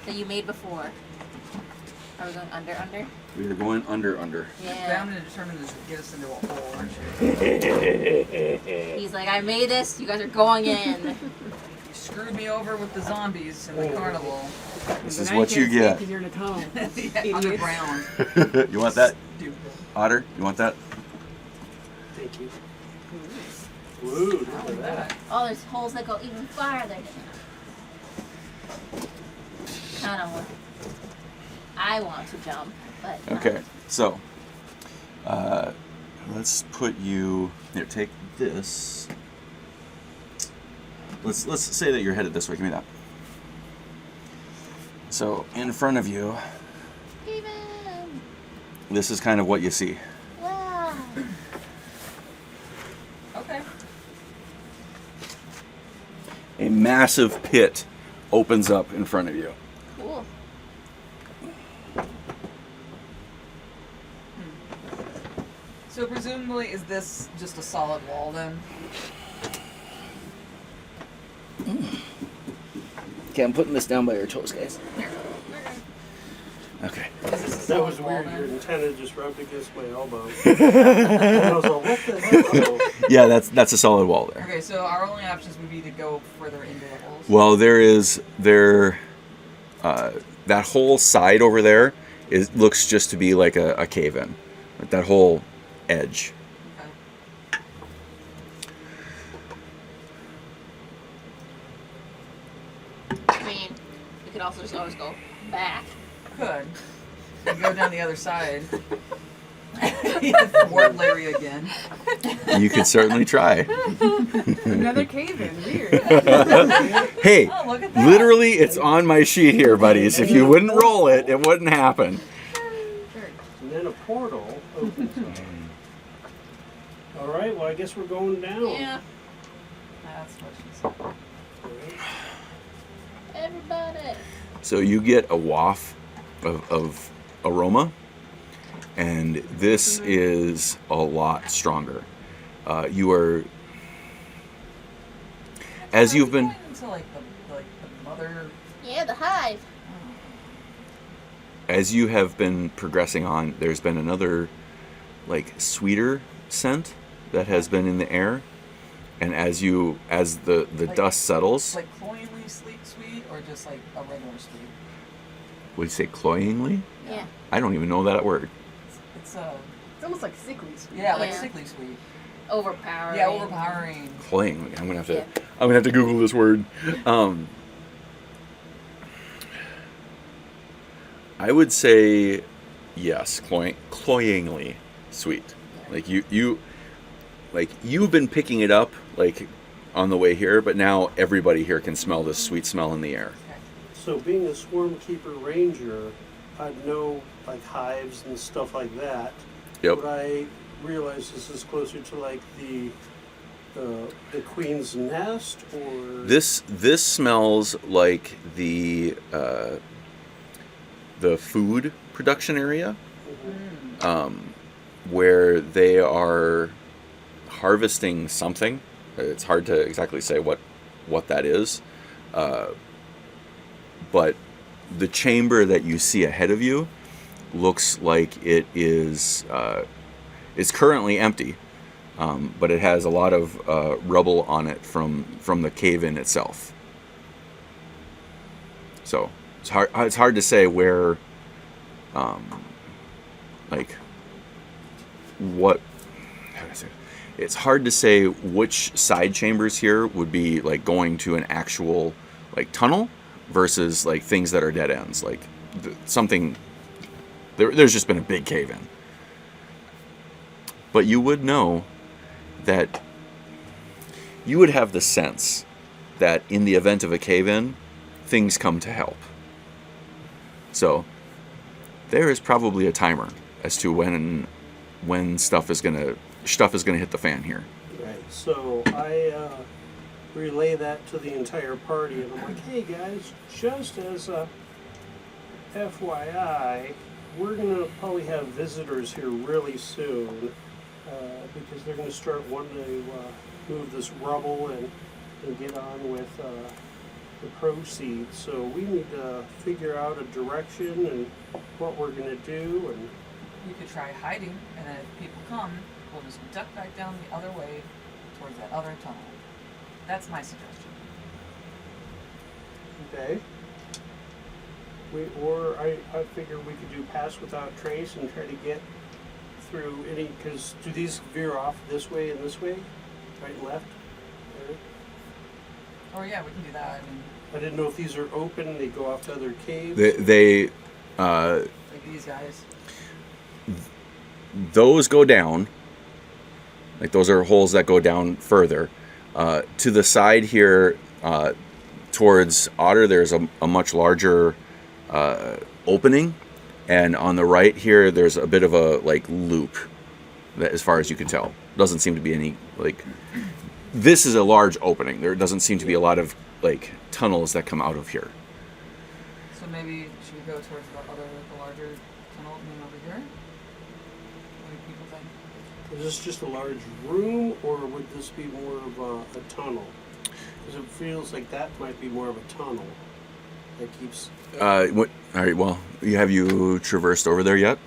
that you made before. Are we going under? We are going under. Yeah. Bound and determined to get us into a hole, aren't you? He's like, I made this. You guys are going in. You screwed me over with the zombies in the carnival. This But is now what you can't get. Because you're in a tunnel. Yeah, underground. You want that, Stupid. Otter? You want that? Thank you. Woo, look How at was that. that? Oh, there's holes that go even farther down. Kind of want. I want to jump, but Okay. So, let's put you here. Take this. Let's say that you're headed this way. Give me that. So in front of you, Even. this is kind of what you see. Wow. Okay. A massive pit opens up in front of you. Cool. So presumably, is this just a solid wall then? Okay, I'm putting this down by your toes, guys. Okay. Is this a That solid was wall weird. then? Your antenna just rubbed against my elbow. And I was like, what the hell? Yeah, that's a solid wall there. Okay, so our only options would be to go further into the holes. Well, that whole side over there looks just to be like a cave-in. Like that whole edge. Okay. I mean, we could also just always go back. Could. And go down the other side. Thwart Larry again. You could certainly try. Another cave-in. Weird. Hey, Oh, look at that. literally, it's on my sheet here, buddies. If you wouldn't roll it, it wouldn't happen. And then a portal opens up. All right, well, I guess we're going down. Yeah. That's what she said. Everybody. So you get a waft of aroma, and this is a lot stronger. You are as you've been Going into like the mother. Yeah, the hive. as you have been progressing on, there's been another like sweeter scent that has been in the air, and as the Like- dust settles, Like cloyingly sweet, or just like a regular sweet. would you say cloyingly? Yeah. I don't even know that word. It's It's almost like sickly sweet. yeah, like Yeah. sickly sweet. Overpowering. Yeah, overpowering. Cloyingly. I'm gonna have to. Yeah. I'm gonna have to Google this word. I would say yes, cloyingly sweet. Like you've been picking it up like on the way here, but now everybody here can smell this sweet smell in the air. Okay. So being a swarm keeper ranger, I'd know like hives and stuff like that. Yep. Would I realize this is closer to like the queen's nest, or This smells like the food production area, where they are harvesting something. It's hard to exactly say what that is, but the chamber that you see ahead of you looks like it is it's currently empty, but it has a lot of rubble on it from the cave-in itself. So it's hard to say where, like, what. How do I say it? It's hard to say which side chambers here would be like going to an actual like tunnel versus like things that are dead ends. Like something. There's just been a big cave-in. But you would know that you would have the sense that in the event of a cave-in, things come to help. So there is probably a timer as to when stuff is gonna hit the fan here. right? So I relay that to the entire party, and I'm like, hey guys, just as a FYI, we're gonna probably have visitors here really soon, because they're gonna start wanting to move this rubble and get on with the proceeds. So we need to figure out a direction and what we're gonna do. And You could try hiding, and then if people come, we'll just duck back down the other way towards that other tunnel. That's my suggestion. okay. I figure we could do pass without trace and try to get through any, because do these veer off this way and this way? Right and left? Right? Or yeah, we can do that. I mean, I didn't know if these are open, they go off to other caves. They like these guys. those go down. Like those are holes that go down further. To the side here, towards Otter, there's a much larger opening, and on the right here, there's a bit of a like loop. That, as far as you can tell, doesn't seem to be any like. This is a large opening. There doesn't seem to be a lot of like tunnels that come out of here. So maybe should we go towards the larger tunnel opening over here? What do people think? Is this just a large room, or would this be more of a tunnel? Because it feels like that might be more of a tunnel that keeps. What? All right. Well, have you traversed over there yet?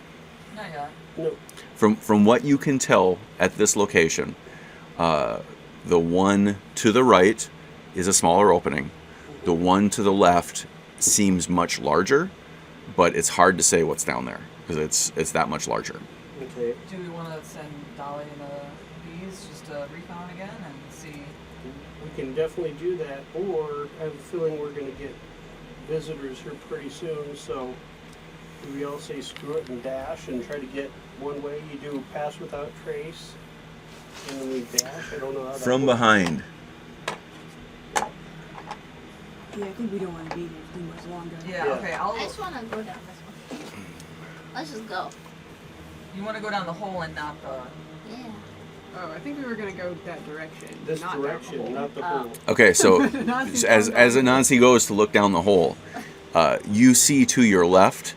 Not yet. No. From what you can tell at this location, the one to the right is a smaller opening. The one to the left seems much larger, but it's hard to say what's down there because it's that much larger. Okay. Do we want to send Dolly and the bees just to recon again and see? We can definitely do that, or I have a feeling we're going to get visitors here pretty soon, so do we all say screw it and dash and try to get one way? You do pass without trace, and then we dash? I don't know how that From works. behind, Yeah, I think we don't want to be here too much longer. Yeah. Yeah. Okay. I just want to go down this one. Let's just go. You want to go down the hole and not the. Yeah. Oh, I think we were gonna go that direction. This not direction, That hole. not the Oh. hole. okay. So Anansi's as going down. Anansi goes to look down the hole, you see to your left.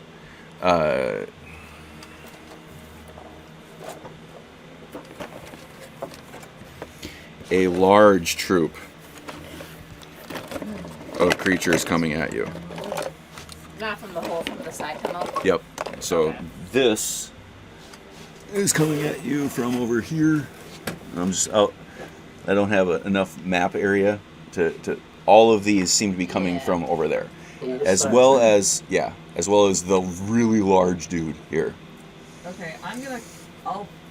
A large troop of creatures coming at you. Not from the hole, from the side tunnel. Yep. So this is coming at you from over here. I'm just out. I don't have enough map area to. All of these seem to be coming from over there, as well as the really large dude here. Okay,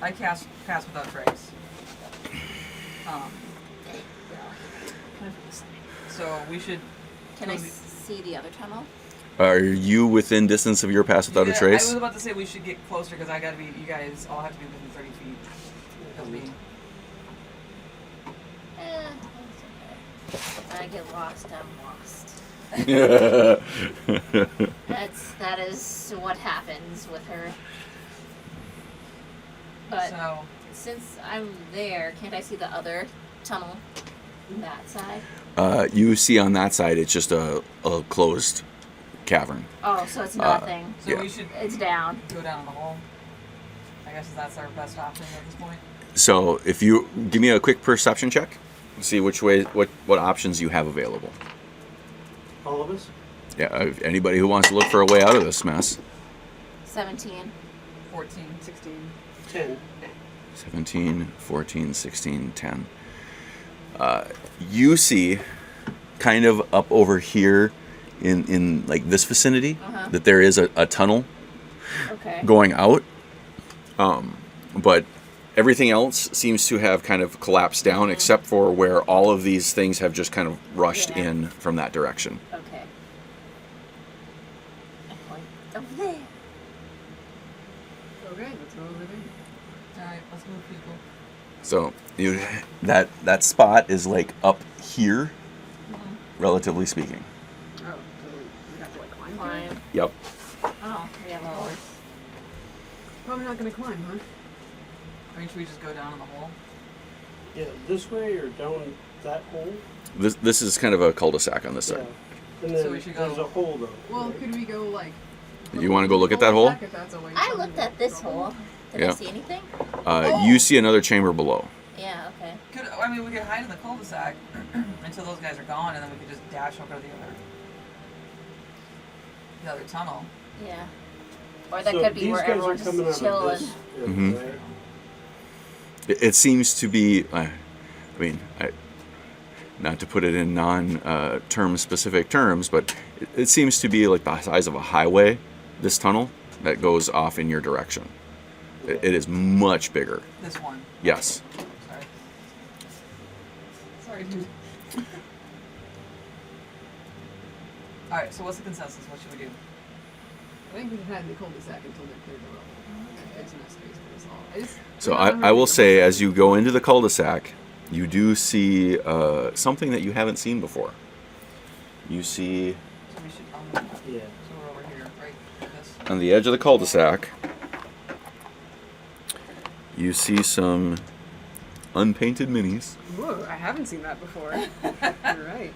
I cast Pass Without Trace. So we should. Can I see the other tunnel? Are you within distance of your pass without a trace? I was about to say we should get closer because you guys all have to be within 30 feet of me. If I get lost, I'm lost. That is what happens with her. But So since I'm there, can't I see the other tunnel on that side? You see on that side, it's just a closed cavern. Oh, so it's nothing. so Yeah. we should It's down. go down in the hole. I guess that's our best option at this point. So if you give me a quick perception check, see which way, what options you have available. All of us? Yeah, anybody who wants to look for a way out of this mess. 17. 14. 16. 10. 17, 14, 16, 10. You see, kind of up over here in like this vicinity, that there is a tunnel Okay. going out. But everything else seems to have kind of collapsed down, except for where all of these things have just kind of rushed Yeah. in from that direction. Okay. I point over there. Okay, let's go over there. Alright, let's move people. So that spot is like up here, relatively speaking. Oh, so we have to like climb? Climb. Yep. Oh, yeah, lower. Probably not gonna climb, huh? I mean, should we just go down in the hole? Yeah, this way or down that hole? This is kind of a cul-de-sac on this Yeah. side. And So then we should go- there's a hole though. Well, right? could we go like? You want to go look at that hole? If that's a way I for me looked to at this go. hole. Did Yeah. I see anything? You see another chamber below. Yeah, okay. We could hide in the cul-de-sac until those guys are gone, and then we could just dash over to the other tunnel. Yeah. Or that So could be these where guys are everyone's coming out just of chilling. this area, Mhm. right? It seems to be, not to put it in non-term specific terms, but it seems to be like the size of a highway, this tunnel, that goes off in your direction. It is much bigger. This one. Yes. Sorry. Sorry, dude. Alright, so what's the consensus? What should we do? I think we should hide in the cul-de-sac until they're cleared the rubble. There's enough space for us all. So I will say, as you go into the cul-de-sac, you do see something that you haven't seen before. You see So we should, Yeah. so we're over here, right? This. on the edge of the cul-de-sac, you see some unpainted minis. Whoa, I haven't seen that before. You're right.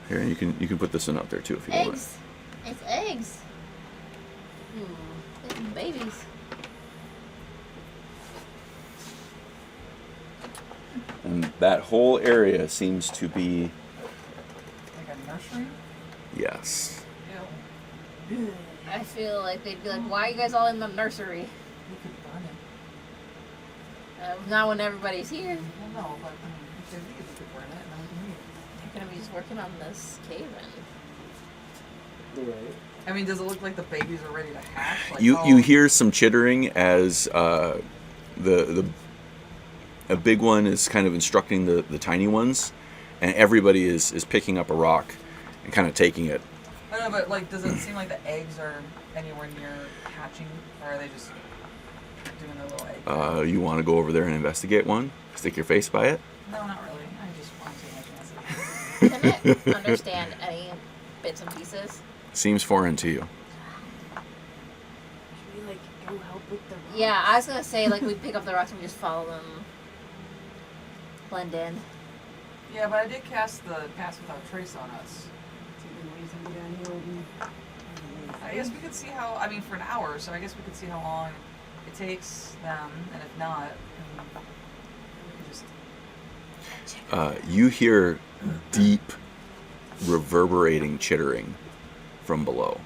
Here, you can put this one out there too if you want. Eggs. It's eggs. Little babies. And that whole area seems to be, Like a nursery? yes. Ew. I feel like they'd be like, why are you guys all in the nursery? We could burn it. Not when everybody's here. Well, no, but if they leave, we could burn it, and then we can leave. They're gonna be just working on this cave-in. Right. I mean, does it look like the babies are ready to hatch? Like, You hear some chittering as a big one is kind of instructing the tiny ones, and everybody is picking up a rock and kind of taking it. I don't know, but like, does it seem like the eggs are anywhere near hatching, or are they just doing their little egg? You want to go over there and investigate one? Stick your face by it? No, not really. I just want to make Can I understand any bits and pieces? Seems foreign to you. Should we like go help with the rocks? Yeah, I was gonna say like we pick up the rocks and we just follow them. Blend in. Yeah, but I did cast the Pass Without Trace on us. So we can leave them down here and I guess we could see how, I mean, for an hour, so I guess we could see how long it takes them, and if not, we could just You hear deep, reverberating chittering from below.